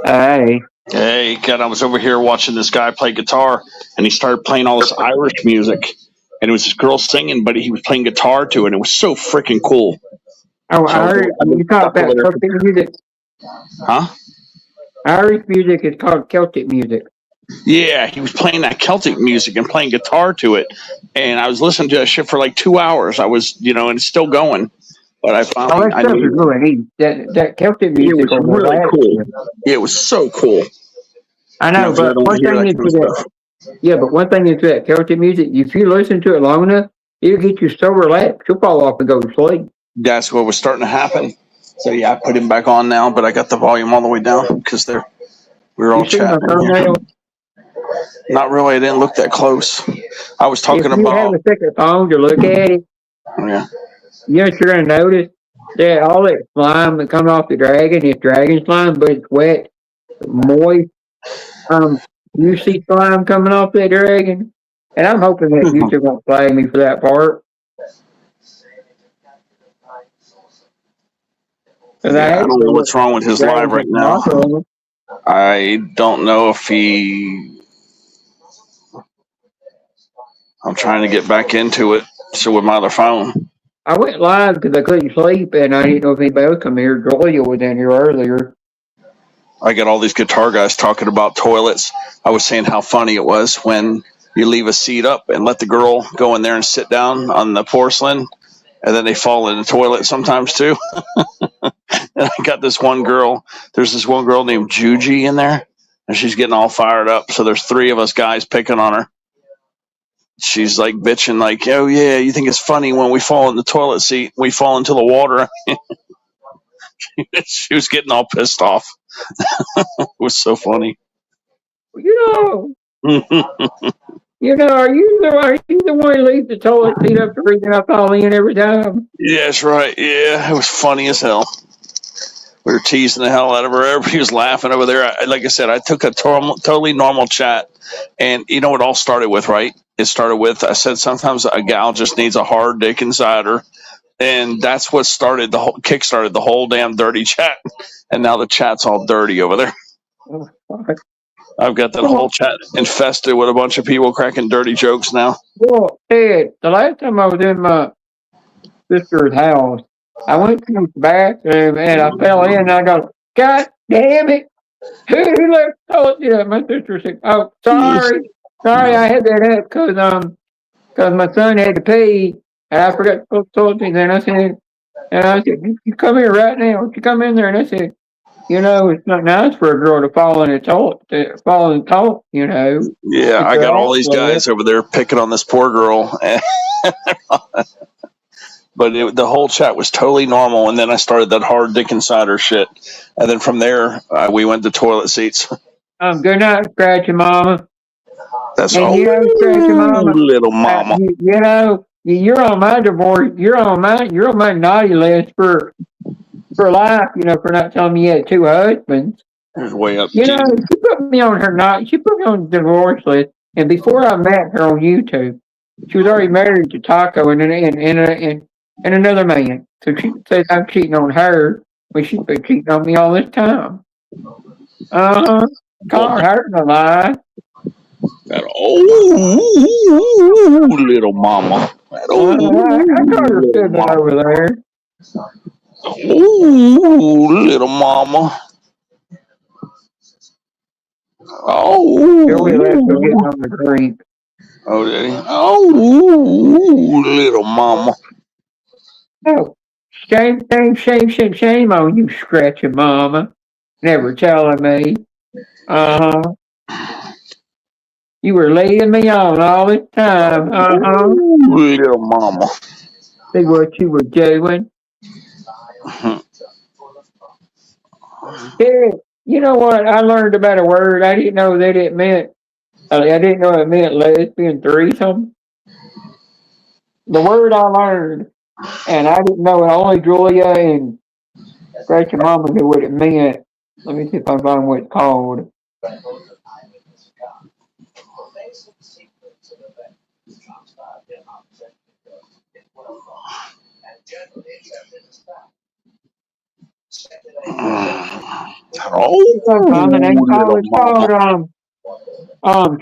Hey. Hey, God, I was over here watching this guy play guitar, and he started playing all this Irish music, and it was this girl singing, but he was playing guitar to it, and it was so freaking cool. Oh, So you talk about Celtic music. Huh? Irish music is called Celtic music. Yeah, he was playing that Celtic music and playing guitar to it, and I was listening to that shit for like 2 hours. I was, and it's still going. But I finally, that stuff is really neat. That Celtic music it was really cool. It was so cool. I know, but one thing is that Yeah, but one thing is that Celtic music, if you listen to it long enough, it'll get you so relaxed, you'll fall off and go to sleep. That's what was starting to happen. So yeah, I put him back on now, but I got the volume all the way down because we're all You see my chatting here. thumbnail? Not really. I didn't look that close. I was If talking you have about. a second phone to look at it, Yeah. you know what you're going to notice? That all that slime that comes off the dragon is dragon slime, but it's wet, moist. You see slime coming off that dragon? And I'm hoping that YouTube won't play me for that part. Because I Yeah. I hate don't know to what's wrong with his live right now. I don't know if I'm trying to get back into it. So with my other phone. I went live because I couldn't sleep, and I didn't know if anybody else come here. Julia was in here earlier. I got all these guitar guys talking about toilets. I was saying how funny it was when you leave a seat up and let the girl go in there and sit down on the porcelain, and then they fall in the toilet sometimes too. And I got this one girl. There's this one girl named Juji in there, and she's getting all fired up. So there's three of us guys picking on her. She's like bitching, like, "Oh yeah, you think it's funny when we fall in the toilet seat? We fall into the water." She was getting all pissed off. It was so funny. You know, are you the one who leaves the toilet seat up the reason I fall in every time? Yeah, that's right. Yeah, it was funny as hell. We were teasing the hell out of her. Everybody was laughing over there. Like I said, I took a totally normal chat, and you know what it all started with, right? It started with I said sometimes a gal just needs a hard dick inside her, and that's what started kickstarted the whole damn dirty chat. And now the chat's all dirty over there. Oh, fuck. I've got that whole chat infested with a bunch of people cracking dirty jokes now. Well, Ed, the last time I was in my sister's house, I went to the bathroom and I fell in and I go, God damn it. Who left the toilet seat up? My sister said, oh, sorry. Sorry, I had that up because my son had to pee and I forgot to put the toilet seat there. And I said, you come here right now. You come in there. And I said, it's not nice for a girl to fall in the toilet, Yeah, I got all these guys over there picking on this poor girl. But the whole chat was totally normal, and then I started that hard dick insider shit, and then from there we went to toilet seats. Good night, Scratchy Mama. That's and all, Scratchy Mama, little mama. You're on my divorce. You're on my naughty list for life. For not telling me you had two husbands. There's way up. She put me on She put me on the divorce list, and before I met her on YouTube, she was already married to Taco and another man. So she says I'm cheating on her, but she's been cheating on me all this time. Call her a lie. That little mama. I caught her sitting over there. Little mama. Joey left to get on the drink. Oh, did he? Little mama. Oh, shame on you, Scratchy Mama. Never telling me. You were leading me on all this time. Little mama. See what you were doing. Yeah, you know what? I learned about a word. I didn't know that it meant. I didn't know it meant lesbian threesome. The word I learned, and I didn't know it. Only Julia and Scratchy Mama knew what it meant. Let me see if I can find what it's called.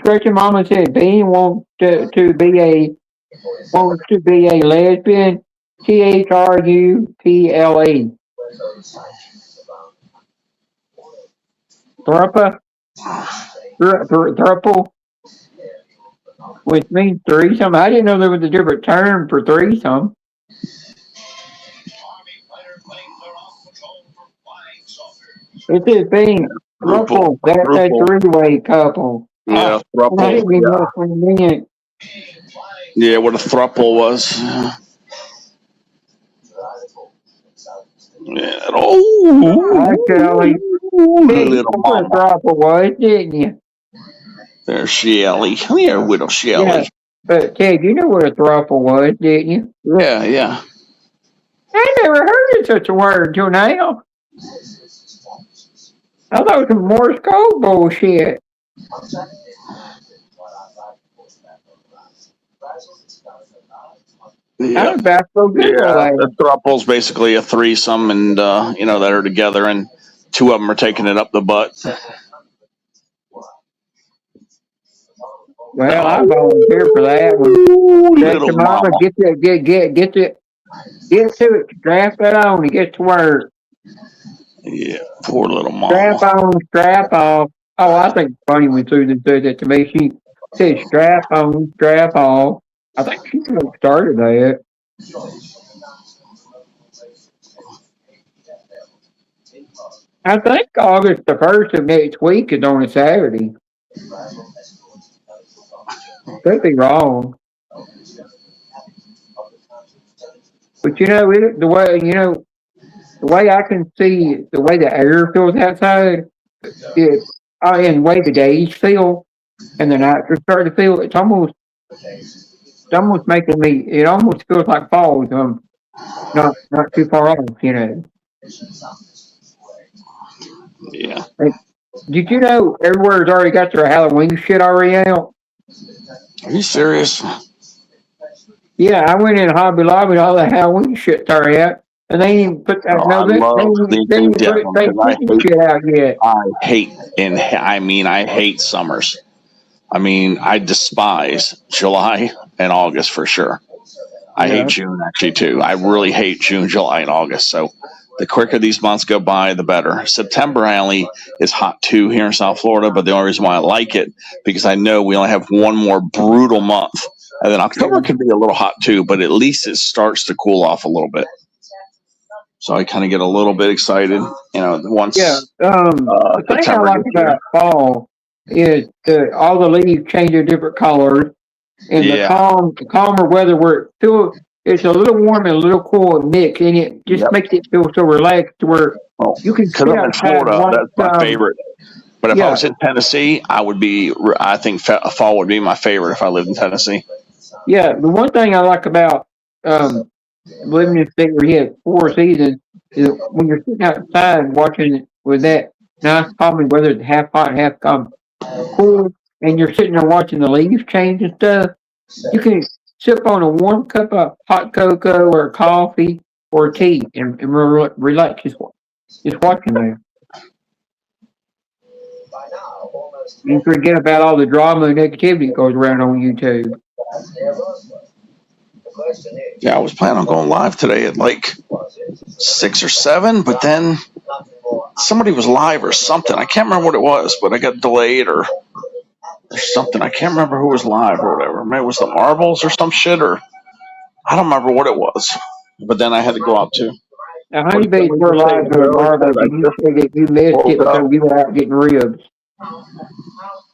Scratchy Mama said Bean wants to be a lesbian. THRUPLE. Thruple, which means threesome. I didn't know there was a different term for threesome. It says being thruple. That's a three-way couple. Yeah, I thruple. didn't even know for a minute. Yeah, what a thruple was. Yeah. Oh, Actually, Ted, you little know what a mama. throuple was, didn't you? There's Shelly. Come here, little Yeah. Shelly. But Ted, you know what a throuple was, didn't you? Yeah, yeah. I never heard of such a word till now. I thought it was Morse code bullshit. Yeah. I'm about to go Google Yeah, that. a thruple's basically a threesome, and that are together, and two of them are taking it up the butt. Well, I volunteer for that one. Oh, Say little to mama, mama. get to it, strap that on and get to work. Yeah, poor little mama. Strap off. Oh, I think it's funny when Susan said that to me. She said strap on, strap off. I think she started that. I think August the 1st of next week is on a Saturday. Could be wrong. But the way I can see the way the air feels outside, it and the way the days feel and the nights are starting to feel, it's almost making me. It almost feels like fall. So I'm not too far off. Yeah. Like, did you know everywhere's already got their Halloween shit already out? Are you serious? Yeah, I went in Hobby Lobby and all the Halloween shit's already out. And they ain't even put that, Oh, no, I they love ain't, the they ain't even put enthusiasm because Thanksgiving shit out yet. I hate summers. I mean, I despise July and August for sure. I hate Yeah. June actually too. I really hate June, July, and August. So the quicker these months go by, the better. September I only is hot too here in South Florida, but the only reason why I like it because I know we only have one more brutal month, and then October can be a little hot too, but at least it starts to cool off a little bit. So I kind of get a little bit excited, Yeah. once The thing I September like gets here. about fall is all the leaves change to different colors and Yeah. the calmer weather where it's a little warm and a little cool mix and it just Yep. makes it feel so relaxed where Well, you can because sit I'm in outside and Florida, watch, that's my favorite. But if I yeah, was in Tennessee, I think fall would be my favorite if I lived in Tennessee. yeah. The one thing I like about um, living in a state where you have 4 seasons is when you're sitting outside watching it with that nice calming weather, it's half hot, half cool, and you're sitting there watching the leaves change and stuff. You can sip on a warm cup of hot cocoa or coffee or tea and relax just watching that. You forget about all the drama and negativity that goes around on YouTube. Yeah, I was planning on going live today at like 6 or 7, but then somebody was live or something. I can't remember what it was, but I got delayed or something. I can't remember who was live or whatever. Maybe it was the Marbles or some shit, or I don't remember what it was. But then I had to go out too. Now, What did honeybees someone were just say, live doing Joe? He marbles, said, I and you just said that you missed woke it up. because you were out getting ribs.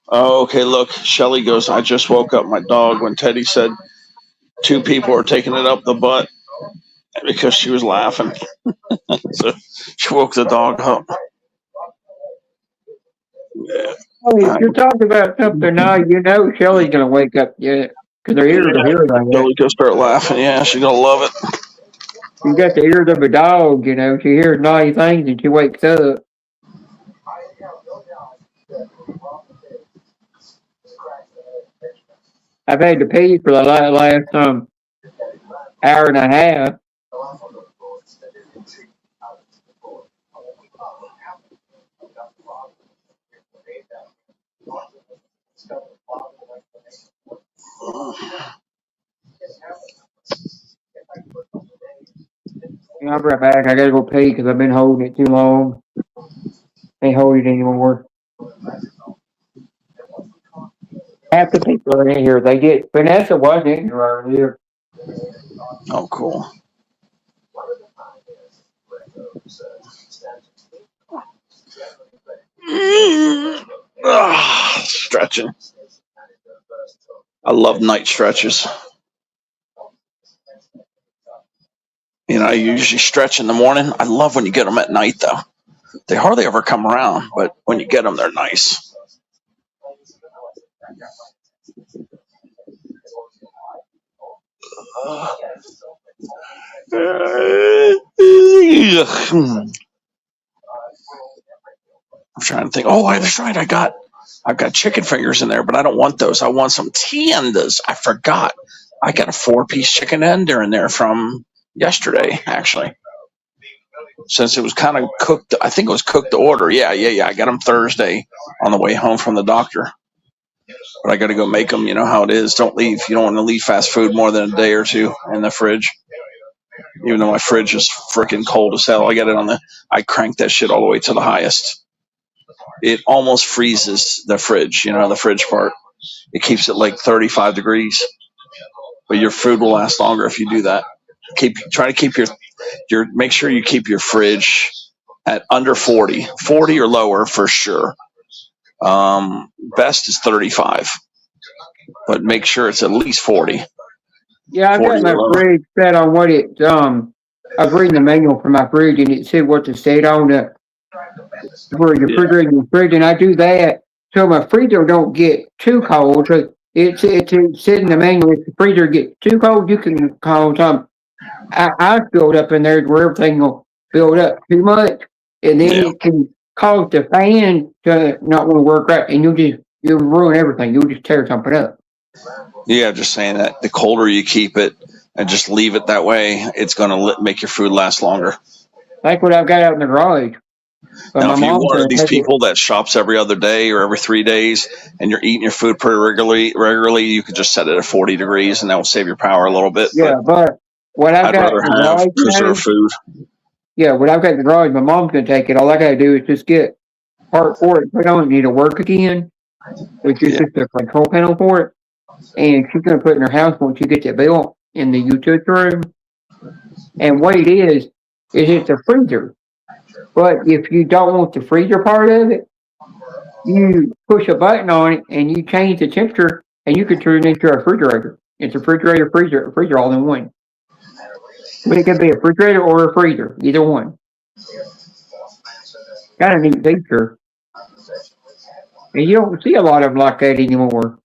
Oh, okay, look. Shelly goes, I just woke up my dog when Teddy said two people are taking it up the butt because she was laughing. So she woke the dog up. Yeah. Oh, if you're talking about something now, Shelly's gonna wake up yet because her ears will hear that. Shelly go start laughing. Yeah, she's going to love it. She's got the ears of a dog. She hears naughty things and she wakes up. I've had to pee for the last hour and a half. I'll be right back. I gotta go pee because I've been holding it too long. Can't hold it anymore. Half the people are in here. They get Vanessa was in here earlier. Oh, cool. Stretching. I love night stretches. I usually stretch in the morning. I love when you get them at night, though. They hardly ever come around, but when you get them, they're nice. I'm trying to think. Oh, that's right. I've got chicken fingers in there, but I don't want those. I want some tiendas. I forgot. I got a 4-piece chicken tender in there from yesterday, actually. Since it was kind of cooked, I think it was cooked to order. Yeah. I got them Thursday on the way home from the doctor. But I got to go make them. You know how it is. Don't leave. You don't want to leave fast food more than a day or two in the fridge. Even though my fridge is freaking cold as hell, I crank that shit all the way to the highest. It almost freezes the fridge, the fridge part. It keeps it like 35 degrees. But your food will last longer if you do that. Try to keep make sure you keep your fridge at under 40 or lower for sure. Best is 35, but make sure it's at least 40. Yeah, I've got my fridge set on what it, I was reading the manual for my fridge and it said what to set on it for your refrigerator and your fridge, and I do that so my freezer don't get too cold. So it's said in the manual, if the freezer gets too cold, you can call some ice build up in there where everything will build up too much, and then it can cause the fan to not want to work right, and you'll ruin everything. You'll just tear something up. Yeah, just saying that the colder you keep it and just leave it that way, it's going to make your food last longer. Like what I've got out in the garage. Now, if you're one of these people that shops every other day or every 3 days and you're eating your food pretty regularly, you could just set it at 40 degrees and that will save your power a little bit. Yeah, but what I've got rather have preserved food. Yeah, what I've got in the garage, my mom's going to take it. All I got to do is just get part for it, put on, need to work again, which is just a control panel for it. And she's going to put it in her house once she gets it built in the utility room. And what it is it's a freezer. But if you don't want the freezer part of it, you push a button on it and you change the temperature and you can turn it into a refrigerator. It's a refrigerator, freezer all in one. But it could be a refrigerator or a freezer, either one. Kind of neat feature. And you don't see a lot of them like that anymore.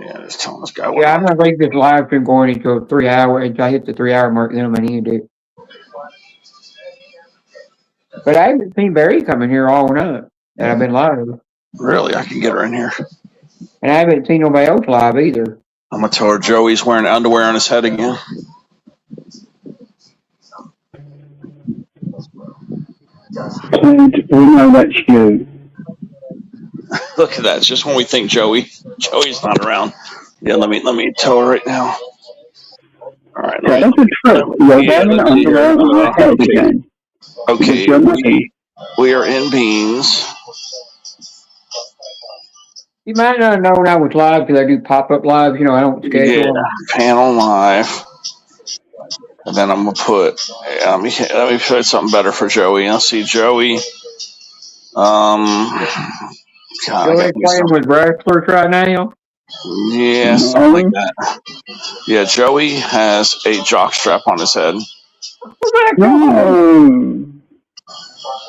Yeah, just telling this guy. Yeah, I'm not like this live stream going into 3 hours. Until I hit the 3 hour mark, then I'm going to end it. But I haven't seen Barry coming here all night that I've been live. Really? I can get her in here. And I haven't seen nobody else live either. I'm going to tell her Joey's wearing underwear on his head again. We know that's you. Look at that. It's just when we think Joey's not around. Yeah, let me tell her right now. All right. That's a trick. You're wearing underwear on your head again. Okay, we are in Beans. You might not have known I was live because I do pop-up lives. I don't schedule them. Panel live. And then I'm going to put, let me put something better for Joey. I'll see Joey. Joey playing with wrestlers right now? Yeah, something like that. Yeah, Joey has a jock strap on his head.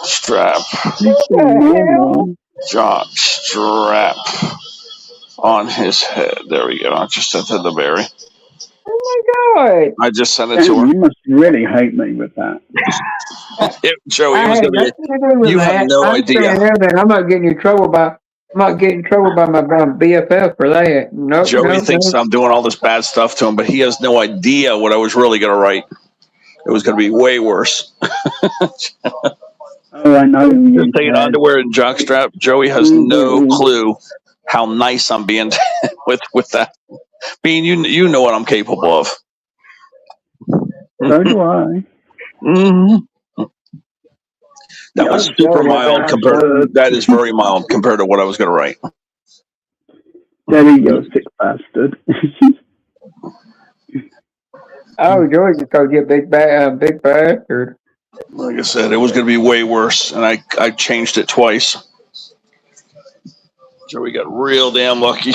Strap. Jock strap on his head. There we go. I just sent it to Barry. Oh my God! I just sent it to her. You must really hate me with that. Joey, it was going to be. You have no idea. I'm not getting in trouble by my BFF for that. Nope, Joey thinks I'm doing all this bad stuff to him, but he has no idea what I was really going to write. It was going to be way worse. Oh, I know. Just taking underwear and jockstrap. Joey has no clue how nice I'm being with that. Bean, you know what I'm capable of. So do I. Mm-hmm. That was super mild compared. That is very mild compared to what I was going to write. There you go, sick bastard. Oh, George just called you a big bastard. Like I said, it was going to be way worse, and I changed it twice. So we got real damn lucky.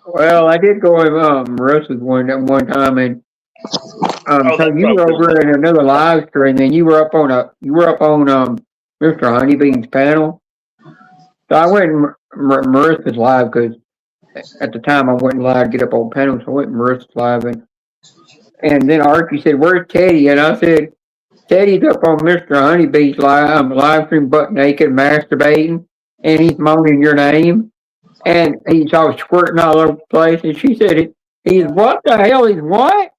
Well, I did go with Marissa's one time, and Oh, so that's you were over in another live stream, and you were up on Mr. Honeybean's panel. So I went in Marissa's live because at the time I wasn't allowed to get up on panels, so I went in Marissa's live, and then Archie said, "Where's Teddy?" And I said, "Teddy's up on Mr. Honeybee's live stream, butt naked, masturbating, and he's moaning your name, and he's all squirting all over the place." And she said, "He's what the hell? He's what?"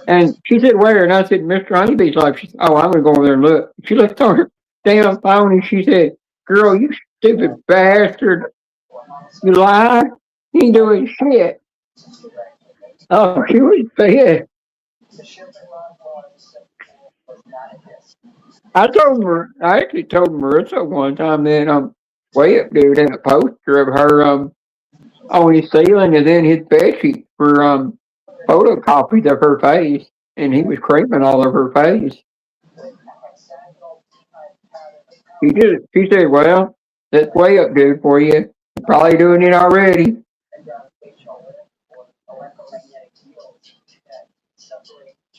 And she said, "Where?" And I said, "Mr. Honeybee's live." She said, "Oh, I'm gonna go over there and look." She looked on her damn phone and she said, "Girl, you stupid bastard, you lie. He ain't doing shit." Oh, she was pissed. I actually told Marissa one time that way up dude had a poster of her on his ceiling and then his bedsheet for photocopies of her face, and he was creaming all over her face. She said, "Well, that's way up dude for you. You're probably doing it already."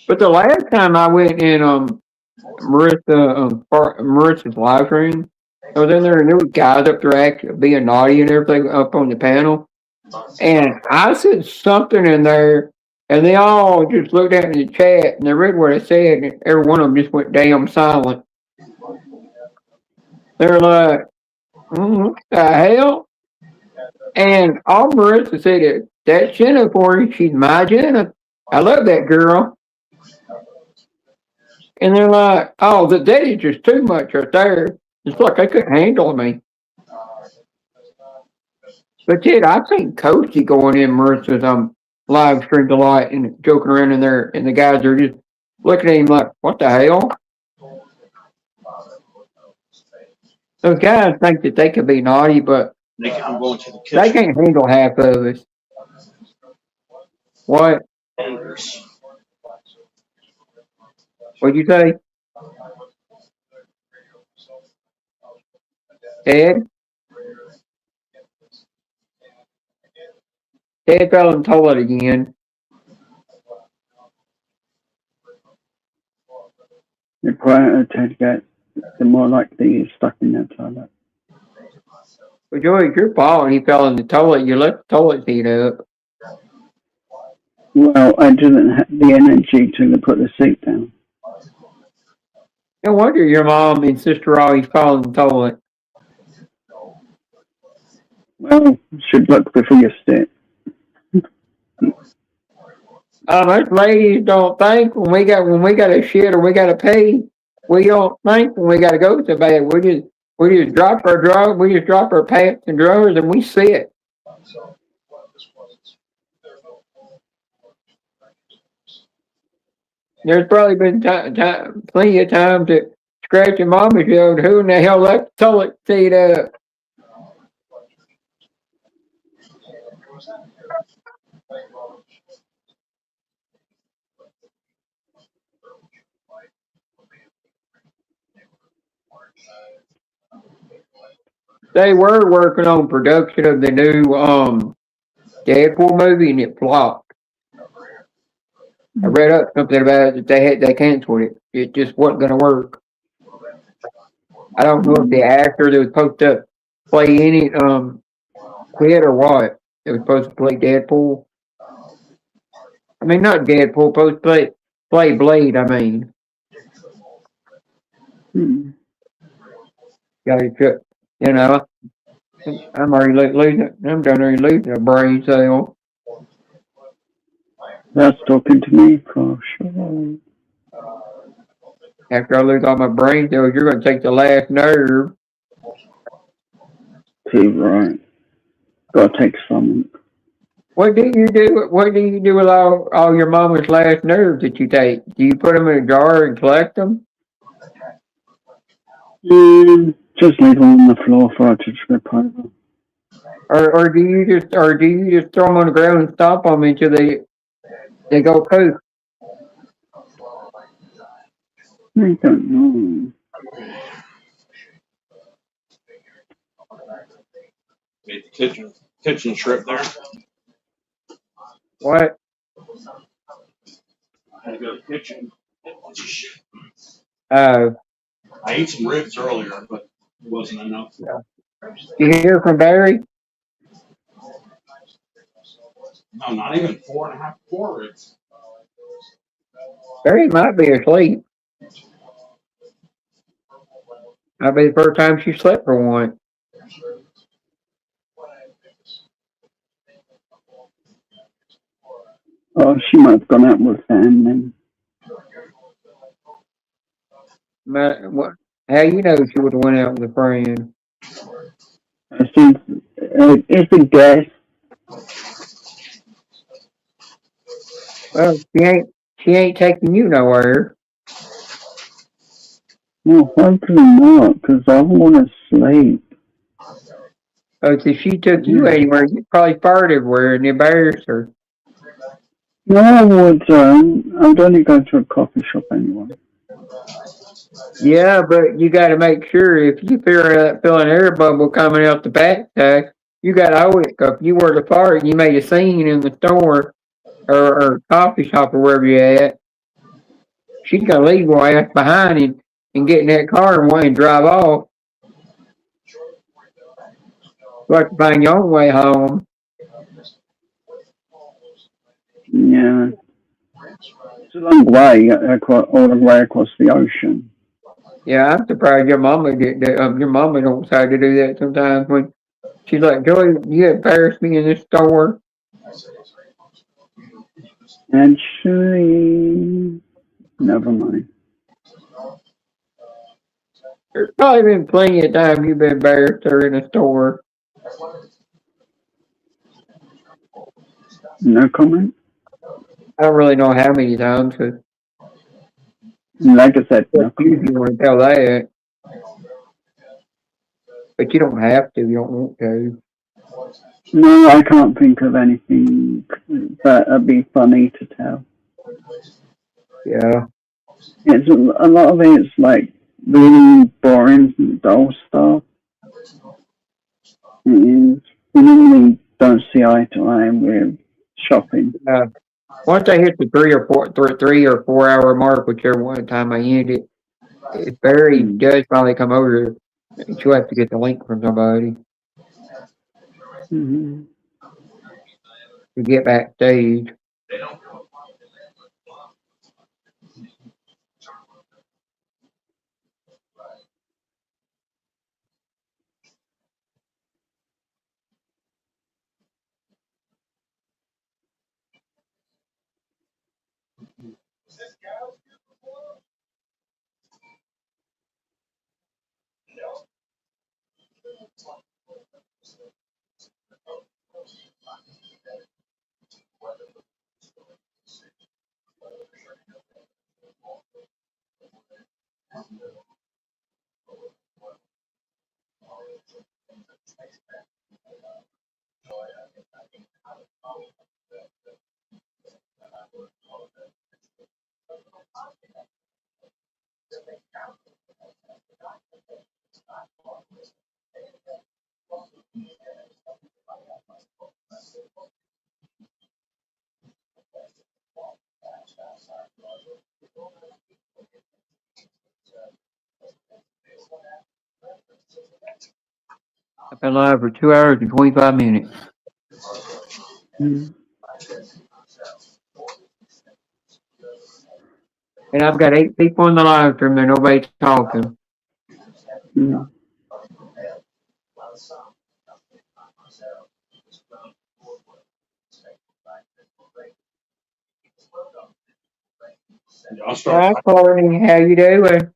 But the last time I went in Marissa's live stream, I was in there and there was guys up there actually being naughty and everything up on the panel. And I said something in there, and they all just looked at me in the chat and they read what I said, and every one of them just went damn silent. They're like, "What the hell?" And all Marissa said is, "That's Jenna for you. She's my Jenna. I love that girl." And they're like, "Oh, that is just too much right there. It's like they couldn't handle me." But Ted, I've seen Coachy going in Marissa's live streams a lot and joking around in there, and the guys are just looking at him like, "What the hell?" Those guys think that they can be naughty, but I'm going to the they kitchen. can't handle half of us. What? What'd you say? Ted? Ted fell in the toilet again. The quieter Ted gets, the more likely he's stuck in that toilet. Well, Joey, it's your fault when he fell in the toilet. You left the toilet seat up. Well, I didn't have the energy to put the seat down. No wonder your mom and sister always fall in the toilet. Well, you should look before you sit. Us ladies don't think when we got a shit or we got to pee. We don't think when we got to go to bed. We just drop our pants and drawers and we sit. There's probably been plenty of times that scratch your mama's yelled, "Who in the hell left the toilet seat up?" They were working on production of the new Deadpool movie and it flopped. I read up something about it that they canceled it. It just wasn't going to work. I don't know if the actor that was supposed to play in it quit or what. It was supposed to play Deadpool. I mean, not Deadpool. Supposed to play Blade. I mean, got you know. I'm already losing. I'm done already losing a brain cell. That's talking to me for sure. After I lose all my brain cells, you're going to take the last nerve. Too right. Gotta take some. What do you do? What do you do with all your mama's last nerves that you take? Do you put them in a jar and collect them? Just leave them on the floor for it to trip over. Or do you just throw them on the ground and stomp them until They go poof. I don't know. Made the kitchen strip there. What? I had to go to the kitchen. Oh, I ate some ribs earlier, but it wasn't enough. you hear from Barry? No, not even 4.5, 4 ribs. Barry might be asleep. Might be the first time she slept for once. Oh, she might have gone out with Sam then. How you know she would have went out with a friend? It's a guess. Well, she ain't taking you nowhere. No, hopefully not, because I want to sleep. Oh, so she took you anywhere, you probably farted everywhere and embarrassed her. No, I would. I'd only go to a coffee shop anyway. Yeah, but you got to make sure if you feel an air bubble coming out the backside, you got to hold it. 'Cause if you were to fart, you made a scene in the store or coffee shop or wherever you at. She's gonna leave your ass behind and get in that car and drive off. You have to find your own way home. Yeah. It's a long way, all the way across the ocean. Yeah, I'm surprised your mama did that. Your mama don't decide to do that sometimes when she's like, Joey, you embarrassed me in this store. Actually, never mind. There's probably been plenty of times you've been embarrassed her in a store. No comment? I don't really know how many times, because Like I said, no you comment. want to tell that. But you don't have to. You don't want to. No, I can't think of anything that would be funny to tell. Yeah. It's a lot of it's like really boring, dull stuff. We normally don't see eye to eye with shopping. Once I hit the 3 or 4 hour mark, whichever one time I end it, if Barry does finally come over, she'll have to get the link from somebody Mm-hmm. to get backstage. I've been live for 2 hours and 25 minutes. Mm-hmm. And I've got 8 people in the live stream and nobody's talking. Mm-hmm. I'll start. Hi, Courtney. How you doing?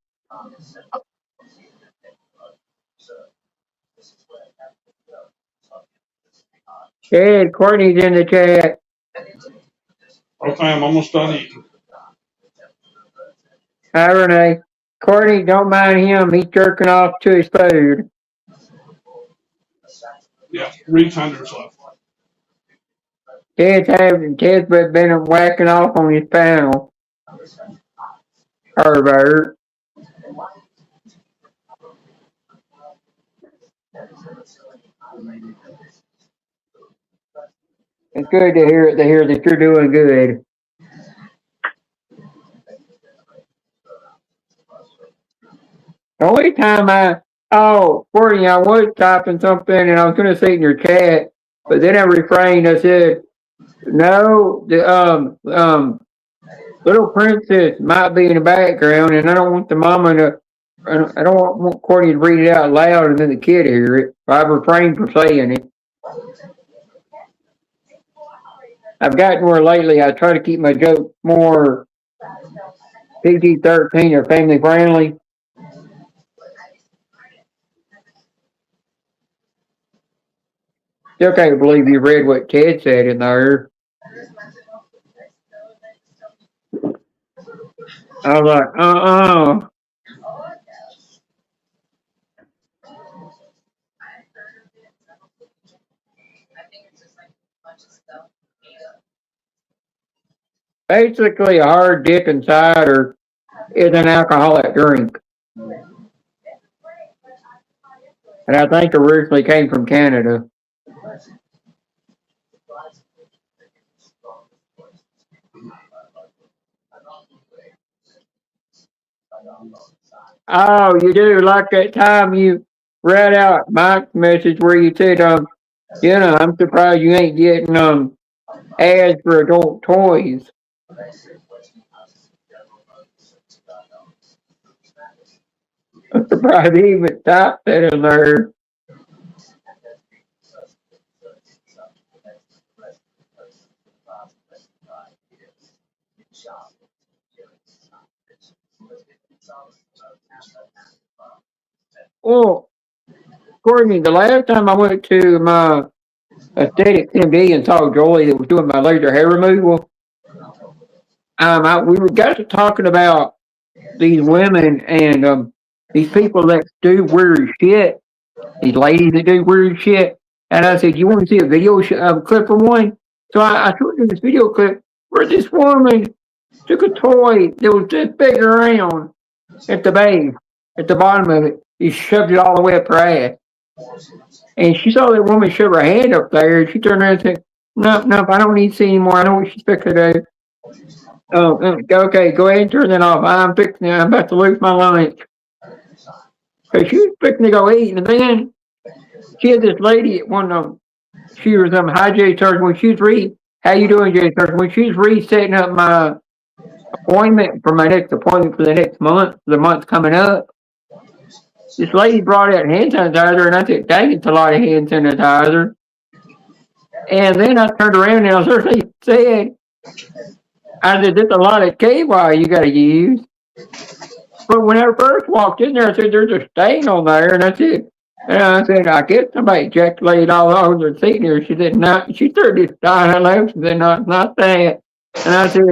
Good. Courtney's in the chat. Okay, I'm almost done eating. Hi, Renee. Courtney, don't mind him. He's jerking off to his food. Yeah, 3 tenders left. Ted's been whacking off on his panel. Herbert. It's good to hear that you're doing good. The only time Courtney, I was typing something and I was going to say it in your chat, but then I refrained. I said, no, the little princess might be in the background, and I don't want the mama to. I don't want Courtney to read it out loud and then the kid hear it. I refrained from saying it. I've gotten where lately I try to keep my jokes more PG-13 or family friendly. Still can't believe you read what Ted said in there. I was like, Basically, a hard dip in cider is an alcoholic drink. And I think originally came from Canada. Oh, you do like that time you read out Mike's message where you said, I'm surprised you ain't getting ads for adult toys. I'm surprised he even typed that in there. Well, Courtney, the last time I went to my aesthetic MD and saw Jolie that was doing my laser hair removal, we got to talking about these women and these people that do weird shit, these ladies that do weird shit. And I said, you want to see a video clip from one? So I showed you this video clip where this woman took a toy that was just big around at the base, at the bottom of it. He shoved it all the way up her ass. And she saw that woman shove her hand up there, and she turned around and said, no, I don't need to see anymore. I know what she's fixing to do. Okay, go ahead and turn that off. I'm about to lose my lunch. So she was fixing to go eat, and then she had this lady at one of them. She was hi Jay Turk, when she was how you doing, Jay Turk? When she was resetting up my appointment for my next appointment for the next month, the month coming up, this lady brought out hand sanitizer, and I said, dang, it's a lot of hand sanitizer. And then I turned around and I certainly said, I said, there's a lot of KY you got to use. But when I first walked in there, I said, there's a stain on there. And I said, I guess somebody ejaculated all over the seat here. She said, no. She started this dying laughing. She said, no, it's not that. And I said,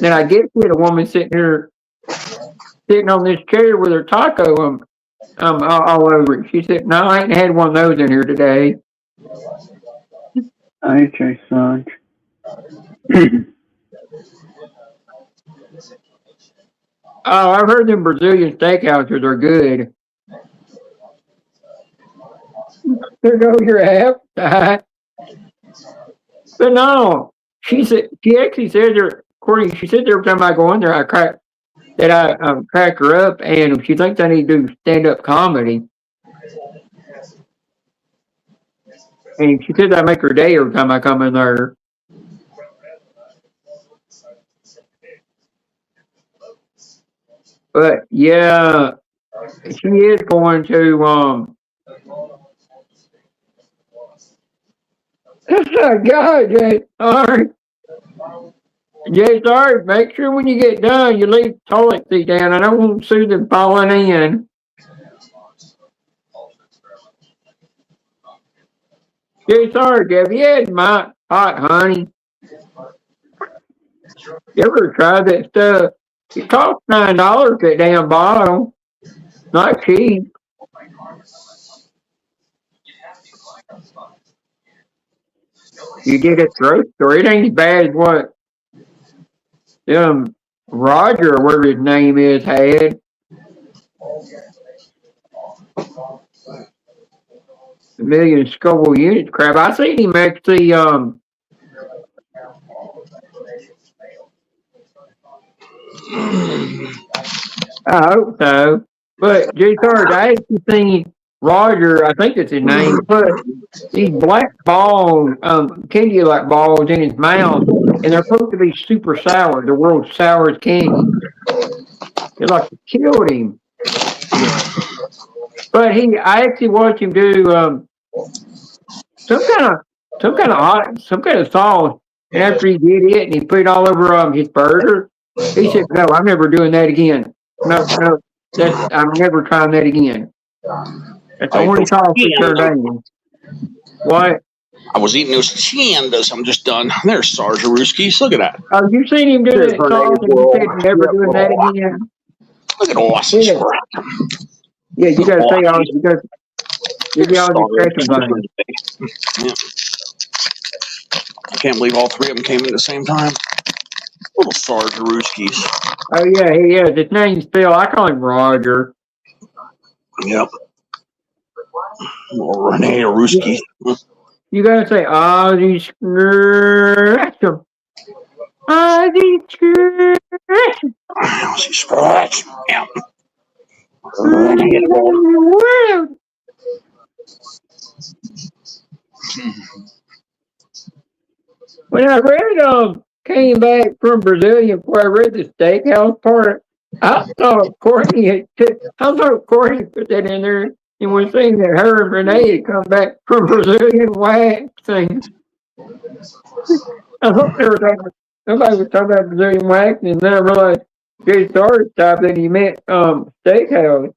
then I guess we had a woman sitting on this chair with her taco all over it. She said, no, I ain't had one of those in here today. AJ Sarge. Oh, I've heard them Brazilian steakhouses are good. There goes your appetite. But no, she actually said there, Courtney, she said every time I go in there, I crack her up, and she thinks I need to do stand-up comedy. And she said I make her day every time I come in there. But yeah, she is going to That's not God, Jay. All right. Jay, sorry. Make sure when you get done, you leave the toilet seat down. I don't want Susan falling in. Jay, sorry, Jeff. You had my hot honey. You ever tried that stuff? It costs $9 that damn bottle. Not cheap. You get at the grocery store. It ain't as bad as what Roger, or whatever his name is, had. A million Scoville units crap. I seen him actually. I hope so. But J. Sarge, I actually seen Roger. I think that's his name. Put these black balls, candy like balls in his mouth, and they're supposed to be super sour. The world's sourest candy. It like killed him. But I actually watched him do some kind of some kind of sauce. And after he did it, and he put it all over his burger, he said, "No, I'm never doing that again. No, no, I'm never trying that again." That's the only sauce he turned down. What? I was eating those Chiandas. I'm just done. There's Sarge Ruskies. Look at that. Oh, you seen him do that sauce, and he said, "Never doing that again." Look at Austin's Yeah. Yeah, you gotta say all you got. You got all the expressions. Yeah. I can't believe all three of them came in at the same time. Little Sarge Ruskies. Oh yeah, he is. His name's Phil. I call him Roger. Yep. Or Renee Ruski. You gotta say Ozzy Scratch. Ozzy Scratch. Ozzy Scratch. Yeah. When I read came back from Brazilian before I read the steakhouse part, I thought Courtney put that in there and was saying that her and Renee had come back from Brazilian waxing. I thought they were talking somebody was talking about Brazilian waxing, and then I realized Jay started stopped and he meant steakhouse.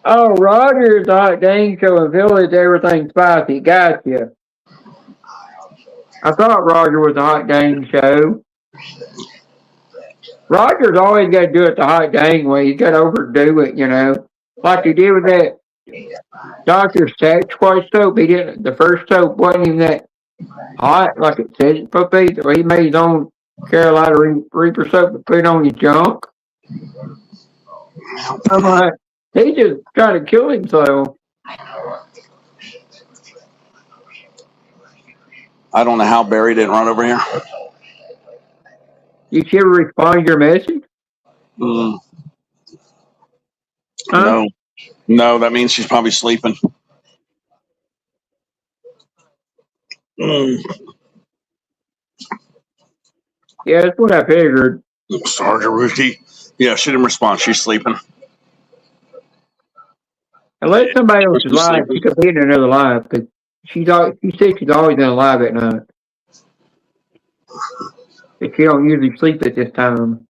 Oh, Roger's the hot dang show in Village, everything spicy. Gotcha. I thought Roger was a hot dang show. Roger's always got to do it the hot dang way. He's got to overdo it, you know. Like he did with that Dr. Sasquatch soap. He didn't. The first soap wasn't even that hot like it said it's supposed to be. So he made his own Carolina Reaper soap to put it on his junk. I'm like, he just trying to kill himself. I don't know how Barry didn't run over here. Did she ever respond to your message? Huh? Huh? No, that means she's probably sleeping. Yeah, that's what I figured. Sergeant Ruski. Yeah, she didn't respond. She's sleeping. Unless somebody else is live, she could be in another live because she said she's always in a live at night. But she don't usually sleep at this time.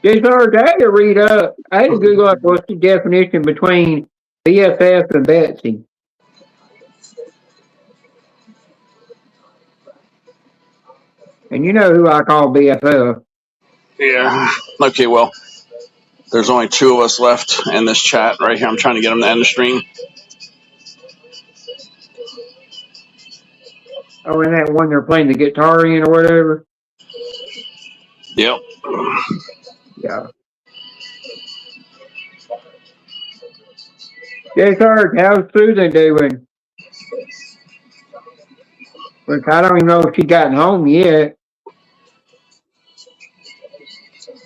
Just hard I had to read up. I had to Google up what's the definition between BFF and Betsy. And you know who I call BFF. Yeah. Okay, well, there's only two of us left in this chat right here. I'm trying to get them to end the stream. Oh, and that one they're playing the guitar in or whatever? Yep. Yeah. Yes, sir. How's Susan doing? Which I don't even know if she gotten home yet.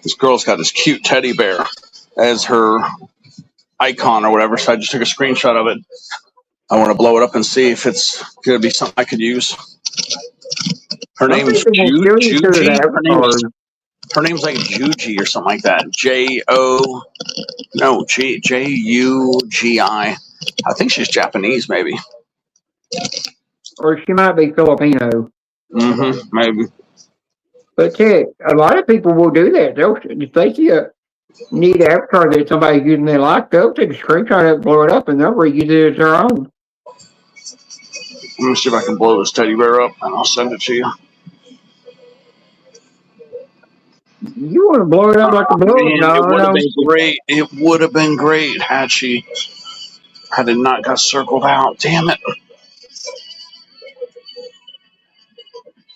This girl's got this cute teddy bear as her icon or whatever, so I just took a screenshot of it. I want to blow it up and see if it's going to be something I could use. Her name's Juji. Her name's like Juji or something like that. Jugi. I think she's Japanese, maybe. Or she might be Filipino. Maybe. But check, a lot of people will do that. If they see a neat avatar that somebody's using they like, they'll take a screenshot of it, blow it up, and they'll reuse it as their own. Let me see if I can blow this teddy bear up, and I'll send it to you. you want to blow it up like a blow up? Man, it would have No. been great. It would have been great had it not got circled out. Damn it.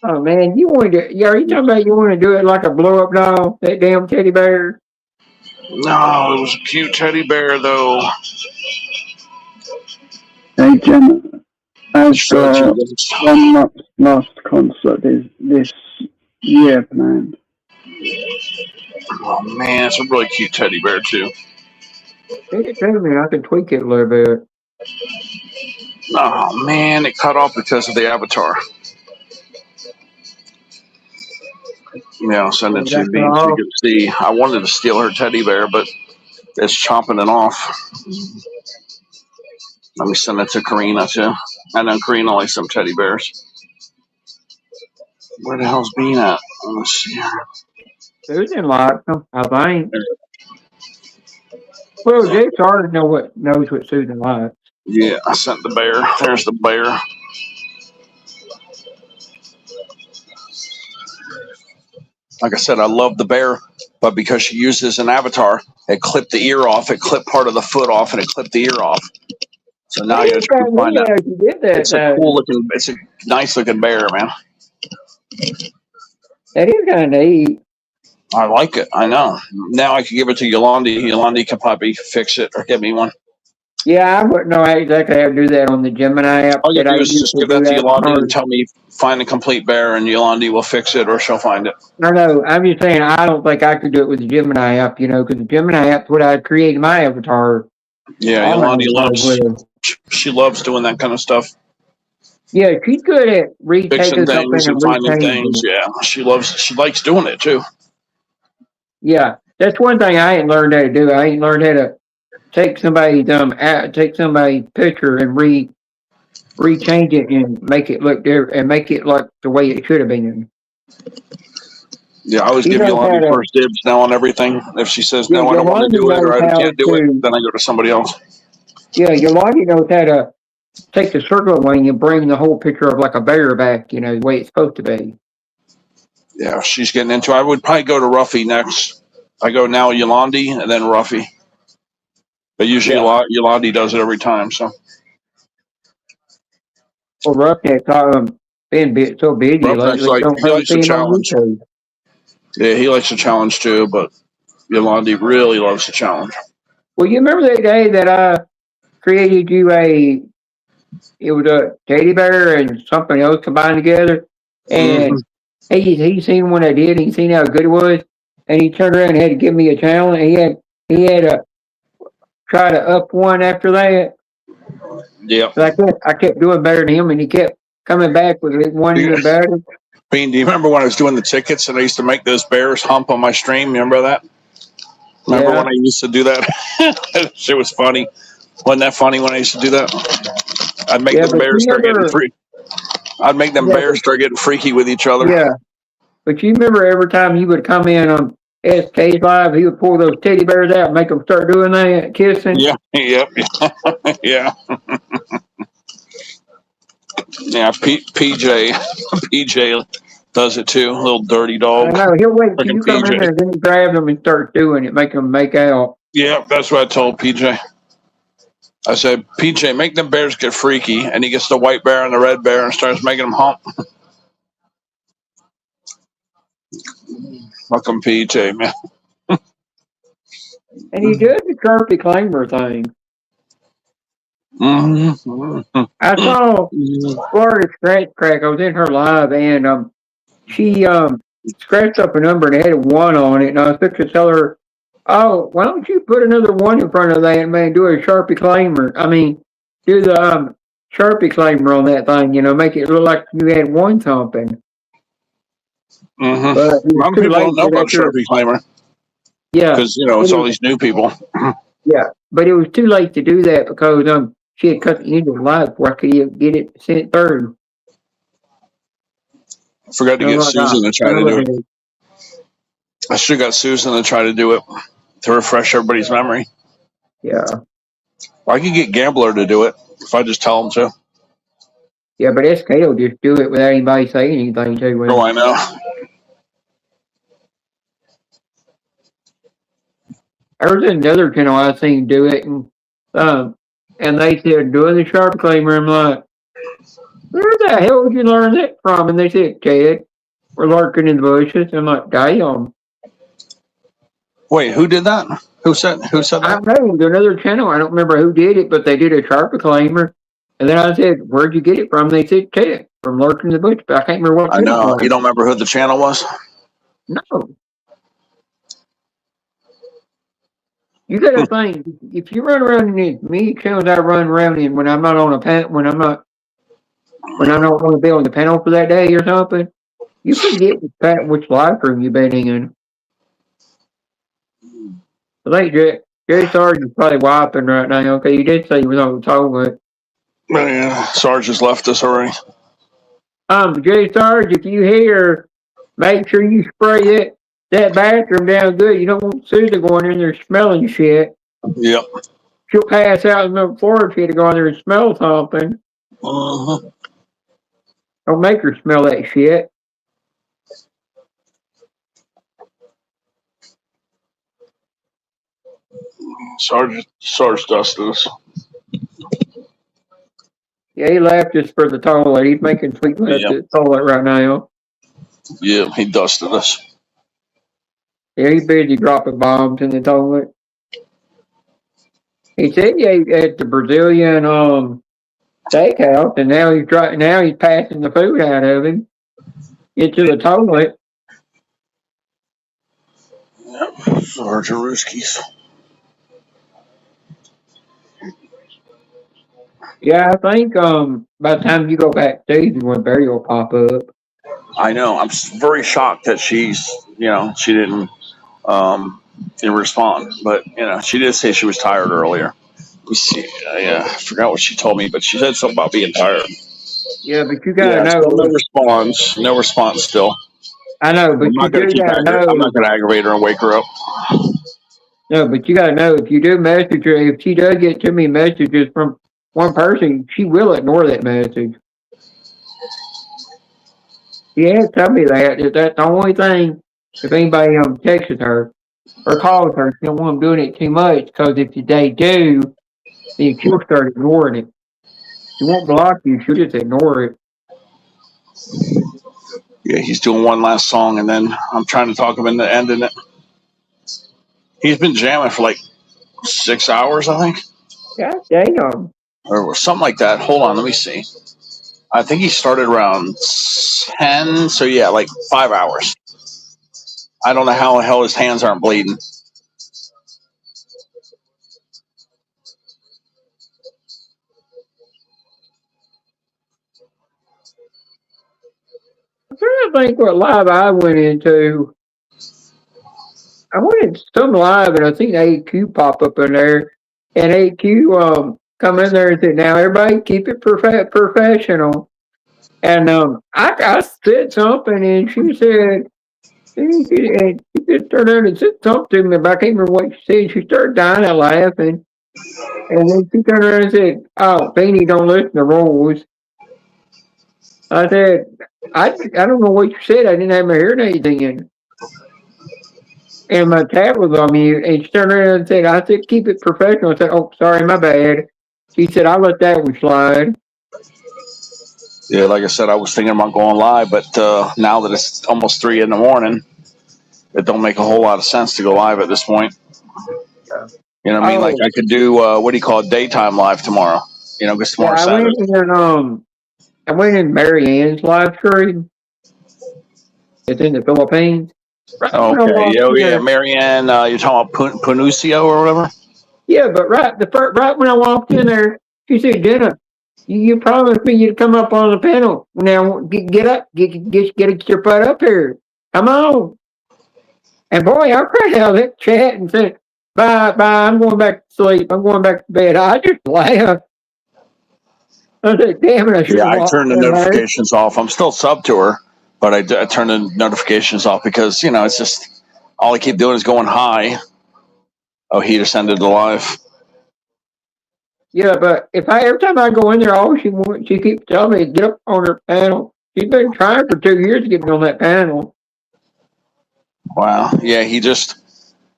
Oh man, you wanted to? Yeah, are you talking about you want to do it like a blow up doll? That damn teddy bear. No, it was a cute teddy bear though. Hey, Gemma, I've Show it to got you guys. one last concert this year planned. Oh man, it's a really cute teddy bear too. Send it to me. I can tweak it a little bit. Oh man, it cut off because of the avatar. Yeah, I'll send Oh, it to that's you so you all. can see. I wanted to steal her teddy bear, but it's chomping it off. Let me send it to Karina too. I know Karina likes some teddy bears. Where the hell's Bean at? Let's see here. Susan likes them, I think. Well, Jake's already knows what Susan likes. Yeah, I sent the bear. There's the bear. Like I said, I love the bear, but because she uses an avatar, it clipped the ear off, it clipped part of the foot off, and it clipped the ear off. So now It you is try to kind of find neat that. how she did that. It's a cool looking, it's a nice looking bear, man. That is kind of neat. I like it. I know. Now I can give it to Yolandi. Yolandi can probably fix it or get me one. Yeah, I wouldn't know exactly how to do that on the Gemini app All you that I do is use just to give do that to that. Yolandi and tell me find a complete bear, and Yolandi will fix it or she'll find it. No, I'm just saying I don't think I could do it with the Gemini app, because the Gemini app's what I created my avatar. Yeah, All my Yolandi avatars loves. with. She loves doing that kind of stuff, Yeah, she's good at fixing retaking something things and and finding rechanging things. it. Yeah, she loves. She likes doing it too. Yeah, that's one thing I ain't learned how to do. I ain't learned how to take somebody's picture and rechange it and make it look different and make it like the way it should have been. Yeah, I always She give knows how Yolandi to. first dibs now on everything. If she says Yeah, no, I don't want to Yolandi do it, knows or I how can't do it, to. then I go to somebody else. Yeah, Yolandi knows how to take the circle wing and bring the whole picture of like a bear back. The way it's supposed to be. Yeah, she's getting into. I would probably go to Ruffy next. I go now Yolandi and then Ruffy, but usually Yeah. Yolandi does it every time. So Well, Roughneck's been so busy Roughneck's lately. like Don't he really likes a see him on challenge. YouTube. Yeah, he likes a challenge too, but Yolandi really loves a challenge. Well, you remember that day that I created you it was a teddy bear and something else combined together, Mm-hmm. and he seen what I did. He seen how good it was, and he turned around and had to give me a challenge. He had to try to up one after that. Yep. But I kept doing better than him, and he kept coming back with one even better. Bean, do you remember when I was doing the tickets and I used to make those bears hump on my stream? You remember that? Remember when I used to do that? Shit was funny. Wasn't that funny when I used to do that? I'd make the bears start getting free. I'd make them bears start getting freaky with each other. Yeah, but you remember every time you would come in on SK's live, he would pull those teddy bears out and make them start doing that, kissing. Yeah, yep, yeah. Yeah, PJ does it too. Little dirty dog. I know, he'll wait till Freaking you come in PJ. there, then he grabs them and starts doing it, make them make out. Yeah, that's what I told PJ. I said, PJ, make them bears get freaky, and he gets the white bear and the red bear and starts making them hump. Fucking PJ, man. And he does the Sharpie Claimer thing. Mm-hmm. I saw Florida Scratch Crack. I was in her live, and she scratched up a number and it had a 1 on it. And I was supposed to tell her, "Oh, why don't you put another 1 in front of that, man? Do a Sharpie Claimer. I mean, do the Sharpie Claimer on that thing. Make it look like you had 1 something." Mm-hmm. But A lot of people don't know about Sharpie Claimer. Yeah, because it's all these new people. Yeah, but it was too late to do that because she had cut the end of the live before I could get it sent through. I forgot to get Susan to try to do it. I should have got Susan to try to do it to refresh everybody's memory. Yeah. I could get Gambler to do it if I just tell him to. Yeah, but SK will just do it without anybody saying anything to him. Oh, I know. there was another channel I seen do it, and they said doing the sharp cleaner. I'm like, where the hell did you learn that from? And they said, Ted, we're lurking in the bushes. I'm like, damn. Wait, who did that? Who said I that? know another channel. I don't remember who did it, but they did a sharp cleaner. And then I said, where'd you get it from? They said, Ted, from lurking in the bush. But I can't remember what I channel it know. was. You don't remember who the channel was? No. You gotta think, if you run around in these many channels I run around in when I'm not on a when I'm not going to be on the panel for that day or something, you forget which live room you've been in. I think Jay Sarge is probably wiping right now. Okay, you did say he was on the toilet. Oh, yeah, Sarge has left us already. Jay Sarge, if you hear, make sure you spray that bathroom down good. You don't want Susan going in there smelling shit. Yep. She'll pass out on the floor if she had to go in there and smell something. Uh-huh. Don't make her smell that shit. Sarge dusted us. Yeah, he left just for the toilet. He's making sweet left at the toilet right now. Yeah, he dusted us. Yeah, he's busy dropping bombs in the toilet. He said he ate at the Brazilian steakhouse, and now he's passing the food out of him into the toilet. Yep, Sarge Rooskies. Yeah, I think by the time you go backstage, when Barry will pop up. I know. I'm very shocked that she didn't respond. But she did say she was tired earlier. Let me see. Yeah, I forgot what she told me, but she said something about being tired. Yeah, but you gotta know. Still no response. No response. Still. I know, but you do gotta know. I'm not gonna aggravate her and wake her up. No, but you gotta know if you do message her, if she does get too many messages from one person, she will ignore that message. She has told me that. That's the only thing. If anybody texts her or calls her, she don't want them doing it too much because if they do, then she'll start ignoring it. She won't block you; she'll just ignore it. Yeah, he's doing one last song, and then I'm trying to talk him into ending it. He's been jamming for like 6 hours, I think. God damn. Or something like that. Hold on, let me see. I think he started around 10, so yeah, like 5 hours. I don't know how the hell his hands aren't bleeding. I'm trying to think what live I went into. I went into some live, and I seen AQ pop up in there, and AQ come in there and said, "Now everybody keep it professional." And I said something, and she said, and she just turned around and said something to me, but I can't remember what she said. She started dying out laughing, and then she turned around and said, "Oh, Beanie, don't listen to rules." I said, I don't know what you said. I didn't have my hearing aids in. And my tab was on mute, and she turned around and said, I said, keep it professional. I said, oh, sorry, my bad. She said, I'll let that one slide. Yeah, like I said, I was thinking about going live, but now that it's almost 3 in the morning, it don't make a whole lot of sense to go live at this point. You know what I mean? Like I could do, what do you call it, daytime live tomorrow. Because tomorrow's Saturday. I went in Mary Ann's live stream. It's in the Philippines. Right, okay, yeah, Marianne, you're talking about Panucio or whatever? Yeah, but right when I walked in there, she said, Jenna, you promised me you'd come up on the panel. Now, get up, get your butt up here. Come on. And boy, I cried out of that chat and said, bye, I'm going back to sleep. I'm going back to bed. I just laughed. I said, damn it, I turned the notifications off. I'm still sub to her, but I turned the notifications off because, it's just, all I keep doing is going high. Oh, he just ended the live. Yeah, but every time I go in there, all she keeps telling me is get up on her panel. She's been trying for 2 years to get me on that panel. Wow. Yeah, he just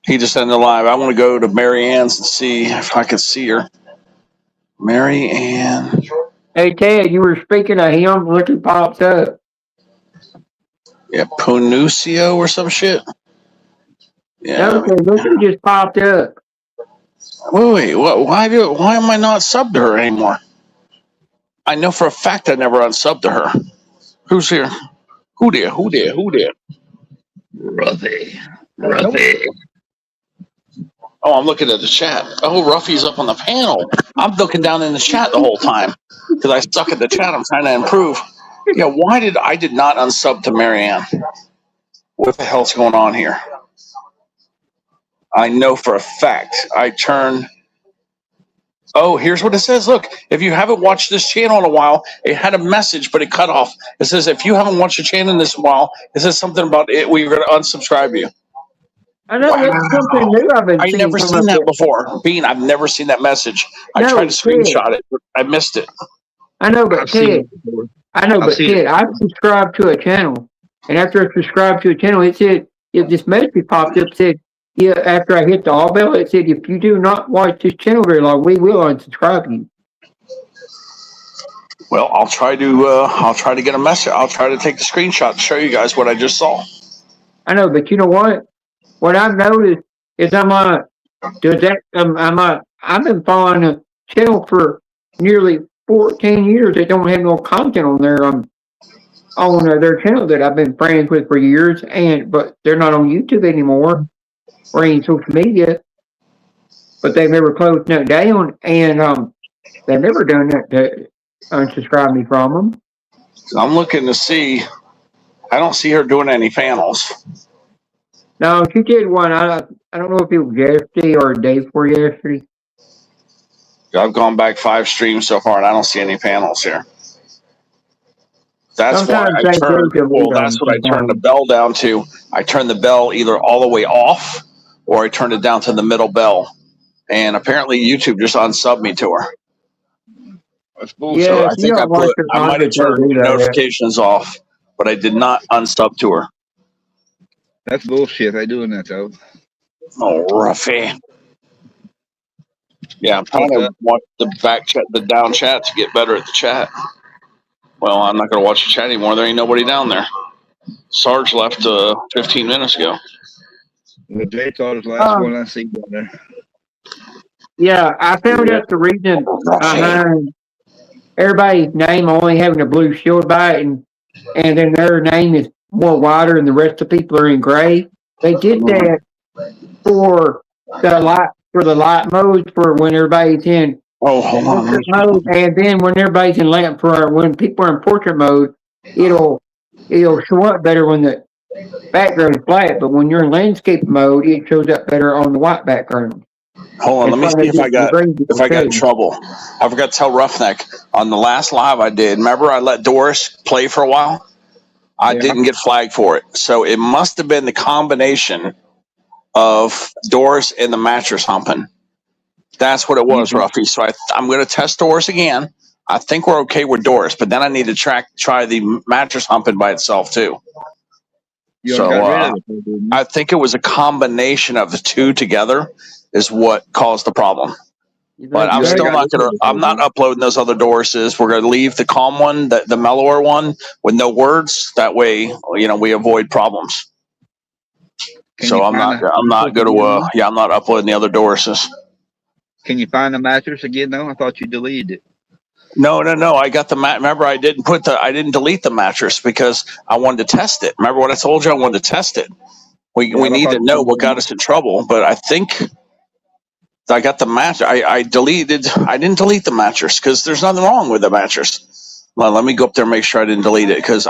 He just ended the live. I want to go to Mary Ann's and see if I can see her. Mary Ann. Hey, Ted, you were speaking of him. Look, he pops up. Yeah, Punucio or some shit. Yeah. No, Ted, look, he just popped up. Wait. What? Why am I not subbed to her anymore? I know for a fact I never unsubbed to her. Who's here? Who there? Ruffy. Oh, I'm looking at the chat. Oh, Ruffy's up on the panel. I'm looking down in the chat the whole time because I suck at the chat. I'm trying to improve. Yeah, why did I not unsub to Marianne? What the hell's going on here? I know for a fact I turned. Oh, here's what it says. Look, if you haven't watched this channel in a while, it had a message, but it cut off. It says, if you haven't watched the channel in this while, it says something about it. We're going to unsubscribe you. I know that's something new I've been seeing. Never seen that before. Bean, I've never seen that message. I tried to screenshot it, but I missed it. I know, but Ted, I subscribed to a channel, and after I subscribed to a channel, it said, if this message popped up, said, yeah, after I hit the all bell, it said, if you do not watch this channel very long, we will unsubscribe you. Well, I'll try to get a message. I'll try to take the screenshot to show you guys what I just saw. I know, but you know what? What I've noticed is I've been following a channel for nearly 14 years that don't have no content on their their channel that I've been friends with for years, but they're not on YouTube anymore or any social media. But they've never closed that down, and they've never done that to unsubscribe me from them. I'm looking to see. I don't see her doing any panels. No, she did one. I don't know if it was yesterday or the day before yesterday. I've gone back 5 streams so far, and I don't see any panels here. That's why I turned. Well, that's what I turned the bell down to. I turned the bell either all the way off, or I turned it down to the middle bell. And apparently, YouTube just unsubbed me to her. That's bullshit. So I think I might have turned notifications off, but I did not unsub to her. That's bullshit. They're doing that though. Oh, Ruffy. Yeah, I'm trying to watch the back chat, the down chat to get better at the chat. Well, I'm not going to watch the chat anymore. There ain't nobody down there. Sarge left 15 minutes ago. The Jay thought was the last one I see down there. Yeah, I found out the reason behind everybody's name only having a blue shield by it, and then their name is more wider and the rest of the people are in gray. They did that for the light modes for when everybody's in portrait mode, and then when everybody's in when people are in portrait mode, it'll show up better when the background is flat, but when you're in landscape mode, it shows up better on the white background. Hold on, let me see if I got in trouble. I forgot to tell Roughneck on the last live I did. Remember, I let Doris play for a while. I didn't get flagged for it, so it must have been the combination of Doris and the mattress humping. That's what it was, Ruffy. So I'm going to test Doris again. I think we're okay with Doris, but then I need to try the mattress humping by itself too. I think it was a combination of the two together is what caused the problem. But I'm still not going to. I'm not uploading those other Dorises. We're going to leave the calm one, the mellower one, with no words. That way, we avoid problems. So I'm not going to. I'm not uploading the other Dorises. Can you find the mattress again though? I thought you deleted it. No. I got the Remember, I didn't delete the mattress because I wanted to test it. Remember what I told you? I wanted to test it. We need to know what got us in trouble. But I think I got the mattress. I didn't delete the mattress because there's nothing wrong with the mattress. Well, let me go up there and make sure I didn't delete it because